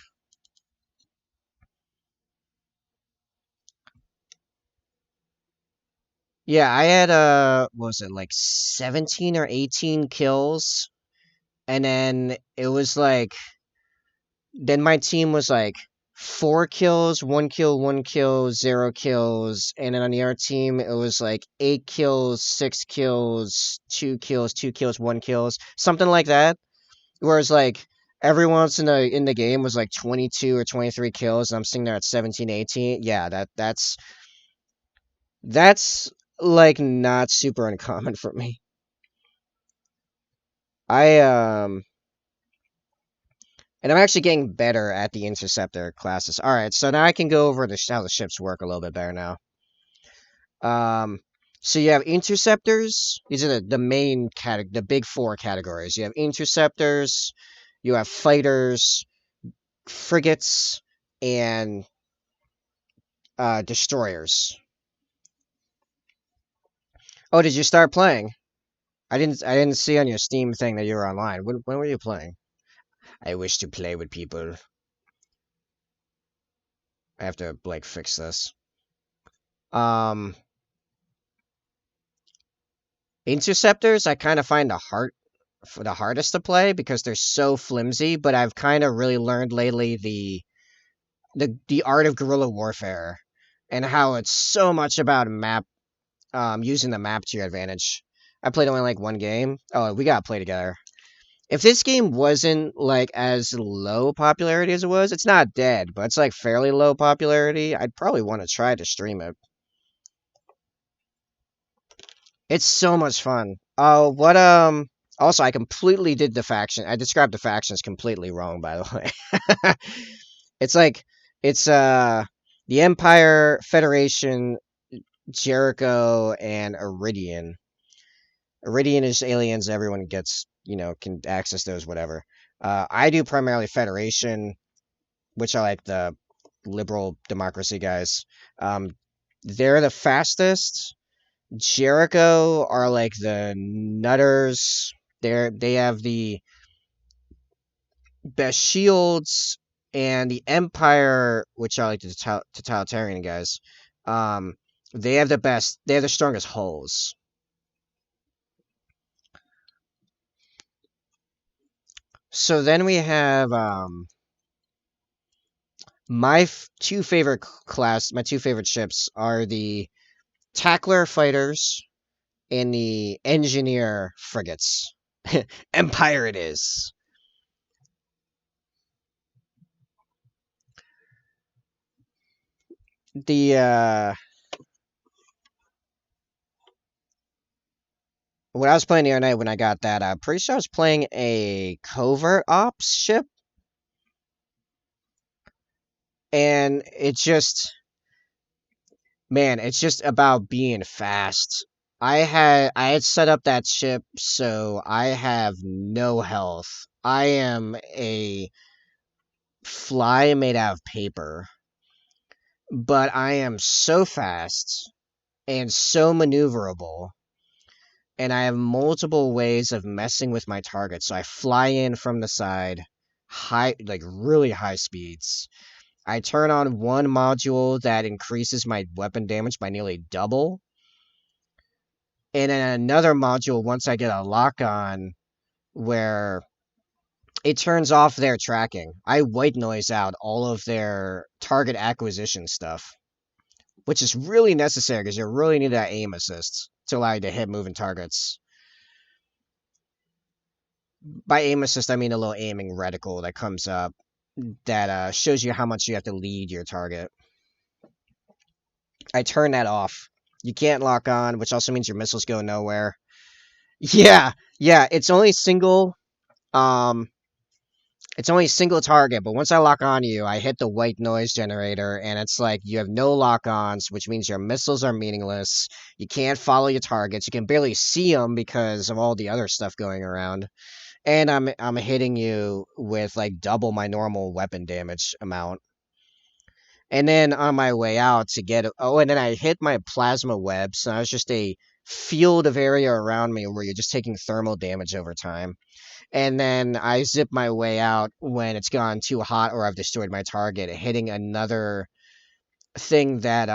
Yeah, I had what was it, like 17 or 18 kills, and then it was like then my team was like 4 kills, 1 kill, 1 kill, 0 kills, and then on the other team it was like 8 kills, 6 kills, 2 kills, 2 kills, 1 kills, something like that. Whereas like everyone else in the game was like 22 or 23 kills, and I'm sitting there at 17, 18. Yeah, that's like not super uncommon for me. I And I'm actually getting better at the interceptor classes. All right, so now I can go over how the ships work a little bit better now. Um, so you have interceptors. These are the main the big four categories. You have interceptors, you have fighters, frigates, and destroyers. Oh, did you start playing? I didn't see on your Steam thing that you were online. When were you playing? I wish to play with people. I have to like fix this. Um, Interceptors, I kind of find the hardest to play because they're so flimsy. But I've kind of really learned lately the art of guerrilla warfare and how it's so much about using the map to your advantage. I played only like one game. Oh, we gotta play together. If this game wasn't like as low popularity as it was, it's not dead, but it's like fairly low popularity. I'd probably want to try to stream it. It's so much fun. Oh, what also I completely did the faction. I described the factions completely wrong, by the way. It's like it's the Empire, Federation, Jericho, and Iridian. Iridian is aliens. Everyone gets, can access those, whatever. I do primarily Federation, which are like the liberal democracy guys. They're the fastest. Jericho are like the nutters. They have the best shields, and the Empire, which are like the totalitarian guys. Um, they have the best. They have the strongest hulls. So then we have my two favorite ships are the tackler fighters and the engineer frigates. Empire it is. The When I was playing the other night when I got that, I'm pretty sure I was playing a covert ops ship, and it's just about being fast. I had set up that ship so I have no health. I am a fly made out of paper, but I am so fast and so maneuverable, and I have multiple ways of messing with my target. So I fly in from the side, like really high speeds. I turn on one module that increases my weapon damage by nearly double. And then another module, once I get a lock on, where it turns off their tracking. I white noise out all of their target acquisition stuff, which is really necessary because you really need that aim assist to allow you to hit moving targets. By aim assist, I mean a little aiming reticle that comes up that shows you how much you have to lead your target. I turn that off. You can't lock on, which also means your missiles go nowhere. Yeah, yeah, it's only single target, but once I lock on you, I hit the white noise generator, and it's like you have no lock-ons, which means your missiles are meaningless. You can't follow your targets. You can barely see them because of all the other stuff going around. And I'm hitting you with like double my normal weapon damage amount. And then on my way out and then I hit my plasma web, so it's just a field of area around me where you're just taking thermal damage over time. And then I zip my way out when it's gone too hot or I've destroyed my target, hitting another thing that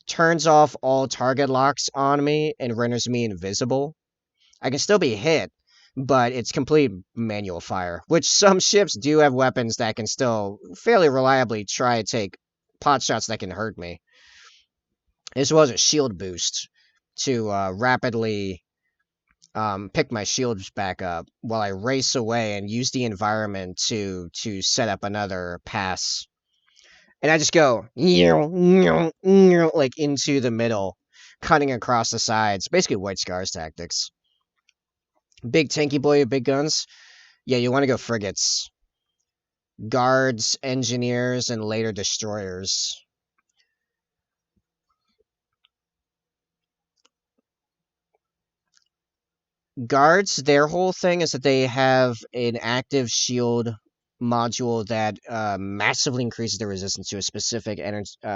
turns off all target locks on me and renders me invisible. I can still be hit, but it's complete manual fire, which some ships do have weapons that can still fairly reliably try to take pot shots that can hurt me. This was a shield boost to rapidly pick my shields back up while I race away and use the environment to set up another pass. And I just go like into the middle, cutting across the sides. Basically, White Scars tactics. Big tanky boy with big guns. Yeah, you want to go frigates. guards, engineers, and later destroyers. Guards, their whole thing is that they have an active shield module that massively increases their resistance to a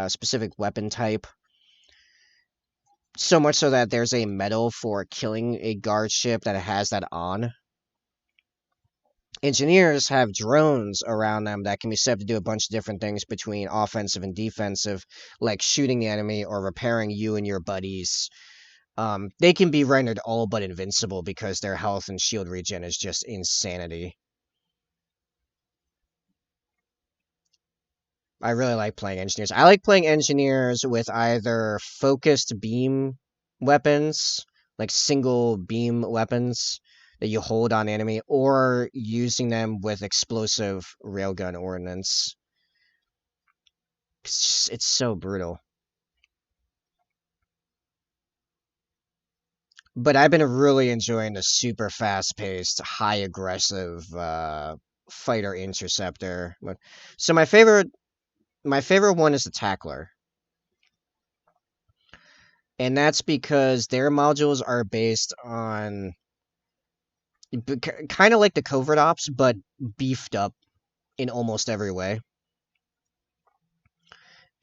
specific weapon type. So much so that there's a medal for killing a guard ship that has that on. Engineers have drones around them that can be set up to do a bunch of different things between offensive and defensive, like shooting the enemy or repairing you and your buddies. They can be rendered all but invincible because their health and shield regen is just insanity. I really like playing engineers. I like playing engineers with either focused beam weapons, like single beam weapons that you hold on enemy, or using them with explosive railgun ordnance. It's so brutal. But I've been really enjoying the super fast-paced, high aggressive fighter interceptor. So my favorite one is the tackler. And that's because their modules are based on kind of like the covert ops, but beefed up in almost every way.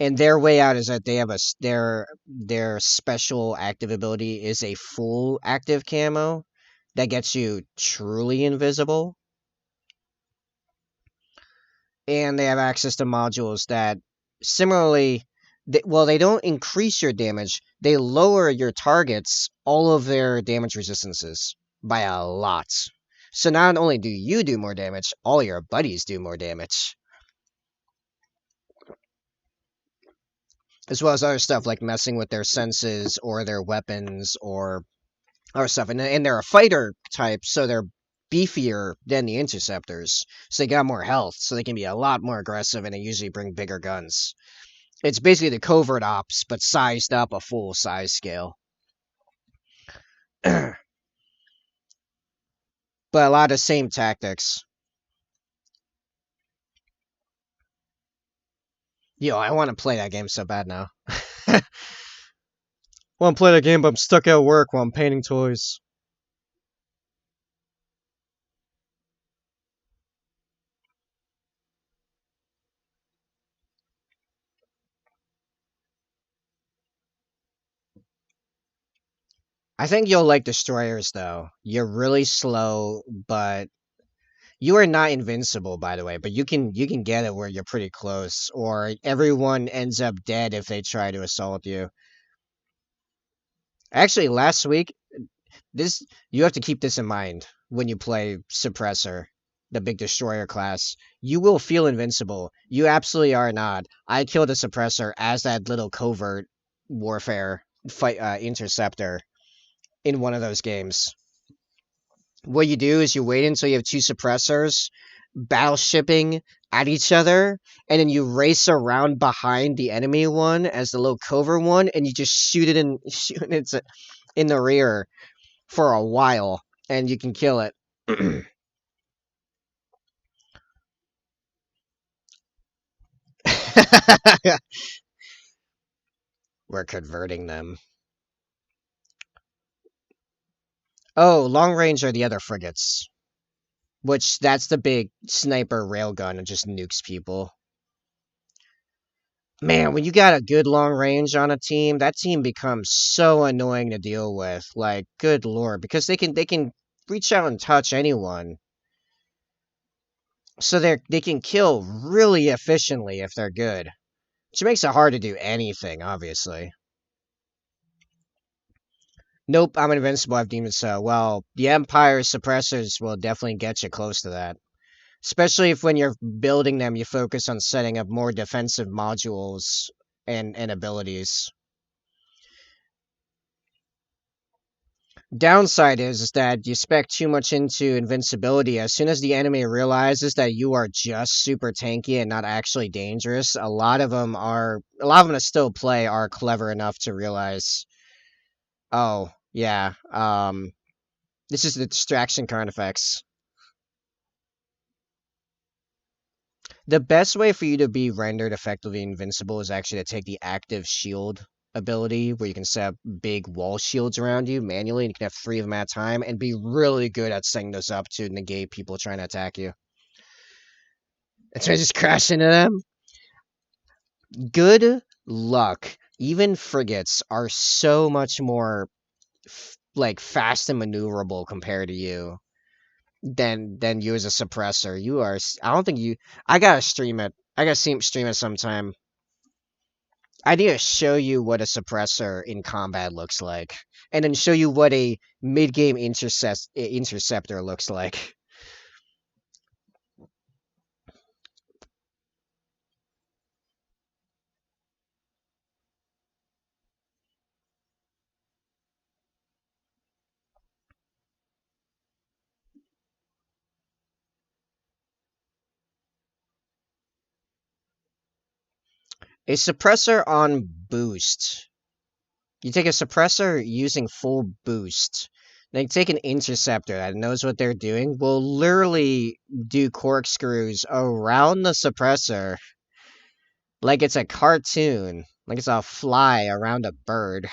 And their way out is that they have their special active ability is a full active camo that gets you truly invisible, and they have access to modules that similarly, they don't increase your damage, they lower your targets all of their damage resistances by a lot. So not only do you do more damage, all your buddies do more damage, as well as other stuff like messing with their senses or their weapons or stuff. And they're a fighter type, so they're beefier than the interceptors, so they got more health, so they can be a lot more aggressive, and they usually bring bigger guns. It's basically the covert ops, but sized up a full size scale. But a lot of the same tactics. Yo, I want to play that game so bad now. I want to play that game, but I'm stuck at work while I'm painting toys. I think you'll like destroyers though. You're really slow, but you are not invincible, by the way. But you can get it where you're pretty close, or everyone ends up dead if they try to assault you. Actually, last week, this you have to keep this in mind when you play Suppressor, the big destroyer class. You will feel invincible. You absolutely are not. I killed a Suppressor as that little covert warfare fight interceptor in one of those games. What you do is you wait until you have two suppressors battleshipping at each other, and then you race around behind the enemy one as the little covert one, and you just shoot it in shoot it in the rear for a while, and you can kill it. We're converting them. Oh, long range are the other frigates, which that's the big sniper railgun and just nukes people. Man, when you got a good long range on a team, that team becomes so annoying to deal with. Like, good lord, because they can reach out and touch anyone. So they can kill really efficiently if they're good. Which makes it hard to do anything, obviously. Nope, I'm invincible, I've deemed it so. Well, the Empire's suppressors will definitely get you close to that. Especially if when you're building them, you focus on setting up more defensive modules and abilities. Downside is that you spec too much into invincibility. As soon as the enemy realizes that you are just super tanky and not actually dangerous, a lot of them that still play are clever enough to realize, oh yeah, this is the distraction card effects. The best way for you to be rendered effectively invincible is actually to take the active shield ability, where you can set up big wall shields around you manually, and you can have 3 of them at a time, and be really good at setting those up to negate people trying to attack you. And so I just crash into them. Good luck. Even frigates are so much more like fast and maneuverable compared to you than you as a suppressor. You are. I don't think you. I gotta stream it. I gotta stream it sometime. I need to show you what a suppressor in combat looks like, and then show you what a mid-game interceptor looks like. A suppressor on boost. You take a suppressor using full boost. Then you take an interceptor that knows what they're doing, will literally do corkscrews around the suppressor like it's a cartoon, like it's a fly around a bird.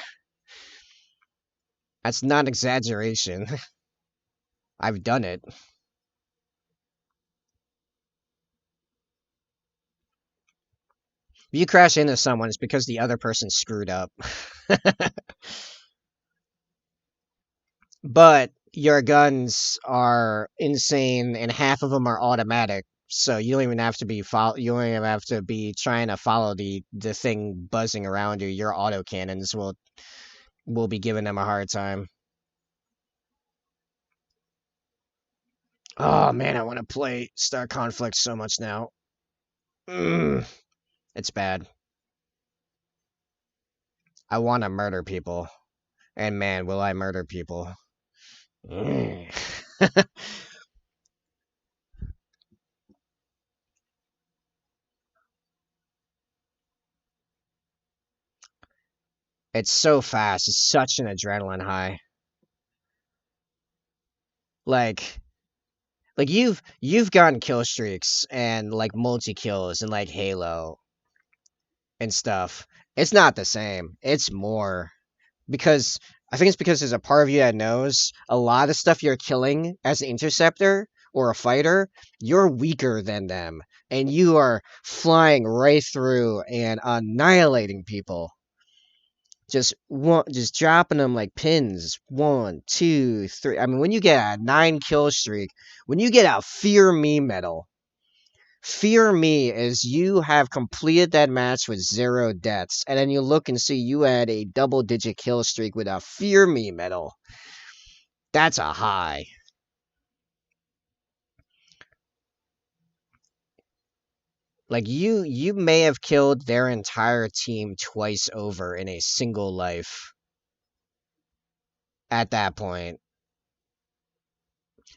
That's not exaggeration. I've done it. If you crash into someone, it's because the other person screwed up. But your guns are insane, and half of them are automatic. So you don't even have to be You don't even have to be trying to follow the thing buzzing around you. Your auto cannons will be giving them a hard time. Oh man, I want to play Star Conflict so much now. Mm, it's bad. I want to murder people, and man, will I murder people. Mm. It's so fast. It's such an adrenaline high. Like you've gotten kill streaks and like multi kills and like Halo and stuff. It's not the same. It's more because I think it's because there's a part of you that knows a lot of stuff you're killing as an interceptor or a fighter, you're weaker than them, and you are flying right through and annihilating people. Just dropping them like pins. 1, 2, 3. I mean, when you get a 9 kill streak, when you get a Fear Me medal, Fear Me is you have completed that match with 0 deaths, and then you look and see you had a double-digit kill streak with a Fear Me medal. That's a high. Like you may have killed their entire team twice over in a single life at that point.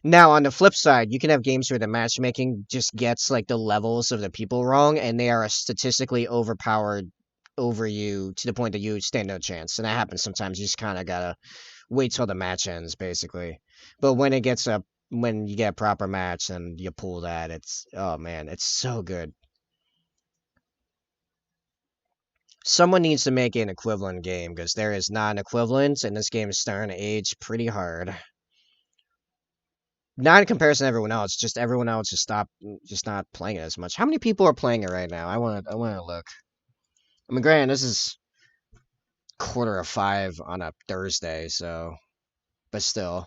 Now, on the flip side, you can have games where the matchmaking just gets like the levels of the people wrong, and they are statistically overpowered over you to the point that you stand no chance. And that happens sometimes. You just kind of gotta wait till the match ends, basically. But when you get a proper match and you pull that, it's oh man, it's so good. Someone needs to make an equivalent game because there is not an equivalent, and this game is starting to age pretty hard. Not in comparison to everyone else, just everyone else just not playing it as much. How many people are playing it right now? I want to look. I mean, granted, this is 4:45 on a Thursday, so but still.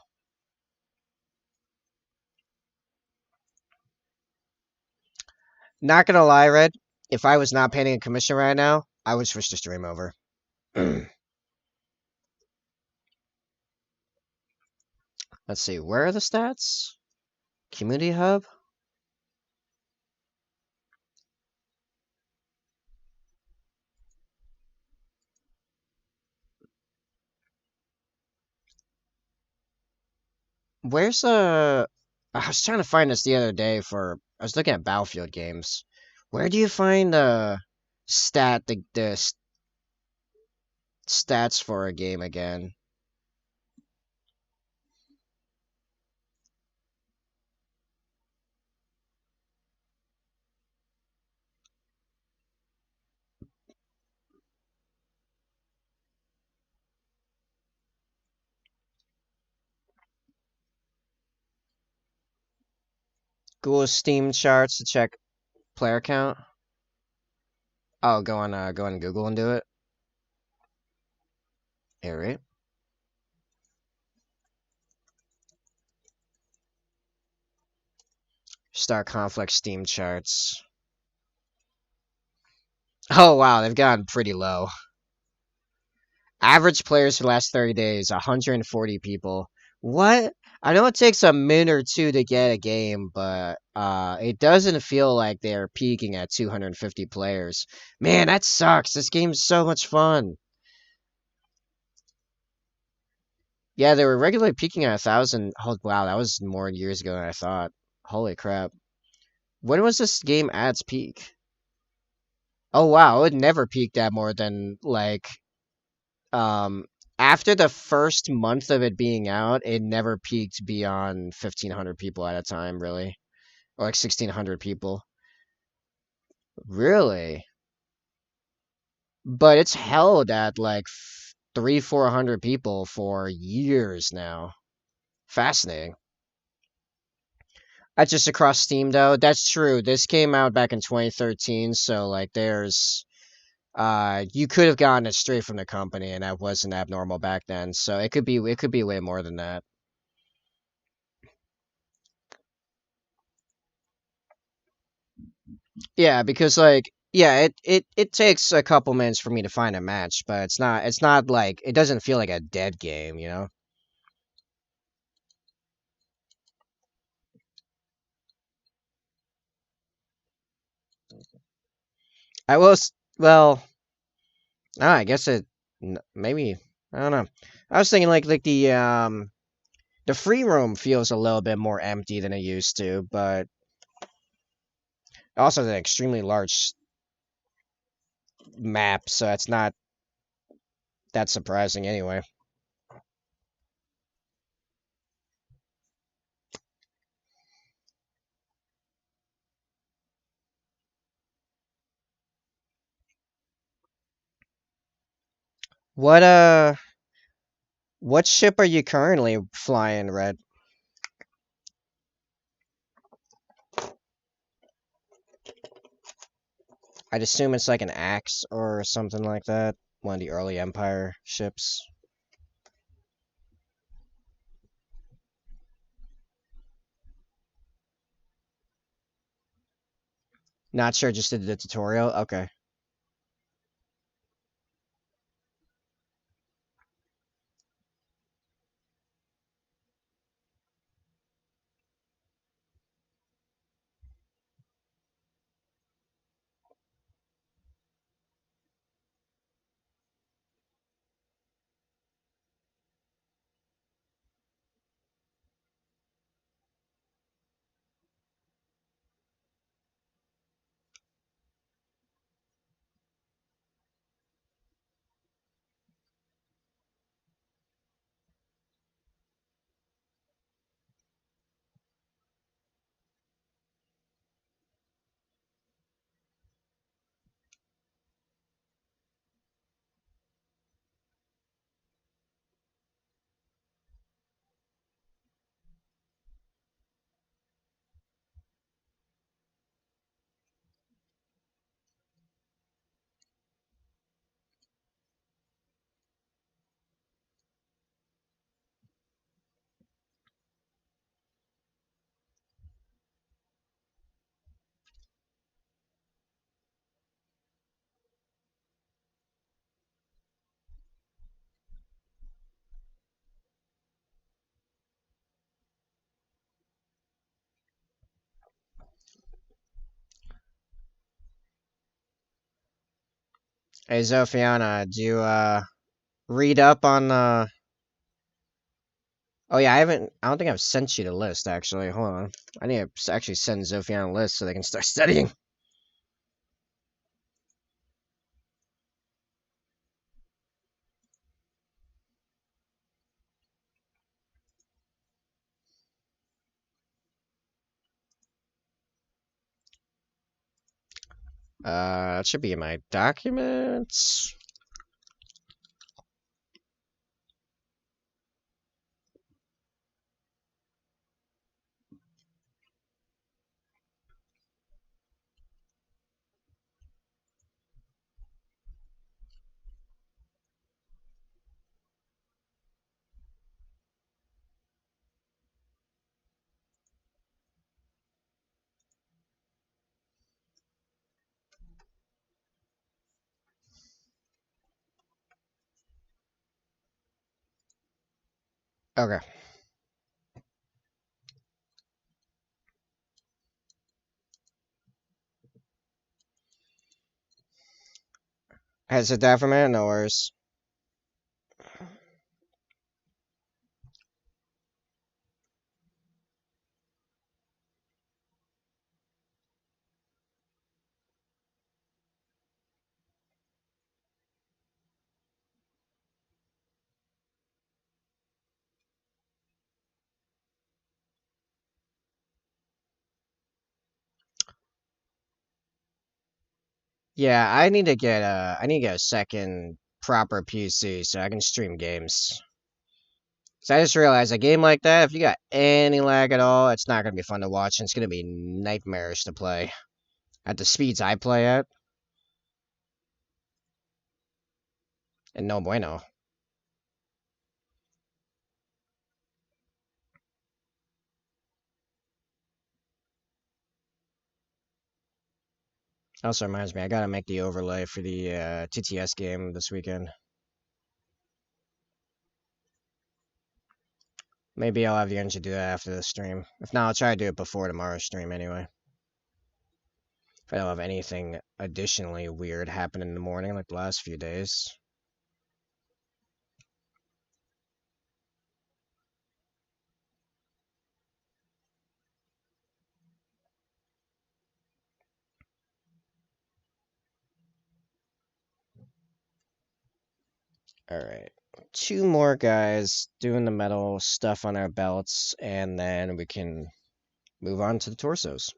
Not gonna lie, Red. If I was not paying a commission right now, I would switch to stream over. Let's see, where are the stats? Community Hub? Where's the... I was trying to find this the other day for... I was looking at Battlefield games. Where do you find the stats for a game again? Google Steam charts to check player count. Oh, go on Google and do it. All right. Start conflict Steam charts. Oh wow, they've gotten pretty low. Average players for the last 30 days, 140 people. What? I know it takes a minute or two to get a game, but it doesn't feel like they're peaking at 250 players. Man, that sucks. This game's so much fun. Yeah, they were regularly peaking at 1,000. Oh, wow, that was more years ago than I thought. Holy crap. When was this game at its peak? Oh, wow, it never peaked at more than, like, um, after the first month of it being out, it never peaked beyond 1,500 people at a time, really. Or like 1,600 people. Really? But it's held at like three, 400 people for years now. Fascinating. That's just across Steam, though. That's true. This came out back in 2013, so like there's you could have gotten it straight from the company, and that wasn't abnormal back then. So it could be way more than that. Yeah, because like yeah, it takes a couple minutes for me to find a match, but it's not like it doesn't feel like a dead game, you know? I was well, I guess maybe I don't know. I was thinking like the free roam feels a little bit more empty than it used to, but also an extremely large map, so it's not that surprising anyway. What what ship are you currently flying, Red? I'd assume it's like an axe or something like that. One of the early Empire ships. Not sure, just did the tutorial. Okay. Hey Zophiana, do you read up on oh yeah, I don't think I've sent you the list actually. Hold on. I need to actually send Zophiana a list so they can start studying. It should be in my documents. Okay. Has it down for a minute? No worries. Yeah, I need to get a second proper PC so I can stream games. So I just realized a game like that, if you got any lag at all, it's not gonna be fun to watch, and it's gonna be nightmarish to play at the speeds I play at, and no bueno. Also reminds me, I gotta make the overlay for the TTS game this weekend. Maybe I'll have the energy to do that after the stream. If not, I'll try to do it before tomorrow's stream anyway. If I don't have anything additionally weird happen in the morning like the last few days. Alright. Two more guys doing the metal stuff on our belts, and then we can move on to the torsos.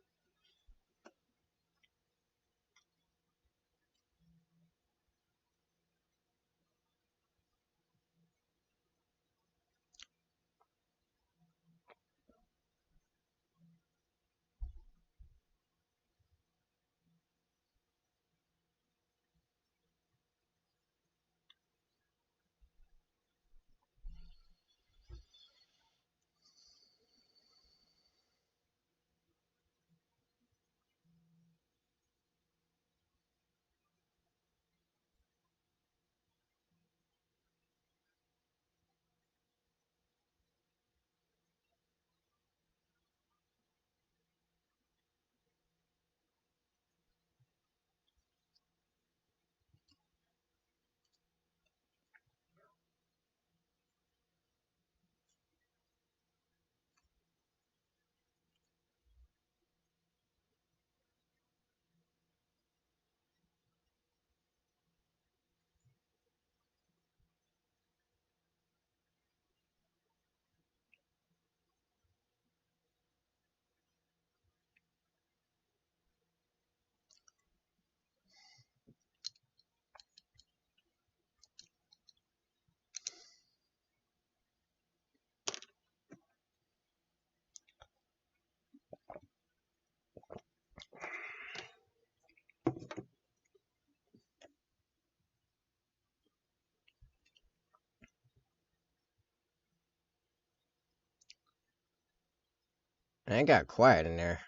And it got quiet in there.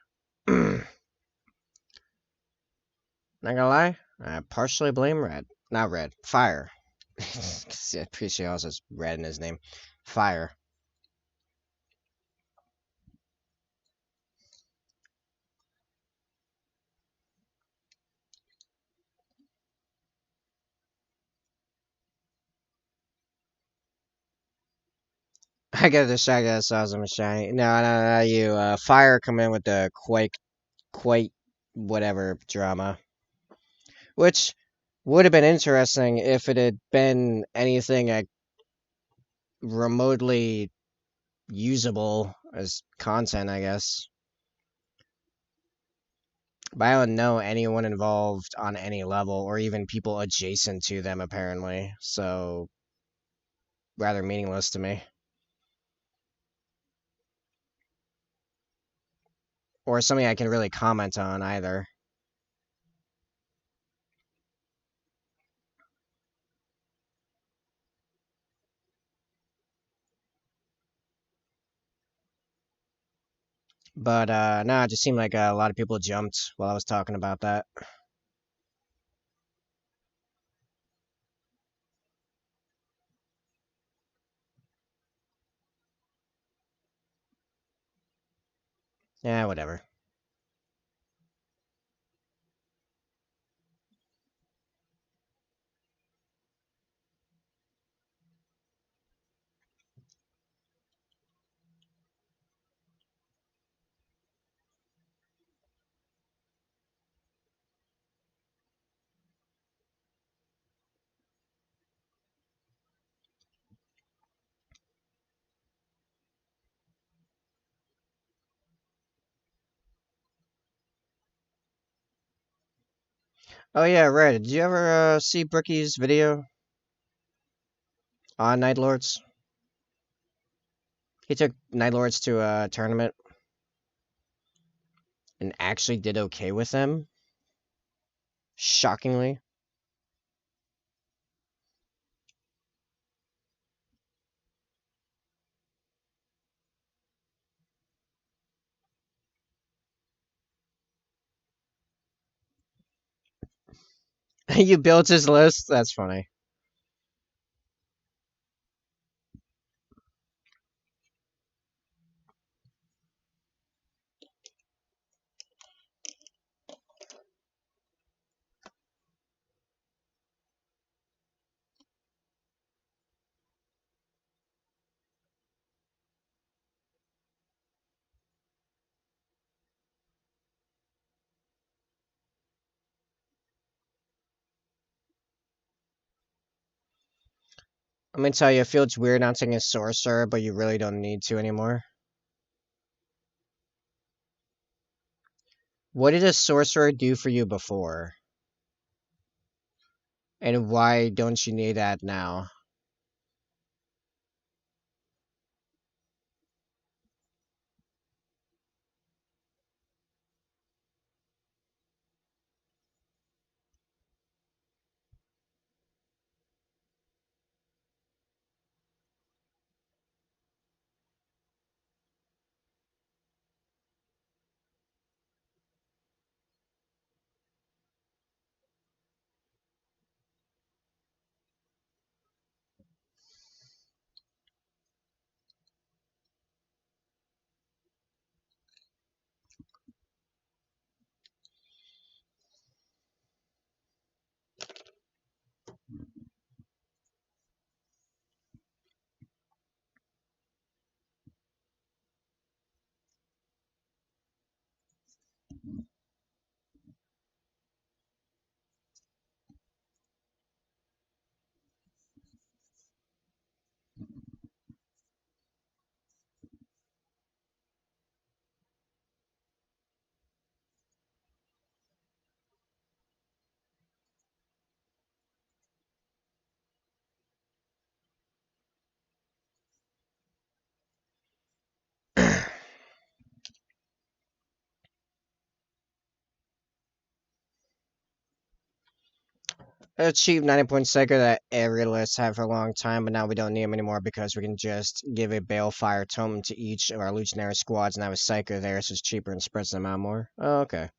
Not gonna lie, I partially blame Red. Not Red, Fire. I'm pretty sure he also has Red in his name. Fire. I got distracted. I saw some shiny. No, no, no, you. Fire come in with the quake, whatever drama, which would have been interesting if it had been anything remotely usable as content, I guess. But I don't know anyone involved on any level, or even people adjacent to them, apparently. So, rather meaningless to me. Or something I can really comment on either. But, no, it just seemed like a lot of people jumped while I was talking about that. Yeah, whatever. Oh yeah, right. Did you ever see Brookie's video on Night Lords? He took Night Lords to a tournament and actually did okay with them. Shockingly. You built his list? That's funny. I'm gonna tell you, it feels weird not taking a sorcerer, but you really don't need to anymore. What did a sorcerer do for you before? And why don't you need that now? A cheap 90-point Psyker that every list had for a long time, but now we don't need them anymore because we can just give a Balefire Tome to each of our Legionary squads and have a Psyker there, so it's cheaper and spreads them out more. Oh, okay.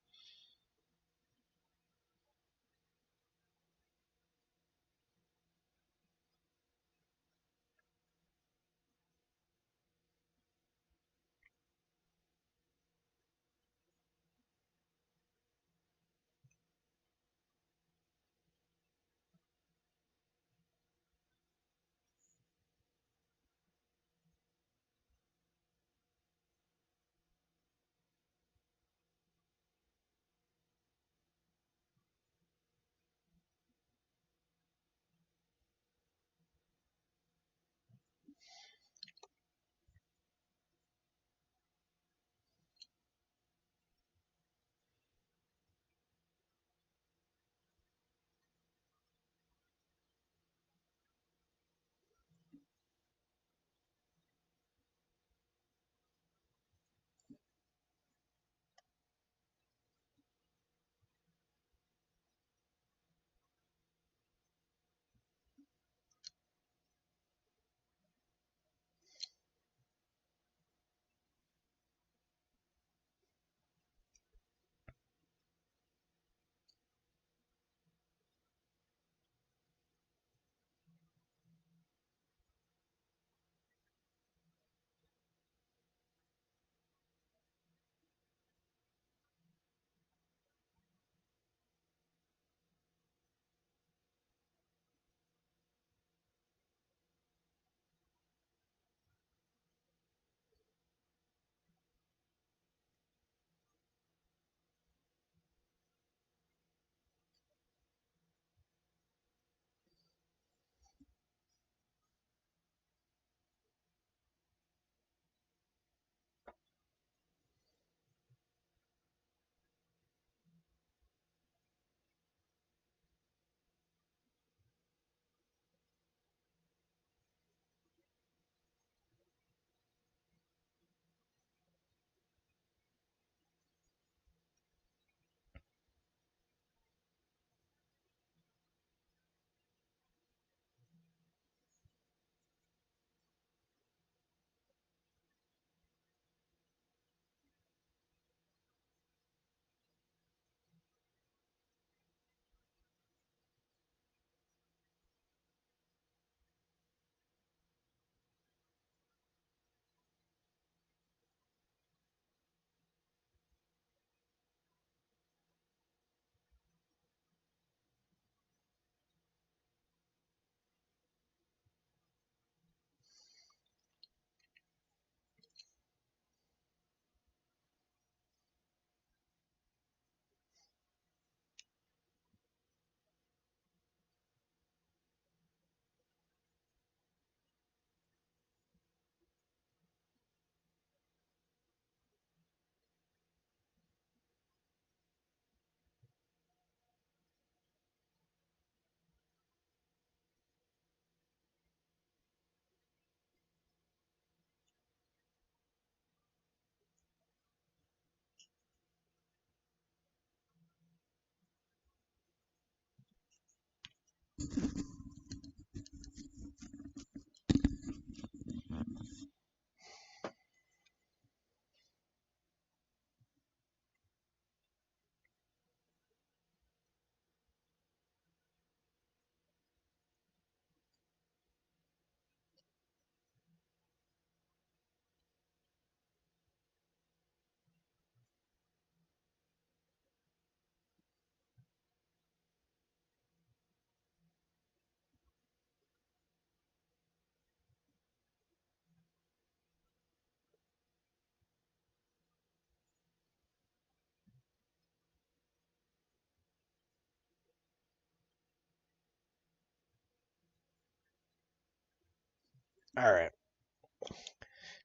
Alright.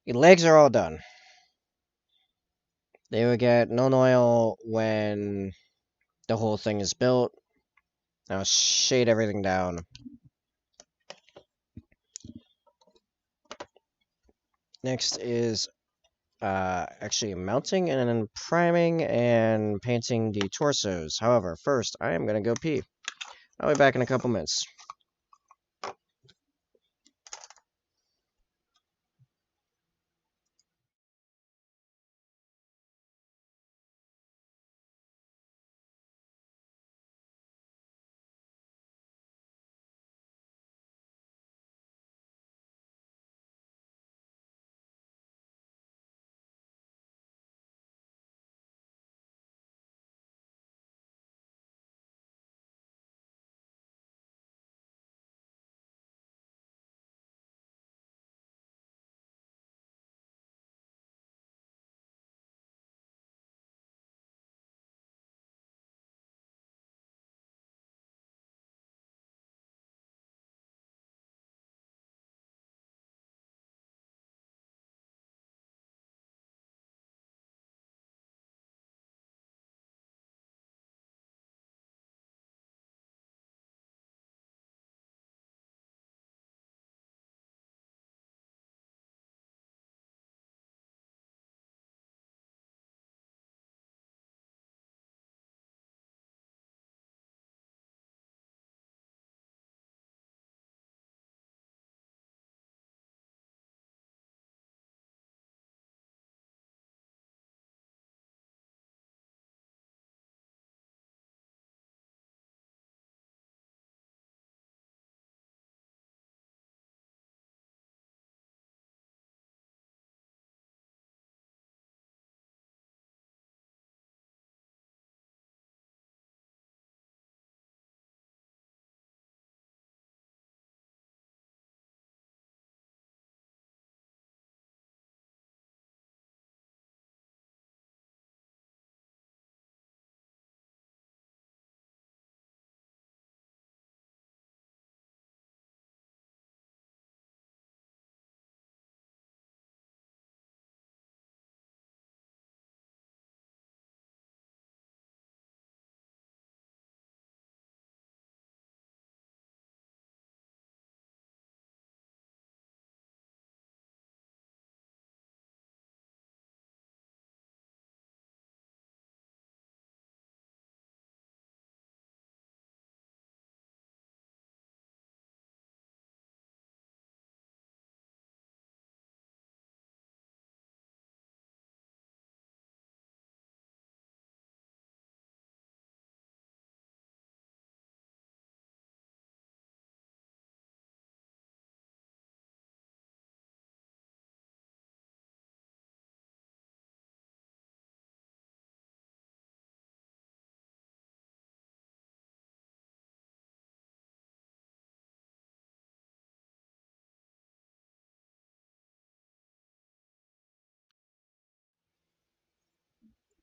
The legs are all done. They will get known oil when the whole thing is built. I'll shade everything down. Next is actually mounting and then priming and painting the torsos. However, first I am gonna go pee. I'll be back in a couple minutes.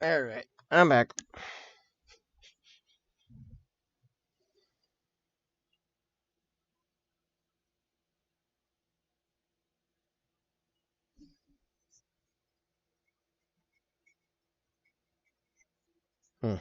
Alright, I'm back. Hmm.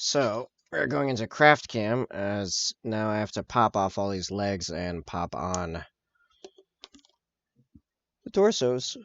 So, we're going into craft cam, as now I have to pop off all these legs and pop on the torsos.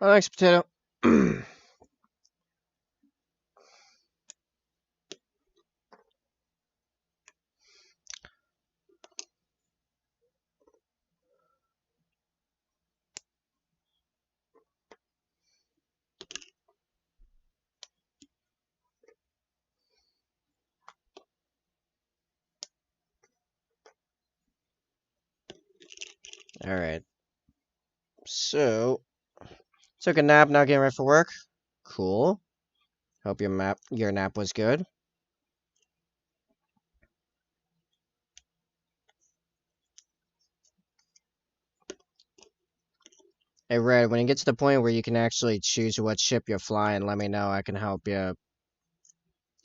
Oh, thanks, potato. Alright. So, took a nap, now getting ready for work. Cool. Hope your nap was good. Hey, Red, when you get to the point where you can actually choose what ship you're flying, let me know. I can help you.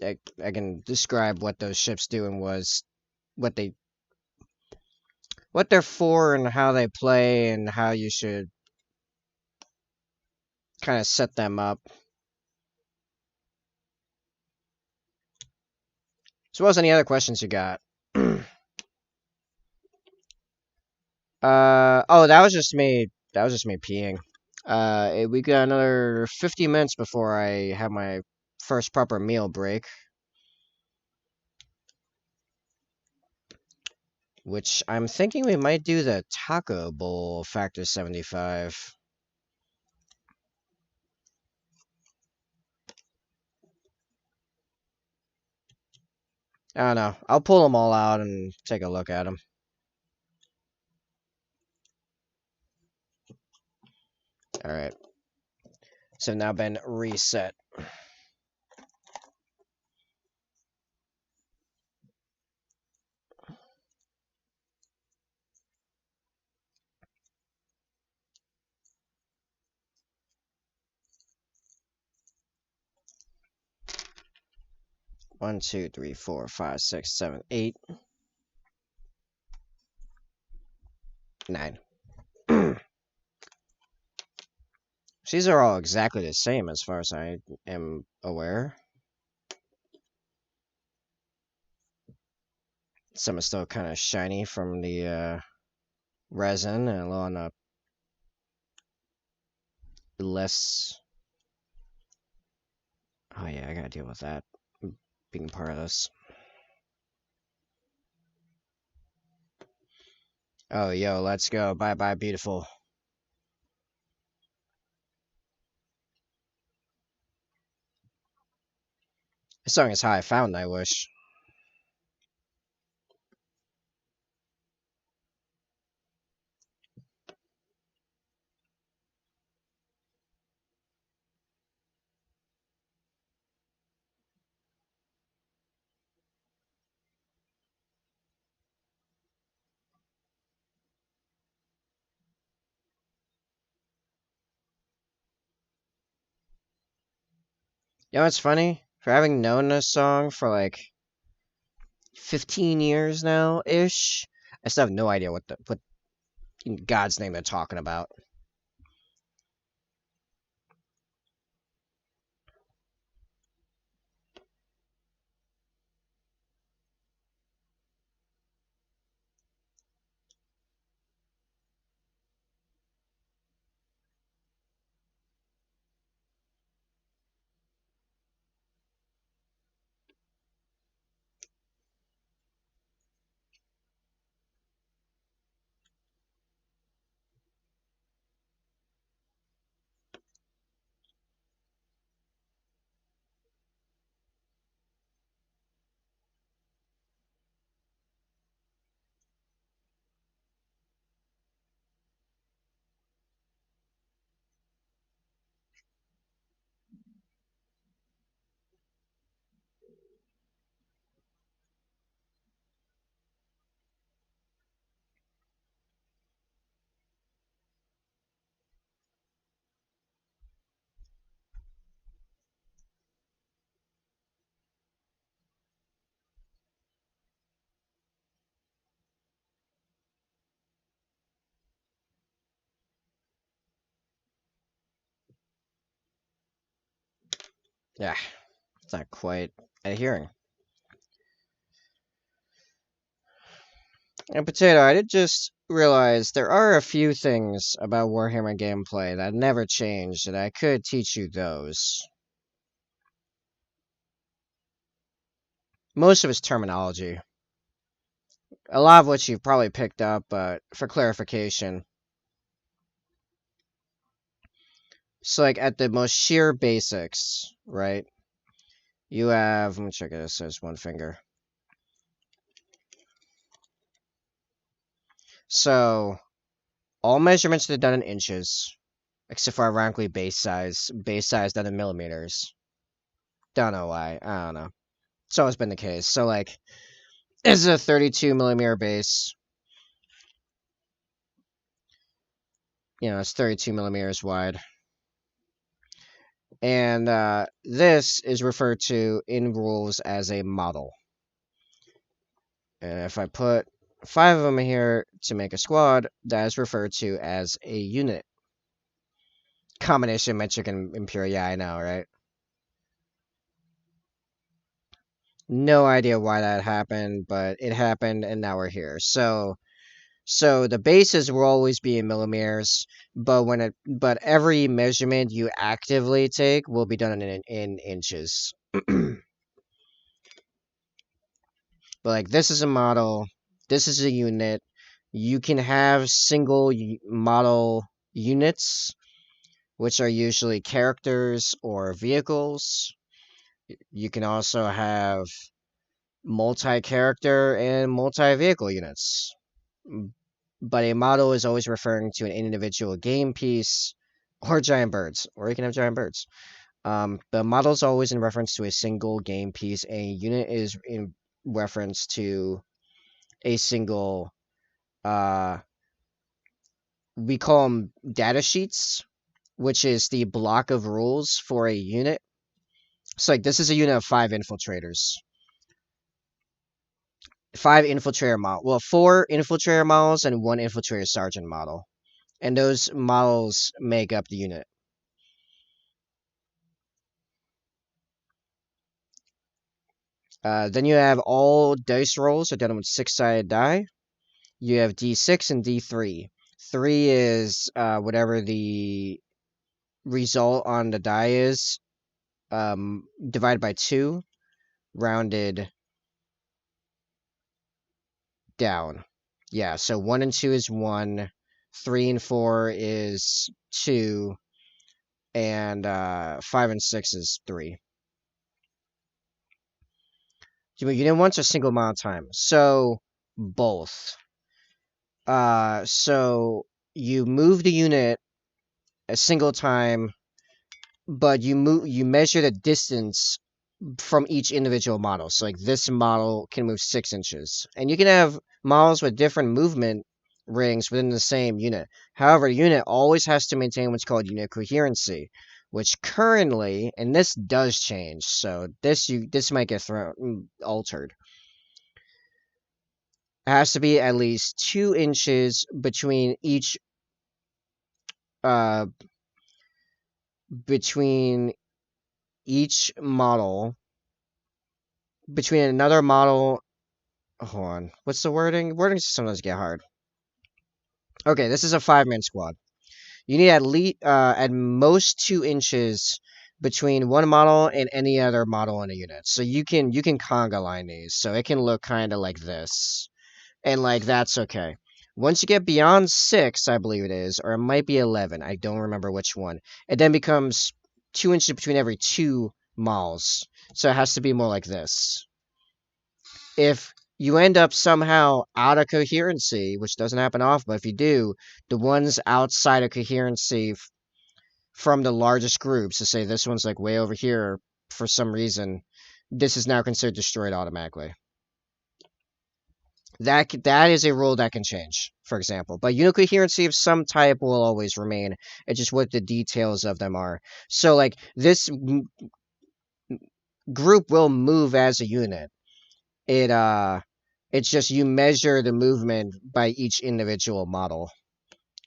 I can describe what those ships do and what they what they're for and how they play and how you should kind of set them up. So, what was any other questions you got? Oh, that was just me. That was just me peeing. We got another 50 minutes before I have my first proper meal break, which I'm thinking we might do the taco bowl factor 75. I don't know. I'll pull them all out and take a look at them. All right. So now been reset. One, two, three, four, five, six, 7, 8, 9. These are all exactly the same as far as I am aware. Some are still kind of shiny from the resin and a little on the less. Oh yeah, I gotta deal with that being part of this. Oh yo, let's go. Bye bye, beautiful. This song is how I found I wish. You know what's funny? For having known this song for like 15 years now ish, I still have no idea what in God's name they're talking about. Yeah, it's not quite adhering. And Potato, I did just realize there are a few things about Warhammer gameplay that never changed, and I could teach you those. Most of it's terminology. A lot of which you've probably picked up, but for clarification. So, like, at the most sheer basics, right? You have, let me check it, it says one finger. So, All measurements are done in inches, except for ironically base size. Base size done in millimeters. Don't know why. I don't know. It's always been the case. So, like, this is a 32 millimeter base. You know, it's 32 millimeters wide. And this is referred to in rules as a model. And if I put 5 of them here to make a squad, that is referred to as a unit. Combination metric and impure, yeah, I know, right? No idea why that happened, but it happened, and now we're here. So the bases will always be in millimeters, but every measurement you actively take will be done in inches. But like this is a model, this is a unit. You can have single model units, which are usually characters or vehicles. You can also have multi-character and multi-vehicle units. But a model is always referring to an individual game piece or giant birds, or you can have giant birds. The model is always in reference to a single game piece. A unit is in reference to a single, we call them data sheets, which is the block of rules for a unit. So, like, this is a unit of 5 infiltrators. 5 infiltrator model. Well, 4 infiltrator models and 1 infiltrator sergeant model. And those models make up the unit. Then you have all dice rolls are done with 6-sided die. You have D6 and D3. 3 is whatever the result on the die is, divided by 2, rounded down. Yeah, so 1 and 2 is 1, 3 and 4 is 2, and 5 and 6 is 3. Unit once or single amount of time? So, both. So you move the unit a single time, but you measure the distance from each individual model. So like this model can move 6 inches, and you can have models with different movement rings within the same unit. However, the unit always has to maintain what's called unit coherency, which currently, and this does change, so this might get altered. It has to be at least 2 inches uh between each model, between another model. Hold on, what's the wording? Wording sometimes get hard. Okay, this is a 5-man squad. You need at most 2 inches between one model and any other model in a unit. So you can conga line these, so it can look kind of like this, and like that's okay. Once you get beyond 6, I believe it is, or it might be 11. I don't remember which one. It then becomes 2 inches between every 2 models. So it has to be more like this. If you end up somehow out of coherency, which doesn't happen often, but if you do, the ones outside of coherency from the largest group, so say this one's like way over here for some reason, this is now considered destroyed automatically. That is a rule that can change, for example. But unit coherency of some type will always remain. It's just what the details of them are. So, like, this group will move as a unit. It's just you measure the movement by each individual model,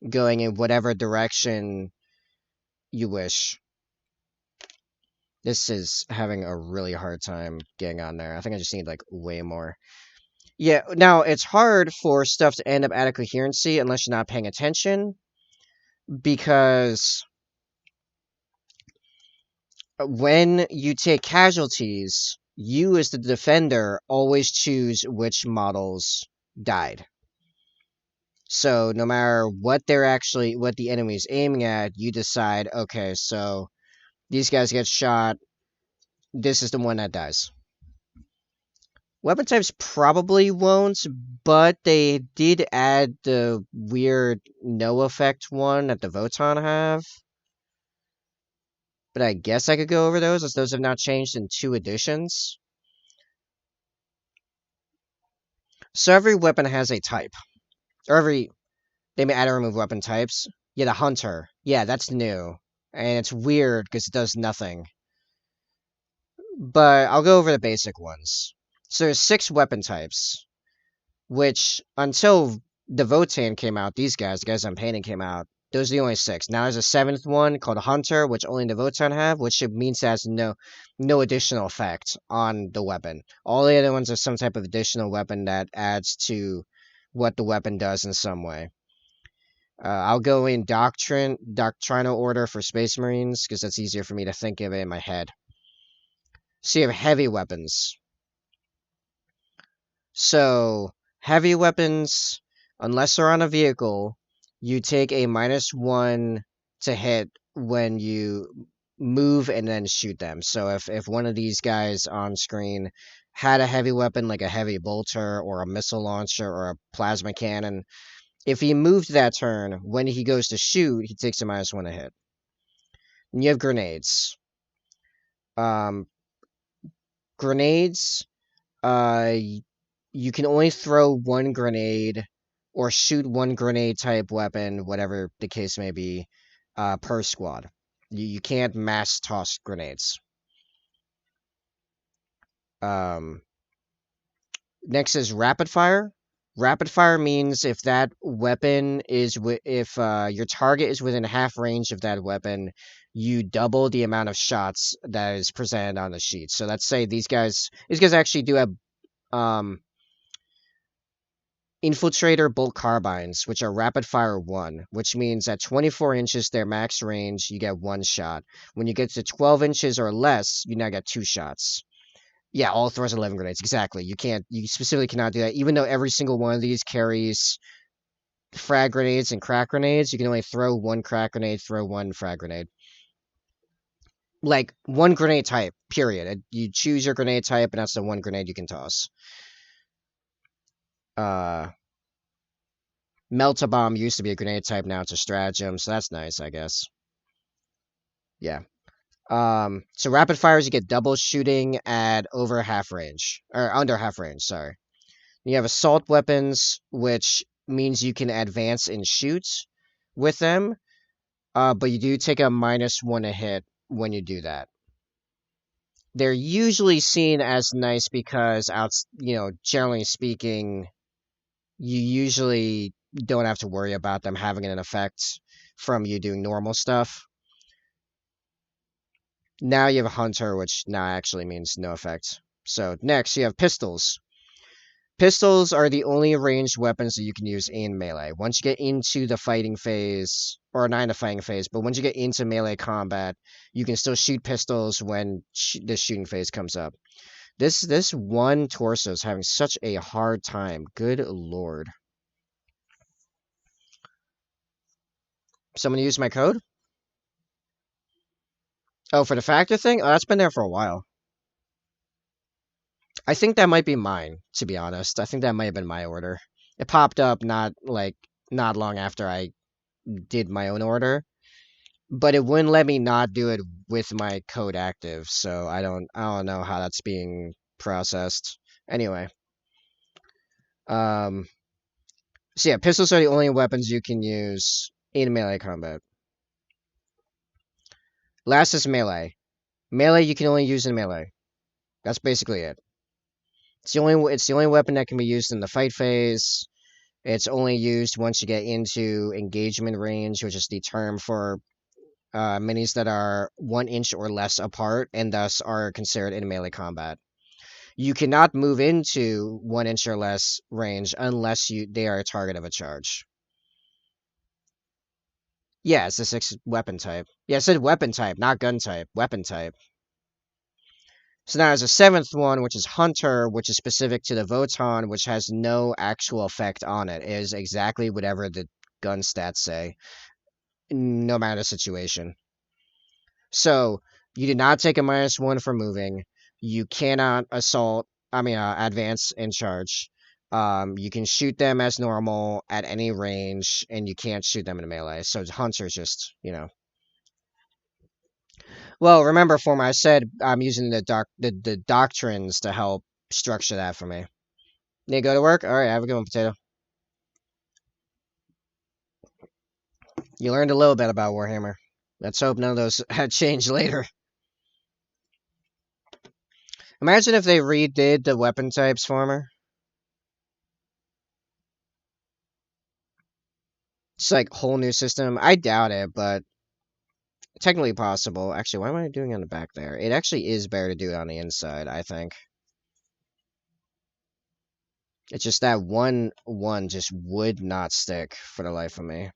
going in whatever direction you wish. This is having a really hard time getting on there. I think I just need, like, way more. Yeah, now, it's hard for stuff to end up out of coherency unless you're not paying attention, because when you take casualties, you as the defender always choose which models died. So no matter what the enemy's aiming at, you decide, okay, so these guys get shot, this is the one that dies. Weapon types probably won't, but they did add the weird no effect one that the Voton have. But I guess I could go over those, as those have not changed in 2 editions. So every weapon has a type. Or they may add or remove weapon types. Yeah, the Hunter. Yeah, that's new. And it's weird because it does nothing. But I'll go over the basic ones. So there's 6 weapon types, which until the Votan came out, the guys I'm painting came out, those are the only 6. Now there's a 7th one called Hunter, which only the Votan have, which means it has no additional effect on the weapon. All the other ones are some type of additional weapon that adds to what the weapon does in some way. I'll go in doctrinal order for Space Marines, because that's easier for me to think of it in my head. So you have heavy weapons. So, heavy weapons, unless they're on a vehicle, you take a -1 to hit when you move and then shoot them. So if one of these guys on screen had a heavy weapon like a heavy bolter or a missile launcher or a plasma cannon, if he moved that turn, when he goes to shoot, he takes a -1 to hit. And you have grenades. Um, Grenades, uh, you can only throw 1 grenade or shoot 1 grenade type weapon, whatever the case may be, per squad. You can't mass toss grenades. Next is rapid fire. Rapid fire means if that weapon is if your target is within half range of that weapon, you double the amount of shots that is presented on the sheet. So let's say these guys actually do have infiltrator bolt carbines, which are rapid fire 1, which means at 24 inches their max range, you get 1 shot. When you get to 12 inches or less, you now get 2 shots. Yeah, all throws 11 grenades. Exactly. You specifically cannot do that. Even though every single one of these carries frag grenades and crack grenades, you can only throw 1 crack grenade, throw 1 frag grenade. Like, 1 grenade type, period. You choose your grenade type, and that's the 1 grenade you can toss. Melt-a-bomb used to be a grenade type, now it's a stratagem, so that's nice, I guess. Yeah. So rapid fires, you get double shooting at over half range, or under half range, sorry. You have assault weapons, which means you can advance and shoot with them, but you do take a -1 to hit when you do that. They're usually seen as nice because, generally speaking, you usually don't have to worry about them having an effect from you doing normal stuff. Now you have a hunter, which now actually means no effect. So next you have pistols. Pistols are the only ranged weapons that you can use in melee. Once you get into the fighting phase, or not in the fighting phase, but once you get into melee combat, you can still shoot pistols when the shooting phase comes up. This one torso is having such a hard time. Good lord. Someone use my code? Oh, for the factor thing? Oh, that's been there for a while. I think that might be mine, to be honest. I think that might have been my order. It popped up not long after I did my own order, but it wouldn't let me not do it with my code active, so I don't know how that's being processed. Anyway. So yeah, pistols are the only weapons you can use in melee combat. Last is melee. Melee you can only use in melee. That's basically it. It's the only weapon that can be used in the fight phase. It's only used once you get into engagement range, which is the term for minis that are 1 inch or less apart, and thus are considered in melee combat. You cannot move into 1 inch or less range unless they are a target of a charge. Yeah, it's the 6th weapon type. Yeah, I said weapon type, not gun type. Weapon type. So now there's a 7th one, which is Hunter, which is specific to the Voton, which has no actual effect on it. It is exactly whatever the gun stats say, no matter the situation. So, you do not take a -1 for moving. You cannot assault. advance and charge. You can shoot them as normal at any range, and you can't shoot them in melee. So Hunter's just, Well, remember, Former, I said I'm using the doctrines to help structure that for me. Need to go to work? All right, have a good one, Potato. You learned a little bit about Warhammer. Let's hope none of those had changed later. Imagine if they redid the weapon types, Former. It's like whole new system. I doubt it, but technically possible. Actually, why am I doing it on the back there? It actually is better to do it on the inside, I think. It's just that one just would not stick for the life of me.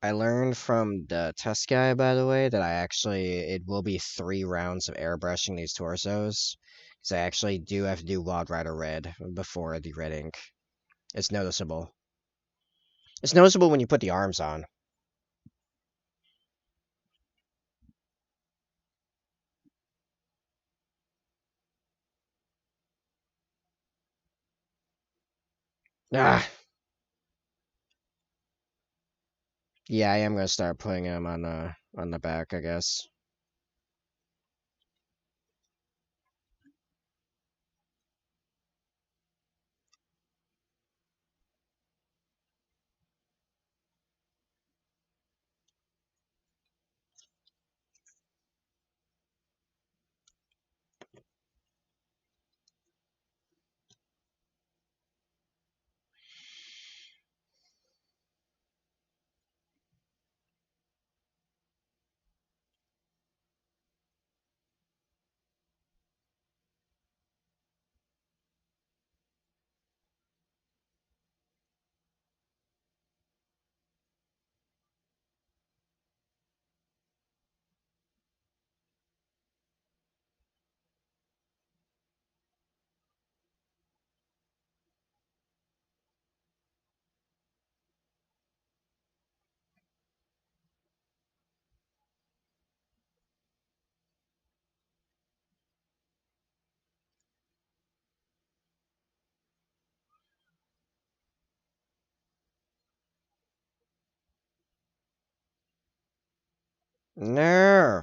I learned from the test guy, by the way, that it will be 3 rounds of airbrushing these torsos. Because I actually do have to do Wild Rider Red before the red ink. It's noticeable. It's noticeable when you put the arms on. Ah, yeah, I am gonna start putting them on the back, I guess. No,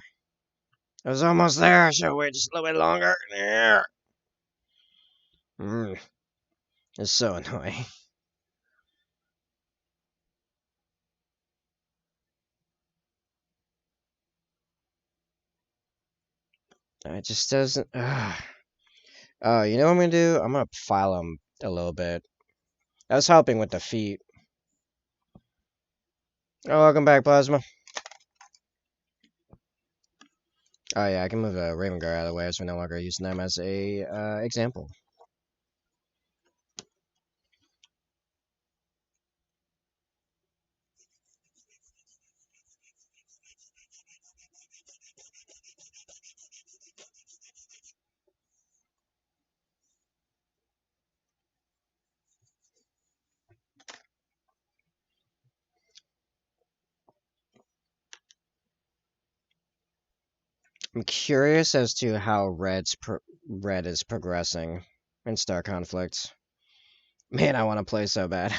I was almost there. Should wait just a little bit longer. No. It's so annoying. It just doesn't. Oh, you know what I'm gonna do? I'm gonna file them a little bit. I was helping with the feet. Oh, welcome back, Plasma. Oh yeah, I can move the Raven Guard out of the way as we're no longer using them as a example. I'm curious as to how Red is progressing in Star Conflict. Man, I want to play so bad.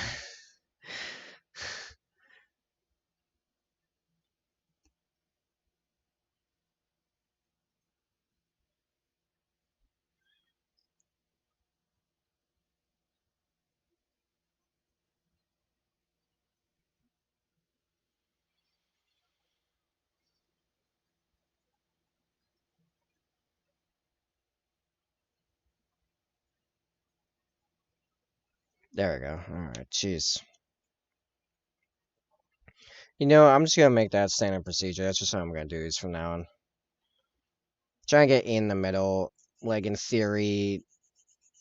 There we go. Alright, jeez. You know, I'm just gonna make that standard procedure. That's just how I'm gonna do these from now on. Try and get in the middle. Like, in theory,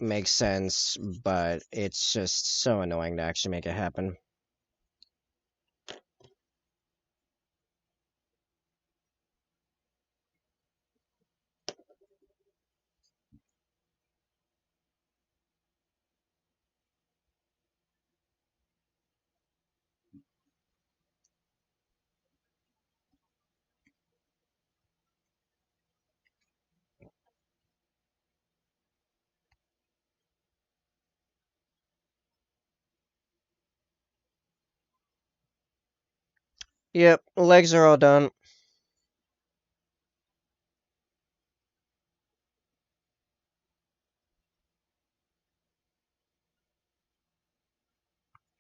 makes sense, but it's just so annoying to actually make it happen. Yep, legs are all done.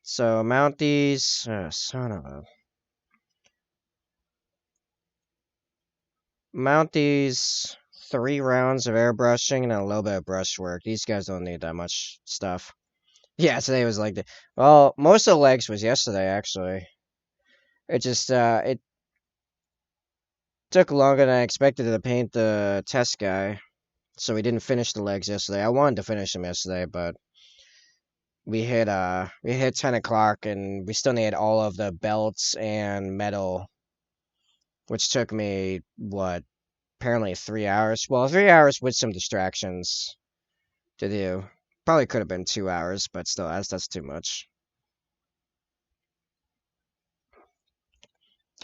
So mount these. Son of a. Mount these 3 rounds of airbrushing and a little bit of brushwork. These guys don't need that much stuff. Yeah, today was like the. Well, most of the legs was yesterday actually. It took longer than I expected to paint the test guy, so we didn't finish the legs yesterday. I wanted to finish them yesterday, but we hit 10 o'clock and we still need all of the belts and metal, which took me what apparently 3 hours. Well, 3 hours with some distractions to do. Probably could have been 2 hours, but still, that's too much.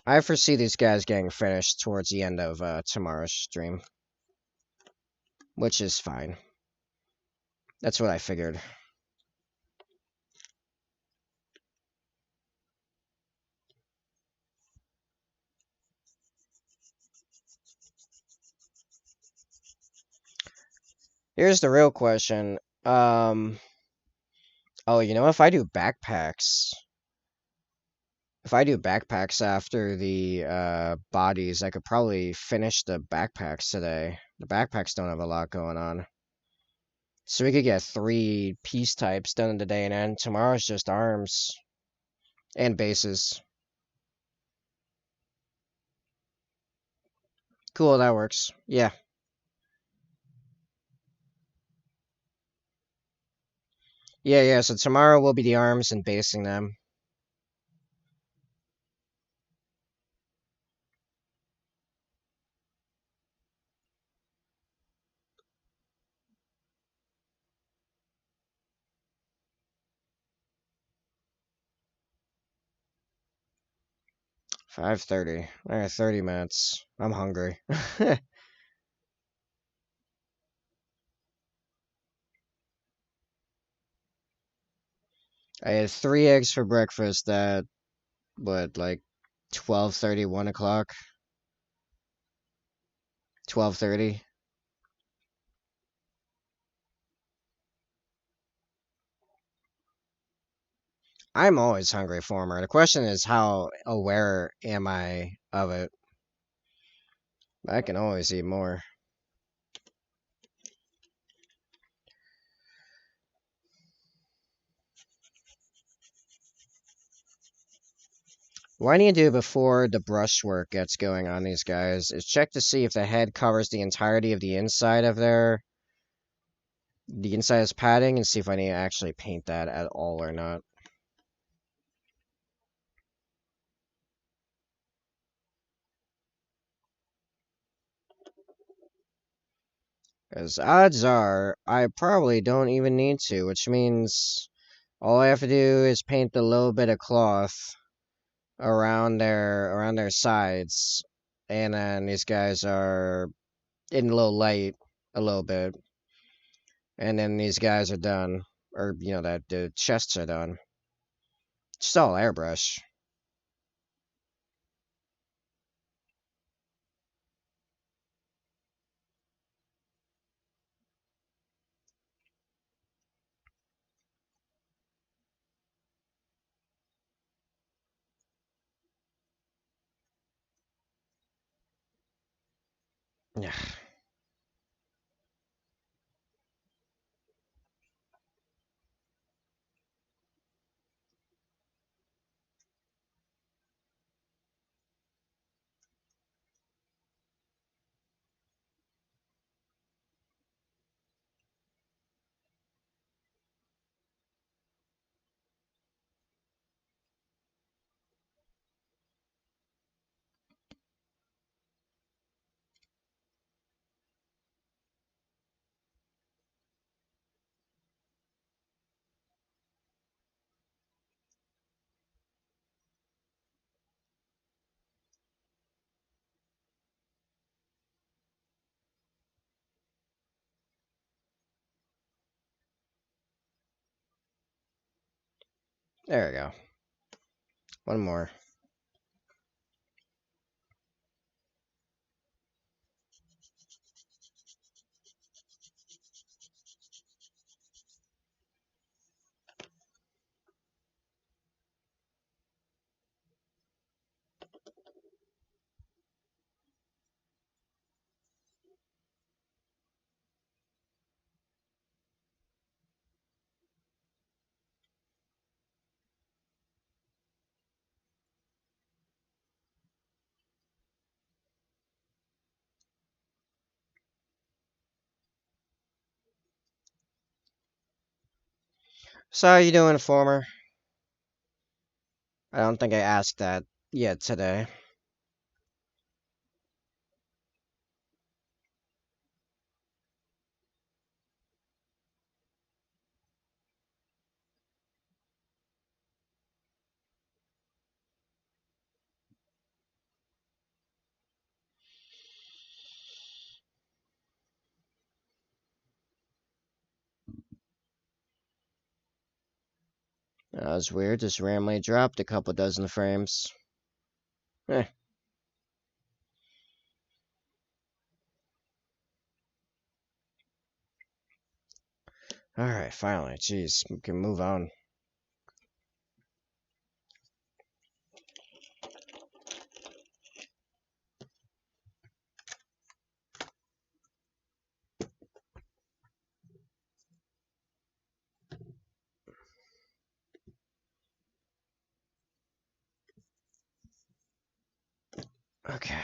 I foresee these guys getting finished towards the end of tomorrow's stream, which is fine. That's what I figured. Here's the real question. Oh, if I do backpacks after the bodies, I could probably finish the backpacks today. The backpacks don't have a lot going on. So we could get 3 piece types done in the day, and then tomorrow's just arms and bases. Cool, that works. Yeah. Yeah, yeah, so tomorrow will be the arms and basing them. 5:30. Alright, 30 minutes. I'm hungry. I had 3 eggs for breakfast at, what, like 12:30, 1 o'clock? 12:30? I'm always hungry for more. The question is, how aware am I of it? I can always eat more. What I need to do before the brushwork gets going on these guys is check to see if the head covers the entirety of the inside of the inside is padding, and see if I need to actually paint that at all or not. Because odds are, I probably don't even need to, which means all I have to do is paint a little bit of cloth around their sides, and then these guys are in low light a little bit, and then these guys are done, or that the chests are done. Just all airbrush. Yeah. There we go. One more. So how you doing, former? I don't think I asked that yet today. That was weird. Just randomly dropped a couple dozen frames. Eh. Alright, finally. Jeez, we can move on. Okay.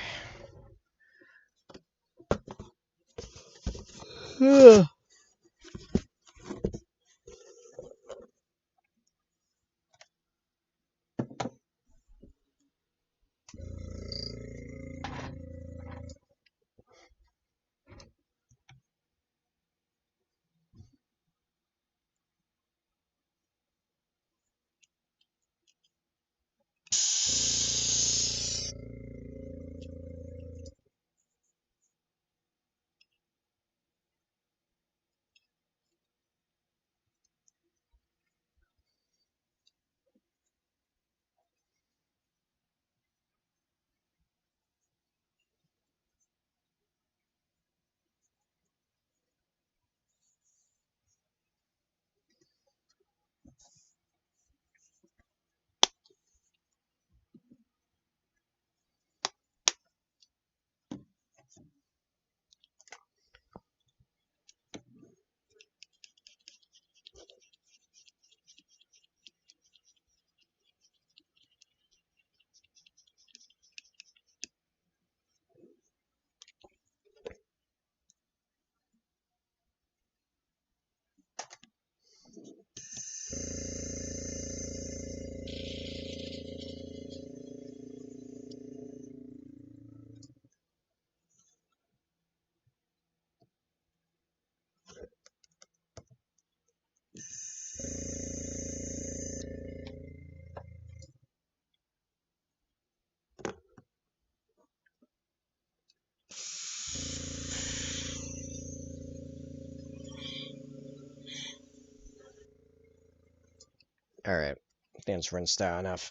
Alright. I think it's rinsed out enough.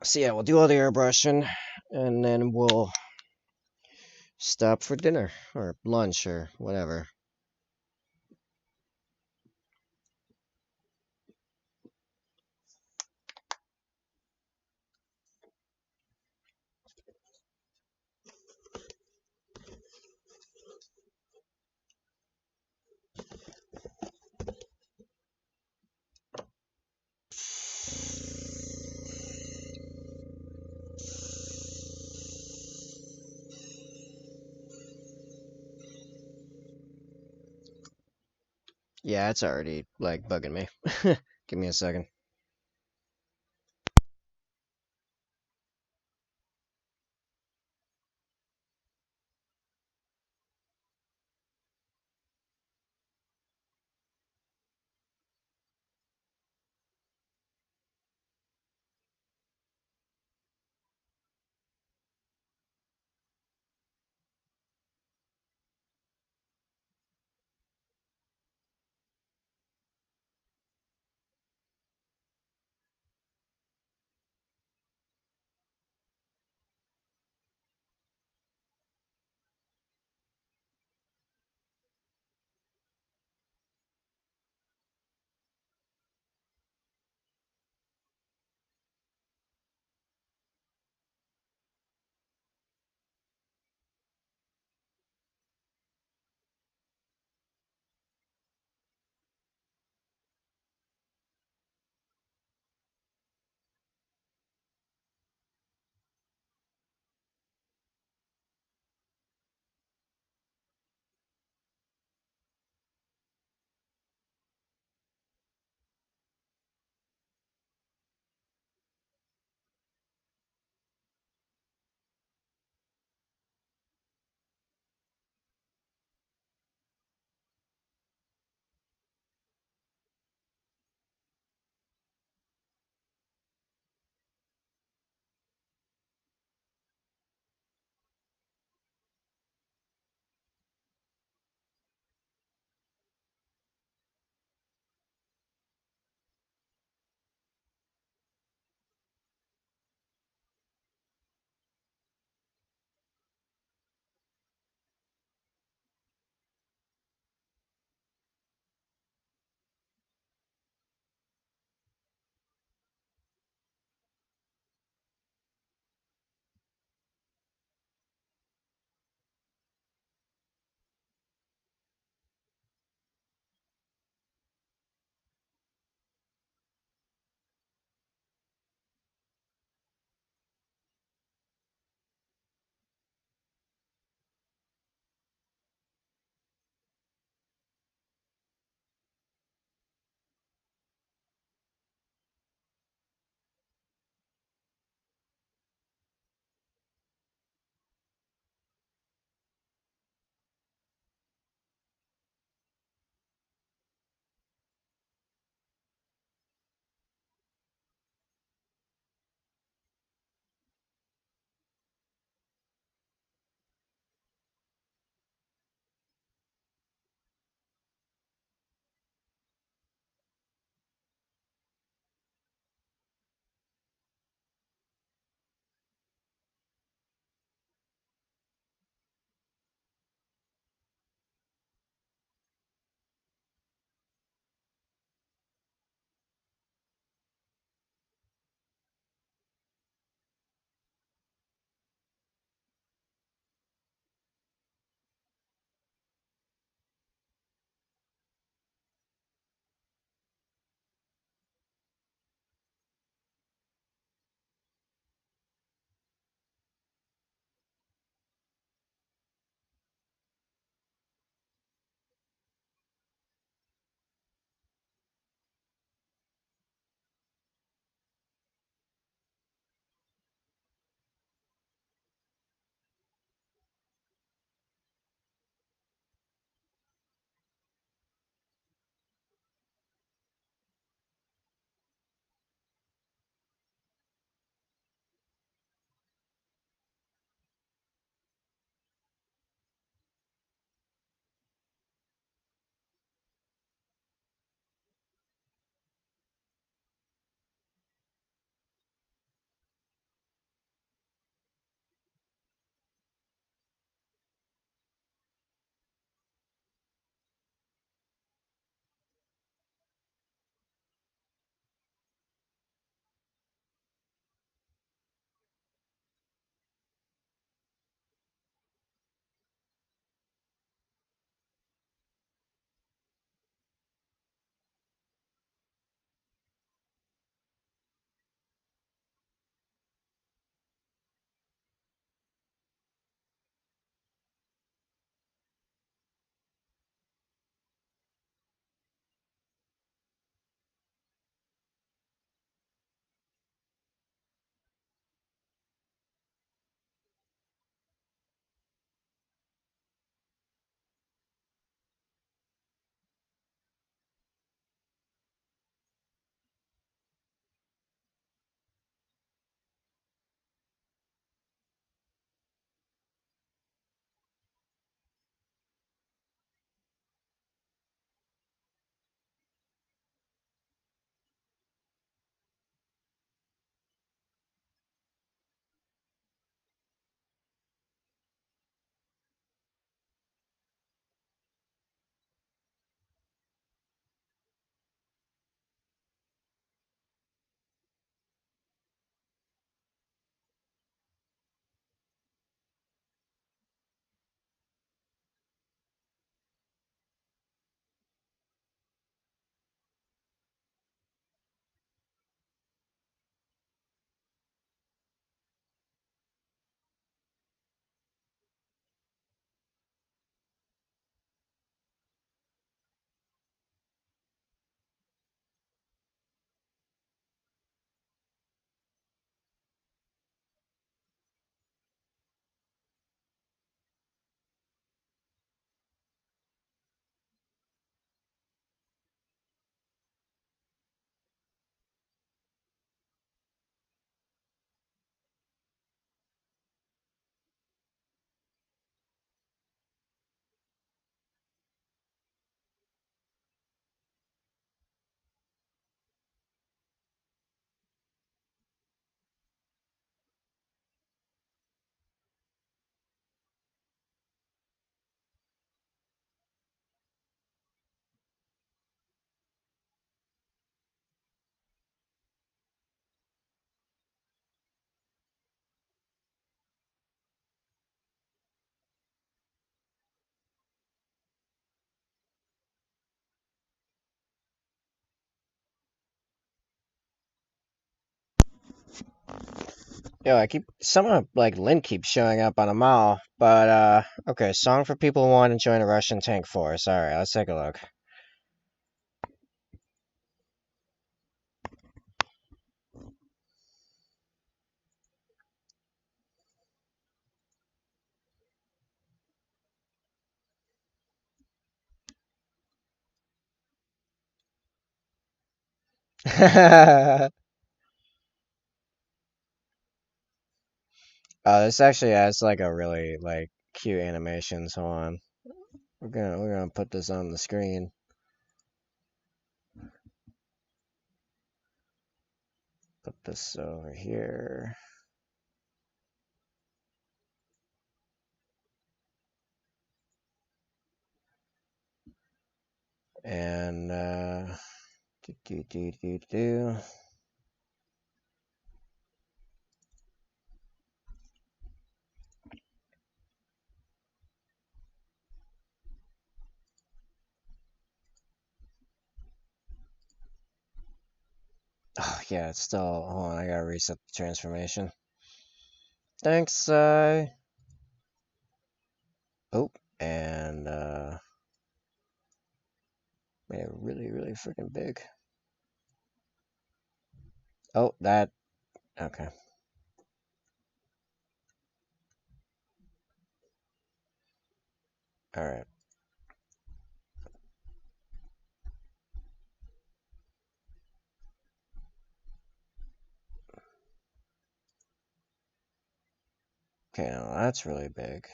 So yeah, we'll do all the airbrushing, and then we'll stop for dinner, or lunch, or whatever. Yeah, it's already, like, bugging me. Give me a second. Yo, I keep somehow like Lynn keeps showing up on a mall, but okay, song for people who want to join a Russian tank force. All right, let's take a look. This actually has like a really like cute animation. So on, we're gonna put this on the screen. Put this over here, and do do do do do. Oh yeah, it's still. Hold on, I gotta reset the transformation. Thanks. Oh, and made it really really freaking big. Oh, that. Okay. All right. Okay, now that's really big.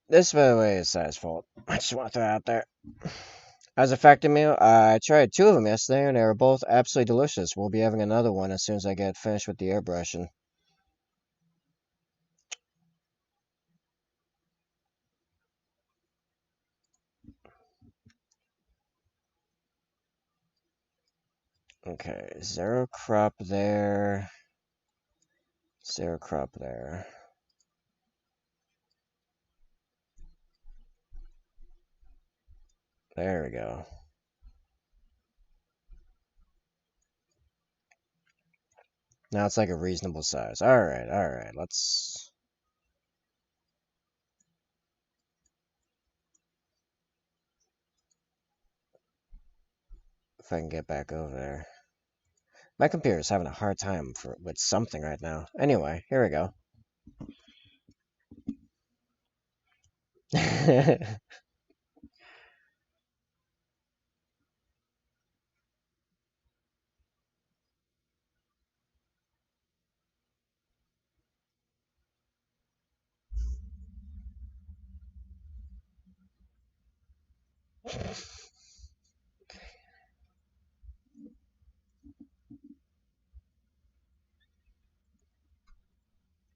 This, by the way, is size fault. I just want to throw it out there. As a factor meal, I tried two of them yesterday, and they were both absolutely delicious. We'll be having another one as soon as I get finished with the airbrushing. Okay, zero crop there. Zero crop there. There we go. Now it's like a reasonable size. Alright, alright, let's... If I can get back over there. My computer's having a hard time with something right now. Anyway, here we go.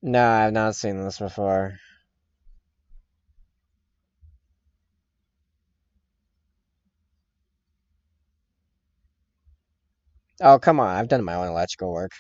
No, I've not seen this before. Oh, come on. I've done my own electrical work.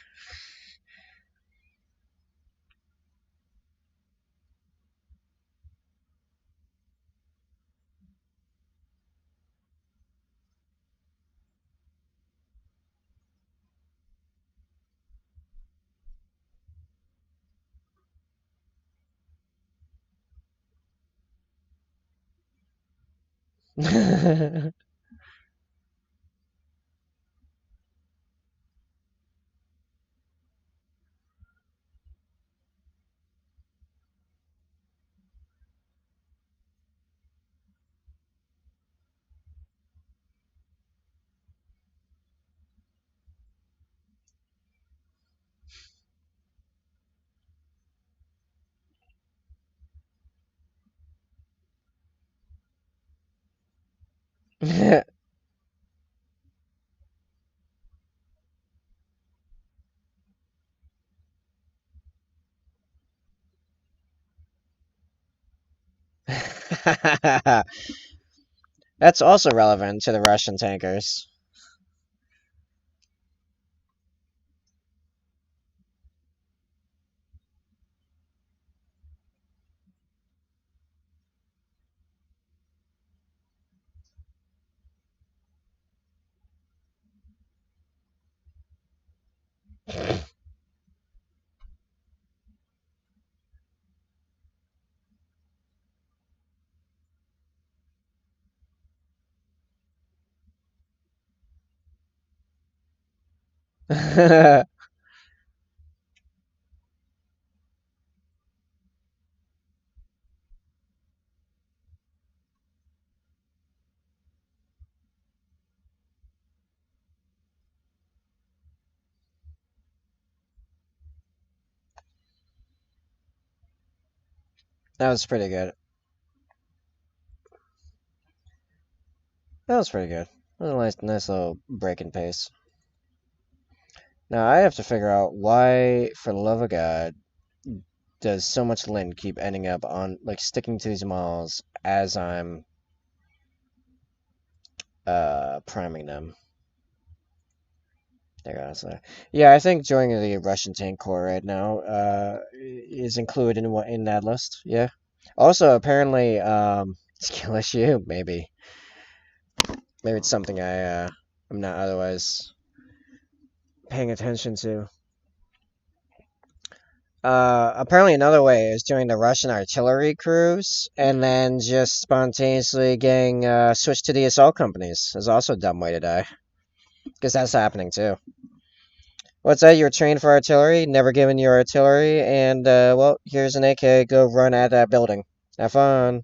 That's also relevant to the Russian tankers. That was pretty good. That was pretty good. That was a nice little break in pace. Now I have to figure out why, for the love of God, does so much lint keep ending up on like sticking to these malls as I'm priming them. There, honestly. Yeah, I think joining the Russian tank corps right now is included in what in that list. Yeah. Also, apparently, skill issue. Maybe it's something I'm not otherwise paying attention to. Apparently another way is joining the Russian artillery crews and then just spontaneously getting switched to the assault companies is also a dumb way to die. Because that's happening too. What's that? You're trained for artillery, never given your artillery, and well, here's an AK. Go run at that building. Have fun.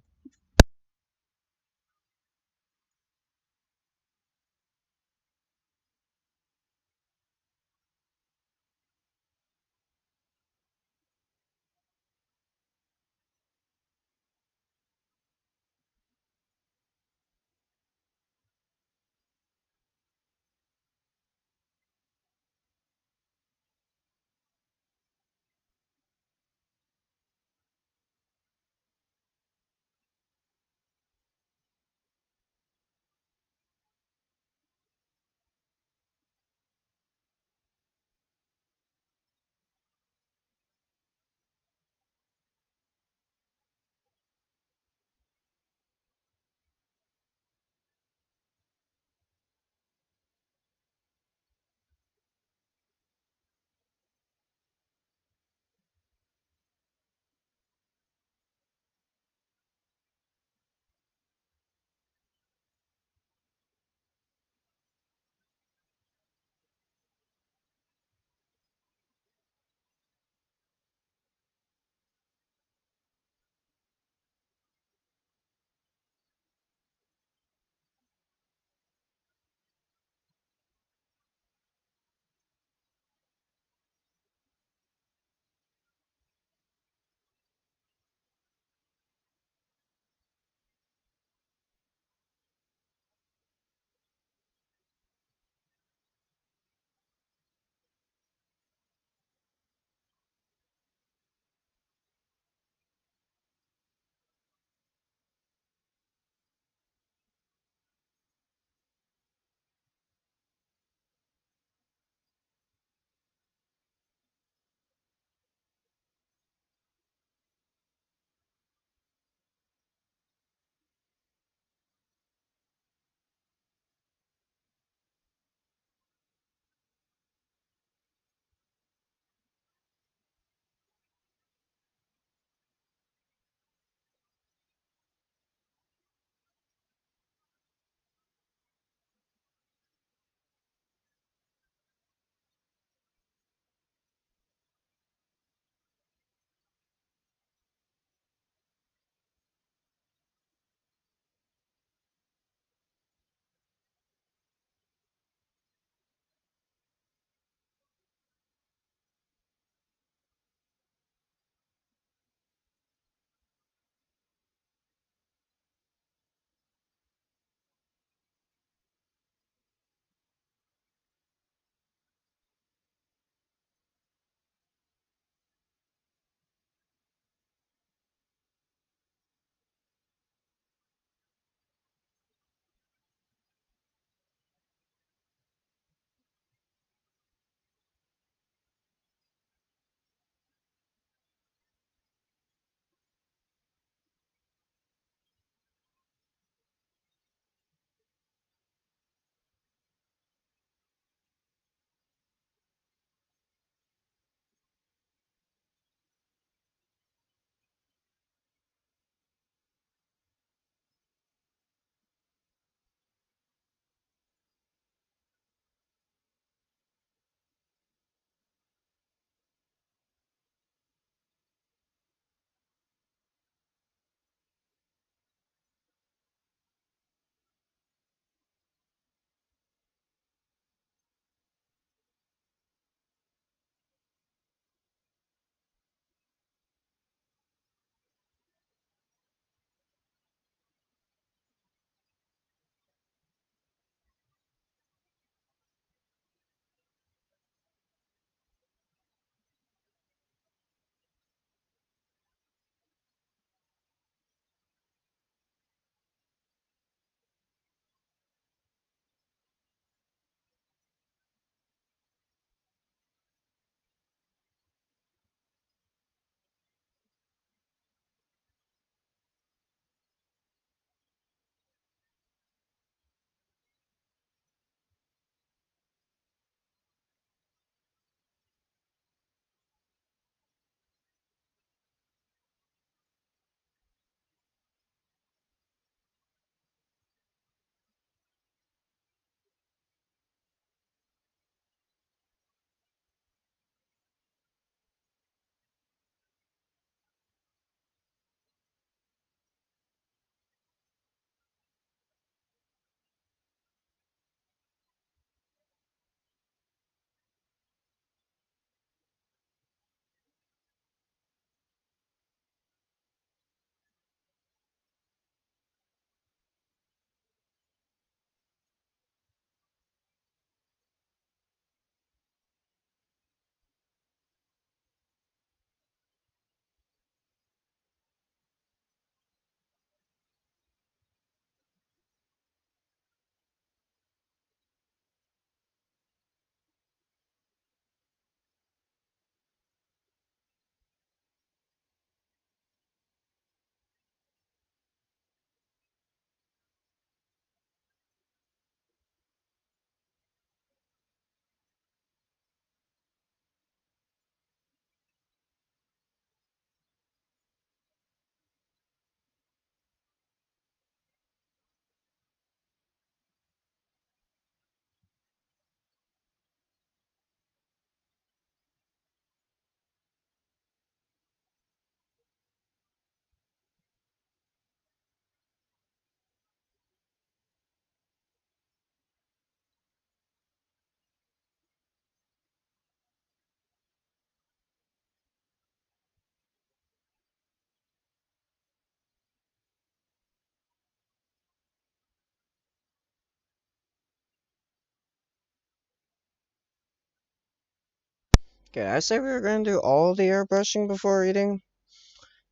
Okay, I say we were gonna do all the airbrushing before eating.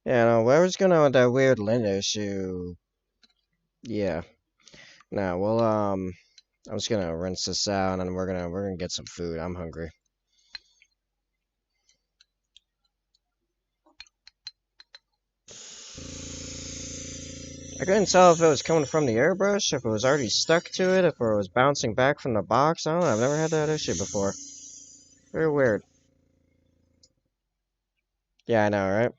Yeah, no, whatever's going on with that weird lint issue. Yeah. Nah, well, I'm just gonna rinse this out and we're gonna get some food. I'm hungry. I couldn't tell if it was coming from the airbrush, if it was already stuck to it, if it was bouncing back from the box. I don't know, I've never had that issue before. Very weird. Yeah, I know, right?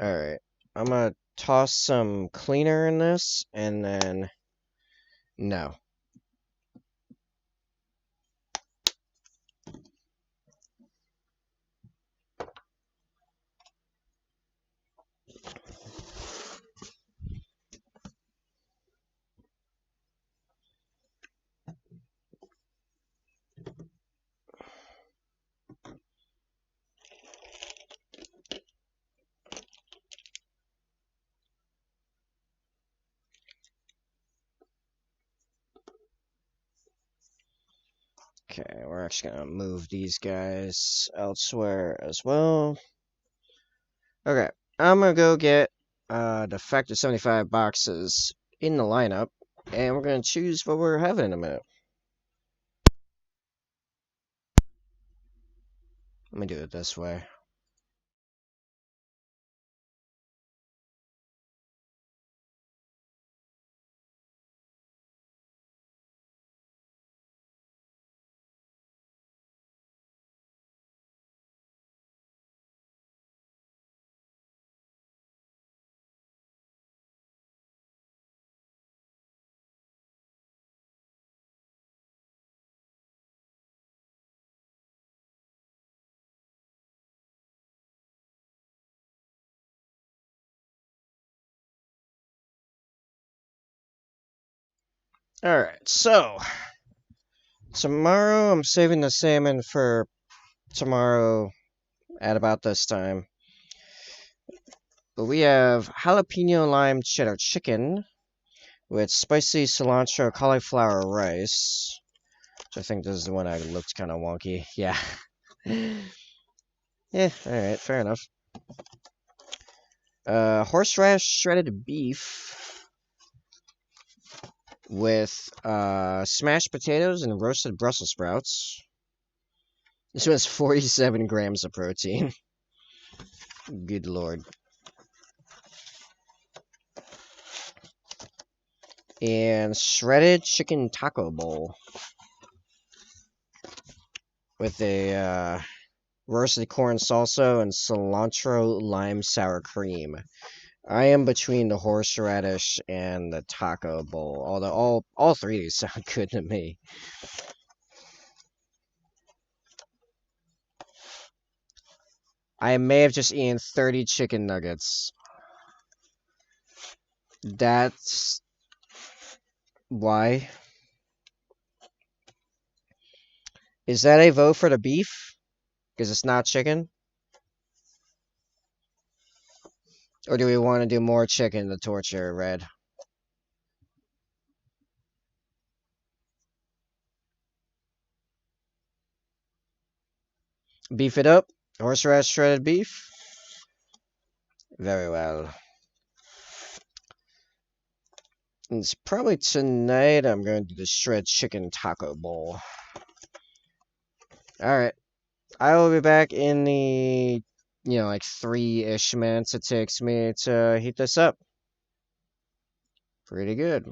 Alright. I'm gonna toss some cleaner in this, and then... No. Okay, we're actually gonna move these guys elsewhere as well. Okay, I'm gonna go get the Factor 75 boxes in the lineup, and we're gonna choose what we're having in a minute. Let me do it this way. Alright, so tomorrow I'm saving the salmon for tomorrow at about this time. But we have jalapeno lime cheddar chicken with spicy cilantro cauliflower rice. Which I think this is the one that looked kind of wonky. Yeah. Yeah, alright, fair enough. Horseradish shredded beef with smashed potatoes and roasted Brussels sprouts. This was 47 grams of protein. Good lord. And shredded chicken taco bowl with a roasted corn salsa and cilantro lime sour cream. I am between the horseradish and the taco bowl, although all three of these sound good to me. I may have just eaten 30 chicken nuggets. That's why. Is that a vote for the beef? Because it's not chicken? Or do we want to do more chicken to torture Red? Beef it up? Horseradish shredded beef? Very well. It's probably tonight I'm going to do the shred chicken taco bowl. Alright. I will be back in the, like 3-ish minutes it takes me to heat this up. Pretty good.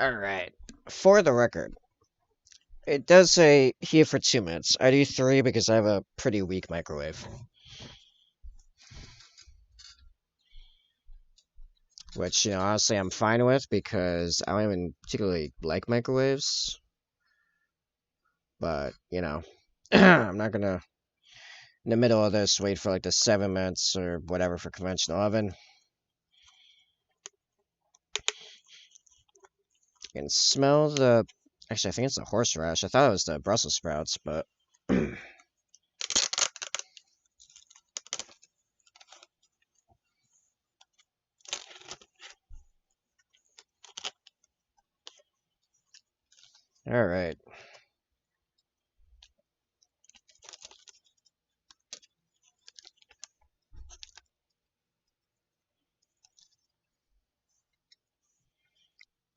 Alright. For the record, it does say here for 2 minutes. I do 3 because I have a pretty weak microwave. Which, honestly, I'm fine with because I don't even particularly like microwaves. But, I'm not gonna, in the middle of this, wait for like the 7 minutes or whatever for conventional oven. You can smell the, actually, I think it's the horseradish. I thought it was the Brussels sprouts, but alright.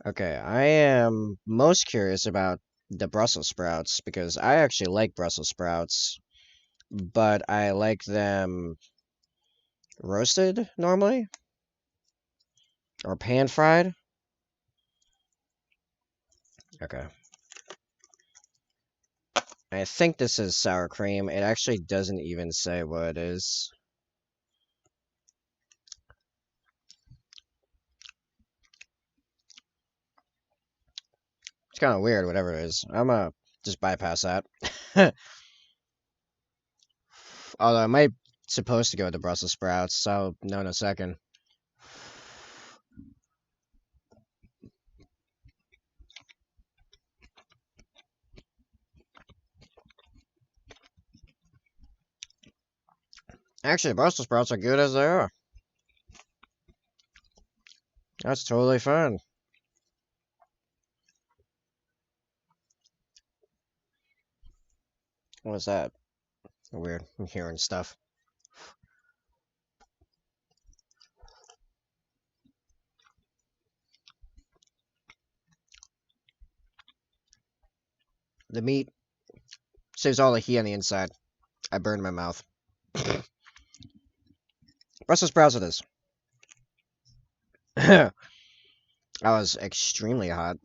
Okay, I am most curious about the Brussels sprouts because I actually like Brussels sprouts, but I like them roasted normally or pan fried. Okay. I think this is sour cream. It actually doesn't even say what it is. It's kind of weird, whatever it is. I'm gonna just bypass that. Although I might supposed to go with the Brussels sprouts, so I'll know in a second. Actually, the Brussels sprouts are good as they are. That's totally fine. What's that? Weird. I'm hearing stuff. The meat saves all the heat on the inside. I burned my mouth. Brussels sprouts it is. I was extremely hot.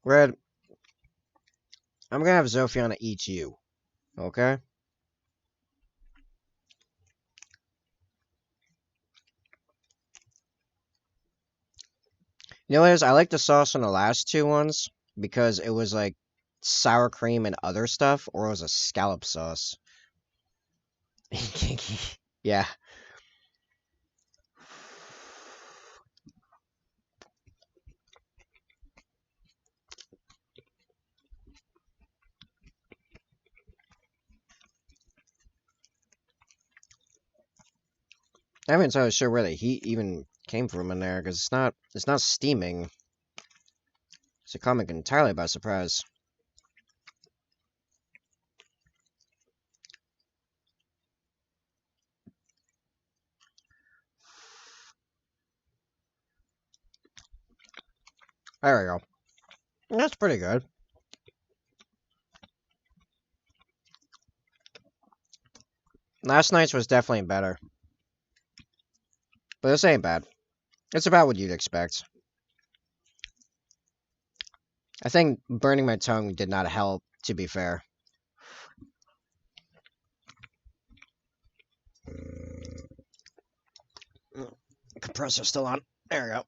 Red, I'm gonna have Zophiana eat you. Okay? You know what it is? I like the sauce on the last two ones because it was like sour cream and other stuff, or it was a scallop sauce. Yeah. I'm not entirely sure where the heat even came from in there because it's not steaming. So it caught me entirely by surprise. There we go. That's pretty good. Last night's was definitely better. But this ain't bad. It's about what you'd expect. I think burning my tongue did not help, to be fair. Compressor's still on. There we go.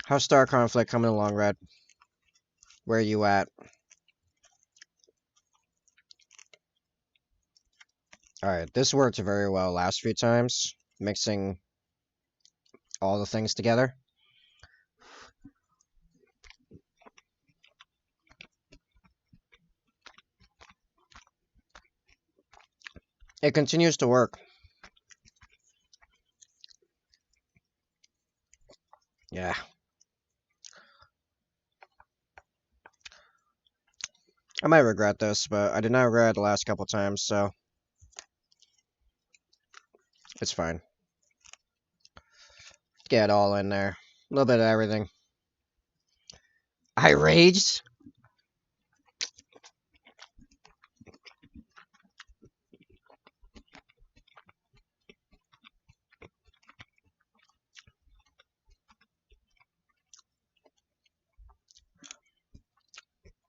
How's Star Conflict coming along, Red? Where are you at? Alright, this worked very well last few times, mixing all the things together. It continues to work. Yeah. I might regret this, but I did not regret it the last couple times, so it's fine. Get it all in there. A little bit of everything. I raged?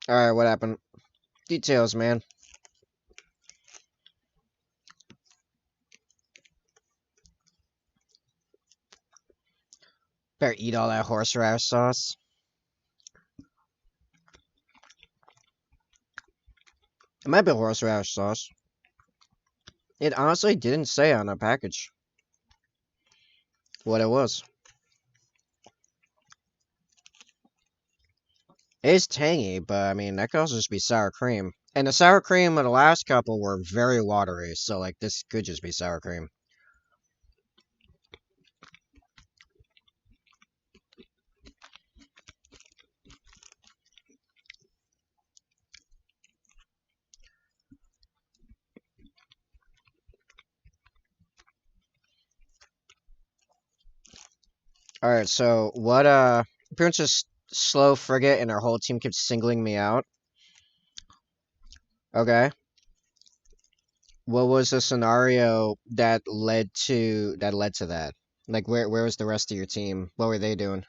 Alright, what happened? Details, man. Better eat all that horseradish sauce. It might be horseradish sauce. It honestly didn't say on the package what it was. It is tangy, but I mean, that could also just be sour cream. And the sour cream of the last couple were very watery, so like this could just be sour cream. Alright, so what, Princess Slow Frigate and her whole team kept singling me out. Okay. What was the scenario that led to that? Like, where was the rest of your team? What were they doing?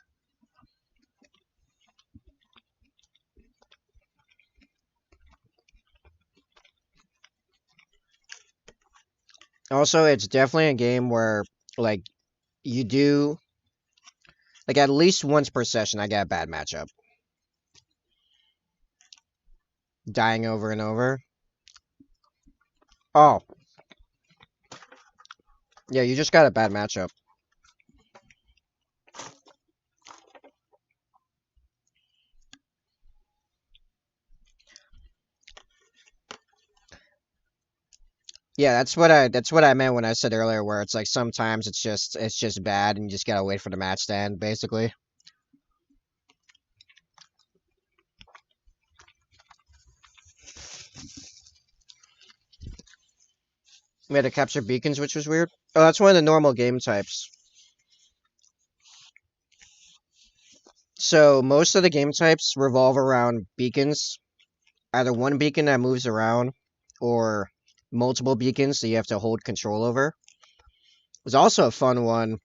Also, it's definitely a game where, like, you do, like, at least once per session, I get a bad matchup. Dying over and over. Oh. Yeah, you just got a bad matchup. Yeah, that's what I meant when I said earlier, where it's like sometimes it's just bad and you just gotta wait for the match to end, basically. We had to capture beacons, which was weird. Oh, that's one of the normal game types. So most of the game types revolve around beacons. Either one beacon that moves around, or multiple beacons that you have to hold control over. There's also a fun one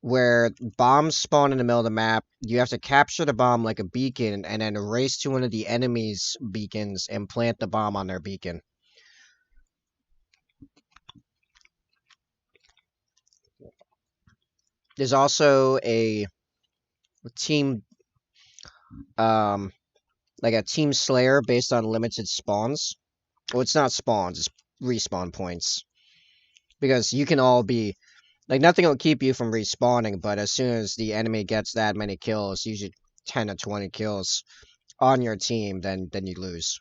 where bombs spawn in the middle of the map. You have to capture the bomb like a beacon and then race to one of the enemy's beacons and plant the bomb on their beacon. There's also a team, um, like a team slayer based on limited spawns. Well, it's not spawns, it's respawn points. Because you can all be, like, nothing will keep you from respawning, but as soon as the enemy gets that many kills, usually 10 to 20 kills on your team, then you lose.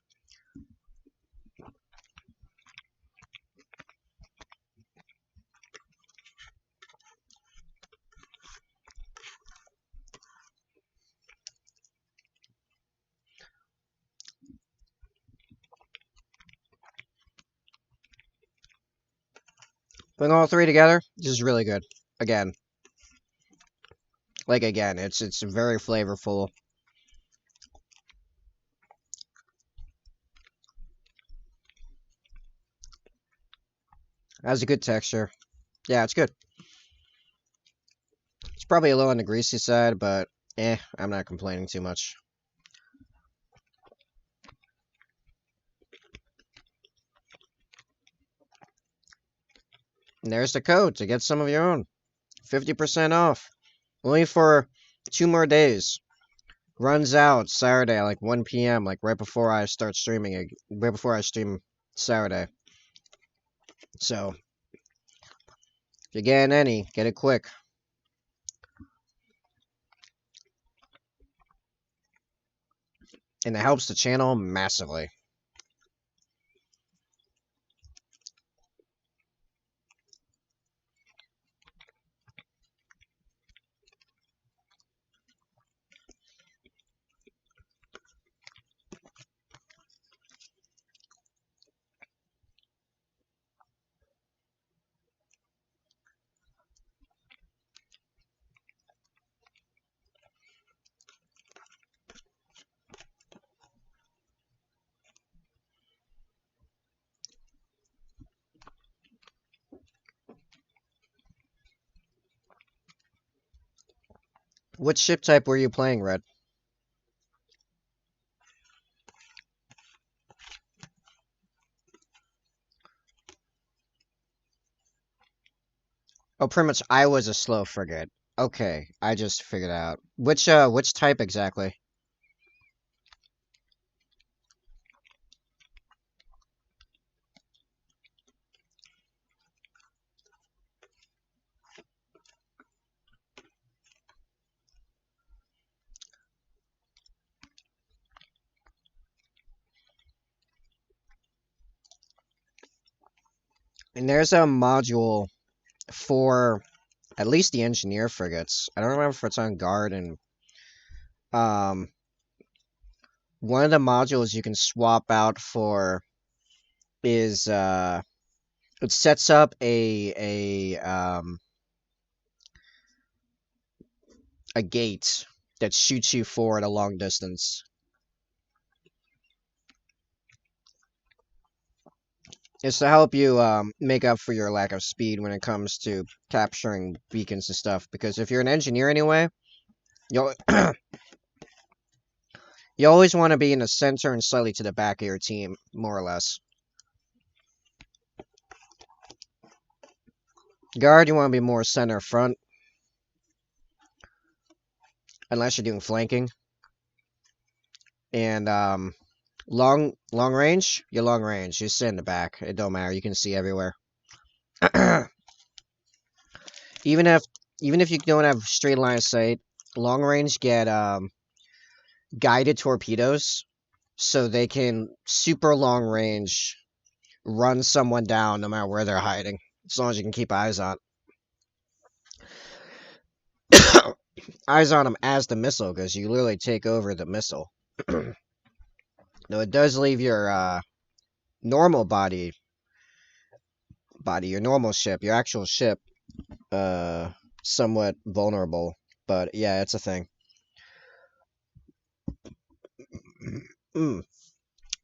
Putting all three together, this is really good. Again. Like, again, it's very flavorful. Has a good texture. Yeah, it's good. It's probably a little on the greasy side, but I'm not complaining too much. And there's the code to get some of your own. 50% off. Only for 2 more days. Runs out Saturday at like 1 p.m., like right before I start streaming, right before I stream Saturday. So, if you're getting any, get it quick. And it helps the channel massively. What ship type were you playing, Red? Oh, pretty much I was a slow frigate. Okay, I just figured out. Which type exactly? And there's a module for at least the engineer frigates. I don't remember if it's on guard and um one of the modules you can swap out for is it sets up a gate that shoots you forward a long distance. It's to help you make up for your lack of speed when it comes to capturing beacons and stuff. Because if you're an engineer anyway, you'll you always want to be in the center and slightly to the back of your team, more or less. Guard, you want to be more center front, unless you're doing flanking. And long range, you're long range. You sit in the back. It don't matter. You can see everywhere. even if even if you don't have straight line of sight, long range get guided torpedoes, so they can super long range run someone down no matter where they're hiding, as long as you can keep eyes on eyes on them as the missile, because you literally take over the missile. Though it does leave your normal your normal ship, your actual ship, uh, somewhat vulnerable. But yeah, it's a thing. Mm.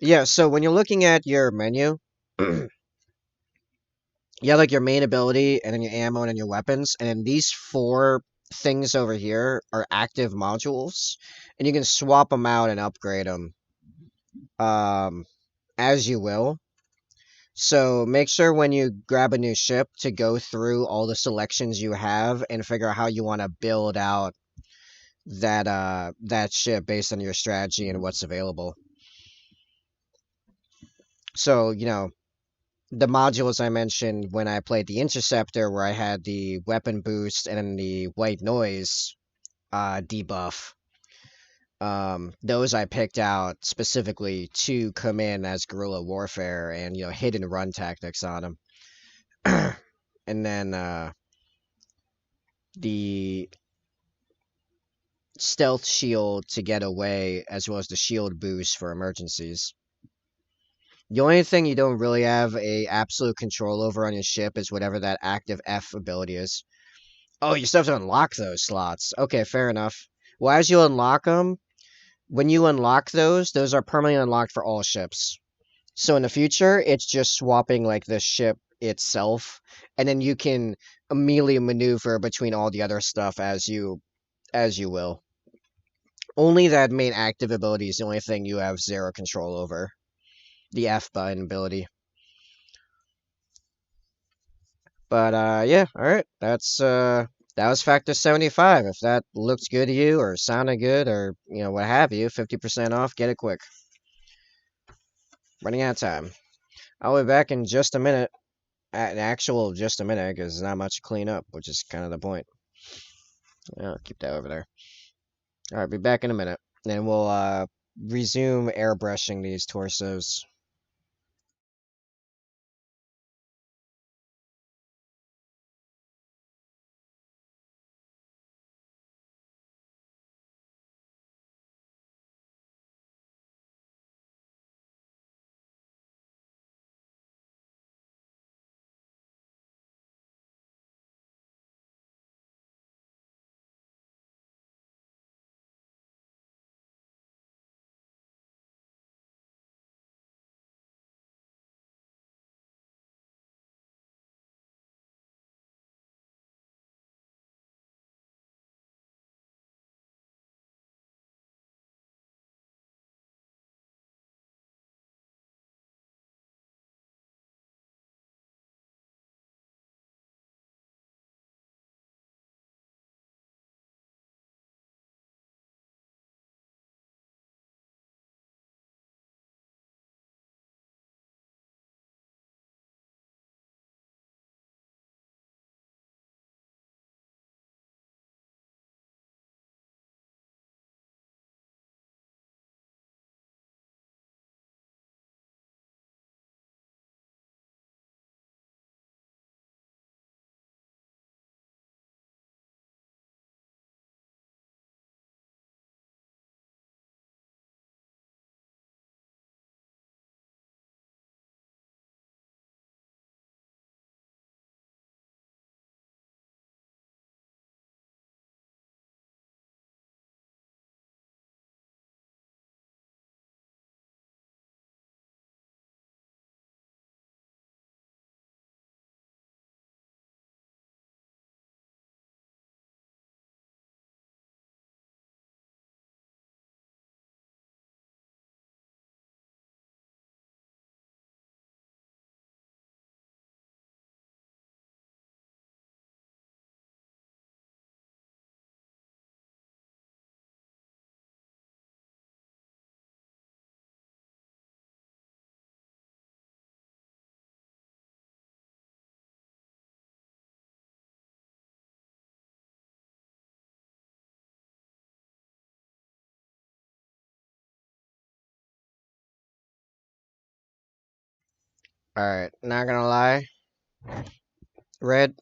Yeah, so when you're looking at your menu, you have like your main ability, and then your ammo, and then your weapons, and then these four things over here are active modules, and you can swap them out and upgrade them um, as you will. So make sure when you grab a new ship to go through all the selections you have and figure out how you want to build out that ship based on your strategy and what's available. So, the modules I mentioned when I played the Interceptor, where I had the weapon boost and then the white noise debuff, those I picked out specifically to come in as guerrilla warfare and, hit and run tactics on them. And then the stealth shield to get away, as well as the shield boost for emergencies. The only thing you don't really have a absolute control over on your ship is whatever that active F ability is. Oh, you still have to unlock those slots. Okay, fair enough. Well, as you unlock them, when you unlock those are permanently unlocked for all ships. So in the future, it's just swapping like the ship itself, and then you can immediately maneuver between all the other stuff as you will. Only that main active ability is the only thing you have zero control over. The F button ability. But yeah, all right. That was factor 75. If that looked good to you or sounded good or what have you, 50% off, get it quick. Running out of time. I'll be back in just a minute. An actual just a minute, because there's not much to clean up, which is kind of the point. I'll keep that over there. All right, be back in a minute. Then we'll resume airbrushing these torsos. Alright, not gonna lie, Red,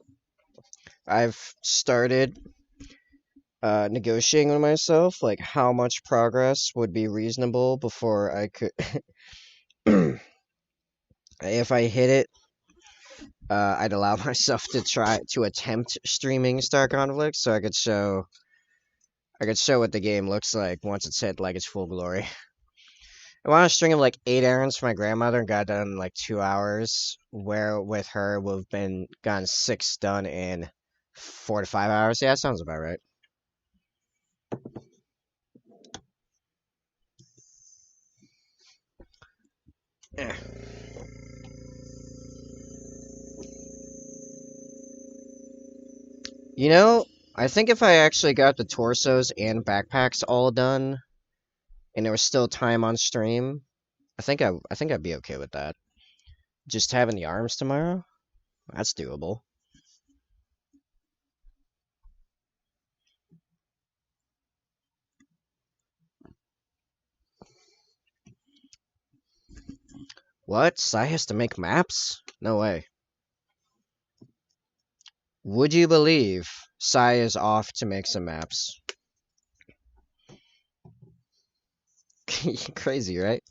I've started negotiating with myself, like how much progress would be reasonable before I could. If I hit it, I'd allow myself to try to attempt streaming Star Conflict, so I could show what the game looks like once it's hit like its full glory. I want to string of like 8 errands for my grandmother and got done in like 2 hours. Where with her we've been gotten 6 done in 4 to 5 hours. Yeah, that sounds about right. Eh. You know, I think if I actually got the torsos and backpacks all done, and there was still time on stream, I think I'd be okay with that. Just having the arms tomorrow, that's doable. What? Sai has to make maps? No way. Would you believe Sai is off to make some maps? Crazy, right?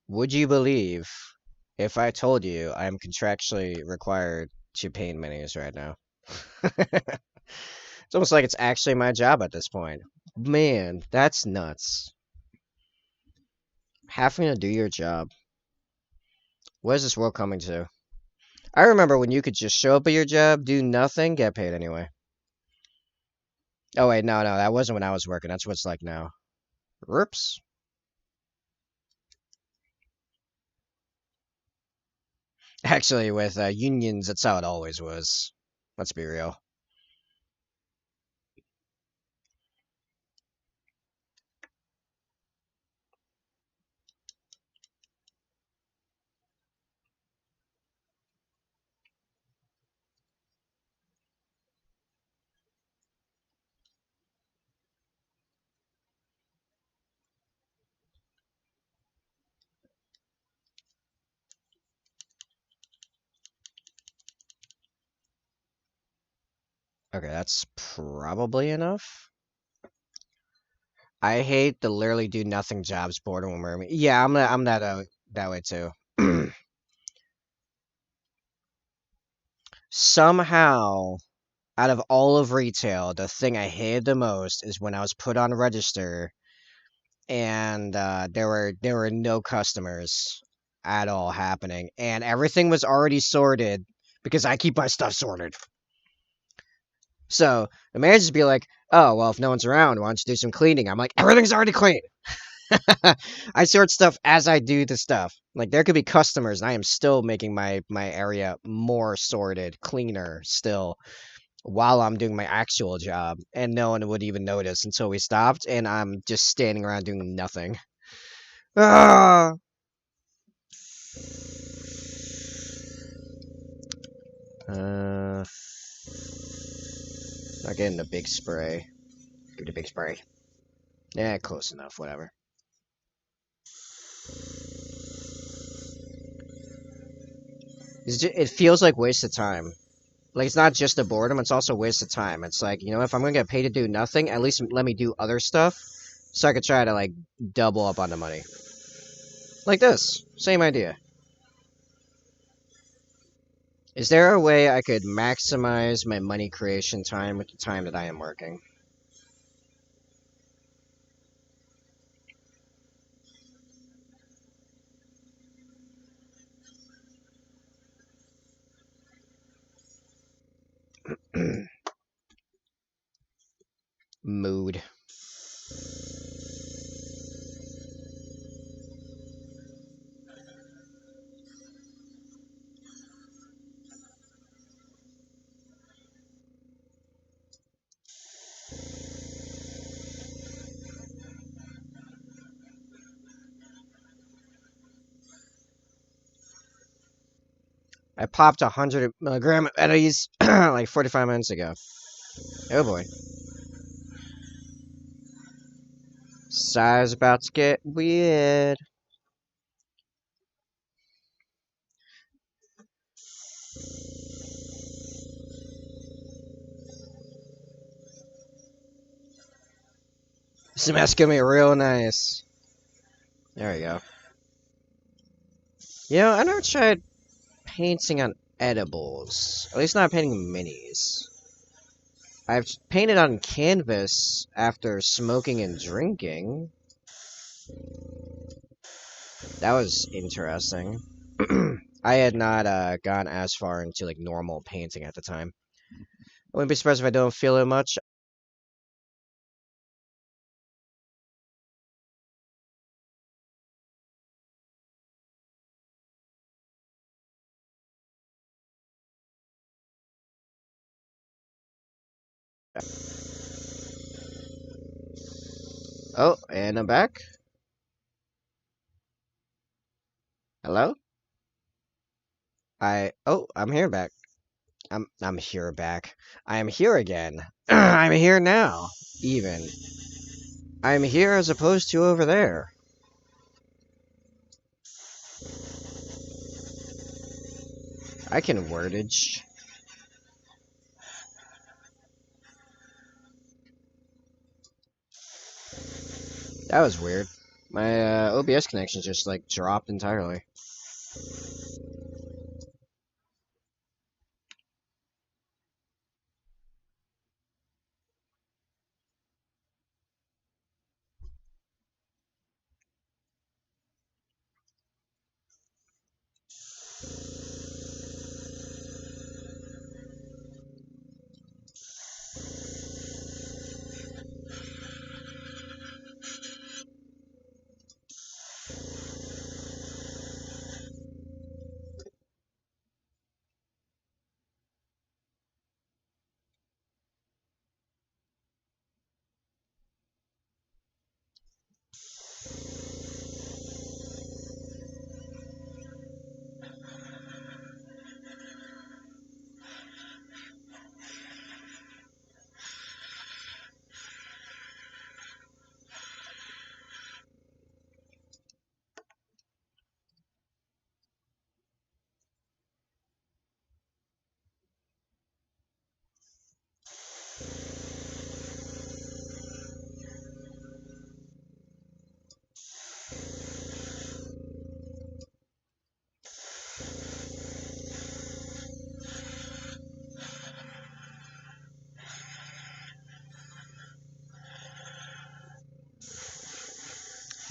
Would you believe if I told you I'm contractually required to paint minis right now? It's almost like it's actually my job at this point. Man, that's nuts. Having to do your job. What is this world coming to? I remember when you could just show up at your job, do nothing, get paid anyway. Oh wait, no, that wasn't when I was working. That's what it's like now. Whoops. Actually, with unions, that's how it always was. Let's be real. Okay, that's probably enough. I hate the literally do nothing jobs boredom when we're yeah, I'm that way too. Somehow, out of all of retail, the thing I hated the most is when I was put on register and there were no customers at all happening, and everything was already sorted because I keep my stuff sorted. So the managers be like, "Oh well, if no one's around, why don't you do some cleaning?" I'm like, "Everything's already clean." I sort stuff as I do the stuff. Like there could be customers, and I am still making my area more sorted, cleaner still, while I'm doing my actual job, and no one would even notice until we stopped, and I'm just standing around doing nothing. Ah! Uh, not getting the big spray. Give it a big spray. Yeah, close enough. Whatever. It feels like waste of time. Like it's not just a boredom; it's also a waste of time. It's like if I'm gonna get paid to do nothing, at least let me do other stuff, so I could try to like double up on the money. Like this, same idea. Is there a way I could maximize my money creation time with the time that I am working? Mood. I popped 100 milligram of Eddies like 45 minutes ago. Oh boy. Size about to get weird. This mask gonna be real nice. There we go. You know, I never tried painting on edibles. At least not painting minis. I've painted on canvas after smoking and drinking. That was interesting. I had not gone as far into like normal painting at the time. I wouldn't be surprised if I don't feel it much. Oh, and I'm back. Hello? I'm here back. I'm here back. I am here again. I'm here now. Even. I'm here as opposed to over there. I can wordage. That was weird. My OBS connection just like dropped entirely.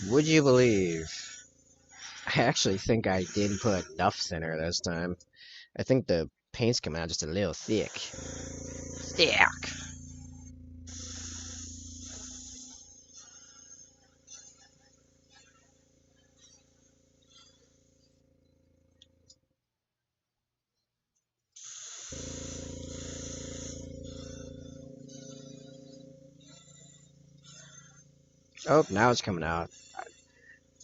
Would you believe? I actually think I did put enough thinner this time. I think the paint's coming out just a little thick. Thick. Oh, now it's coming out.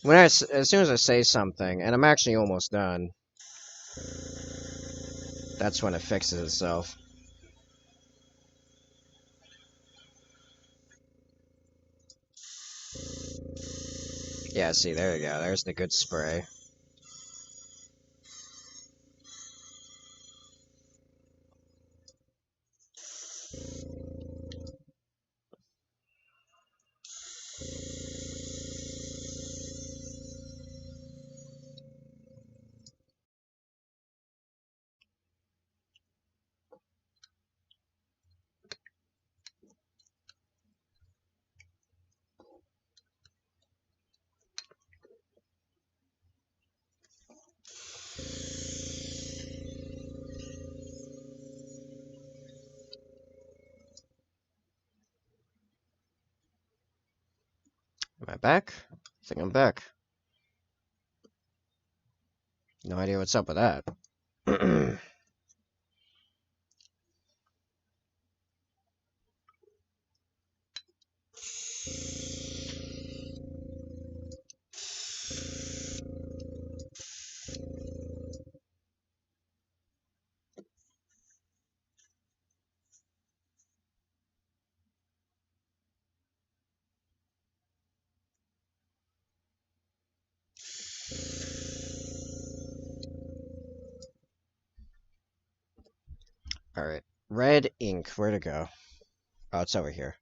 As soon as I say something, and I'm actually almost done, that's when it fixes itself. Yeah, see, there you go. There's the good spray. Am I back? I think I'm back. No idea what's up with that. Alright. Red ink. Where to go? Oh, it's over here.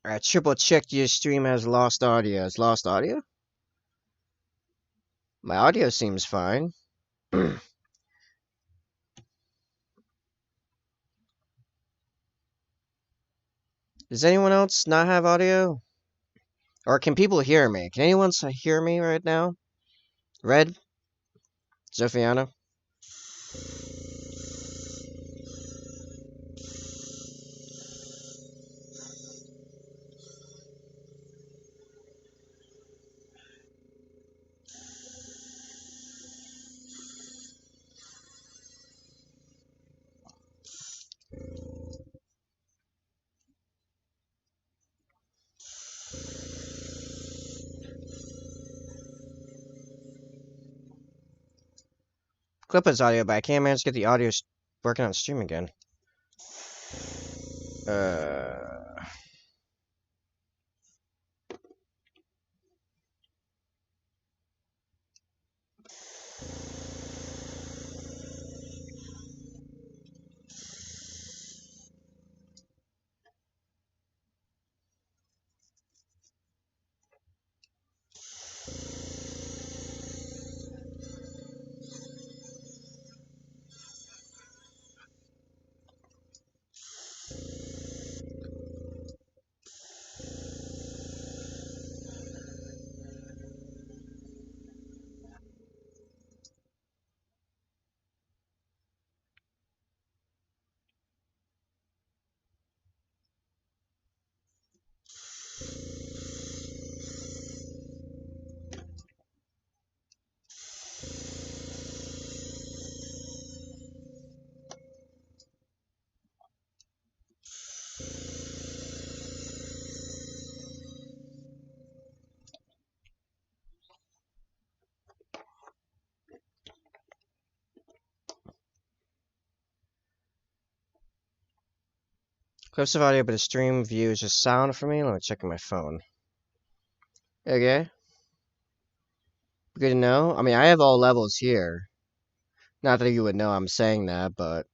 Alright, triple check your stream has lost audio. Has lost audio? My audio seems fine. Does anyone else not have audio? Or can people hear me? Can anyone hear me right now? Red? Zophiana? Clip audio, but I can't manage to get the audio working on stream again. Uh... Clips of audio, but the stream view is just sound for me. Let me check on my phone. Okay. Good to know. I mean, I have all levels here. Not that you would know I'm saying that, but...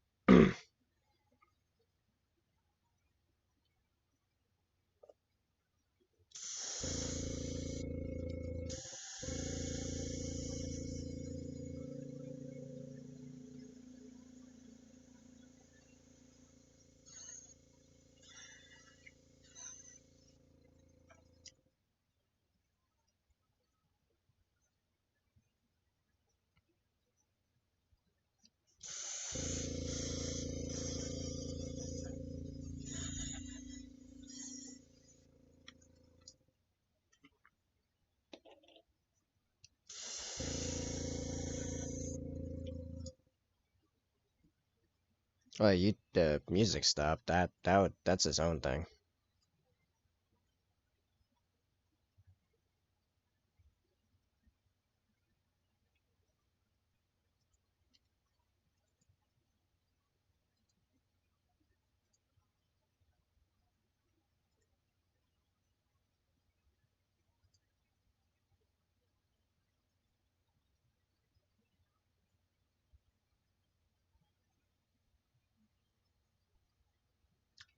Oh, the music stopped. That's its own thing.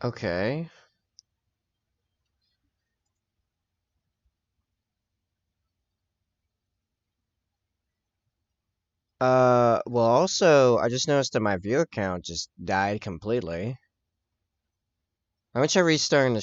Okay. Well, also, I just noticed that my view account just died completely. I'm gonna try restarting the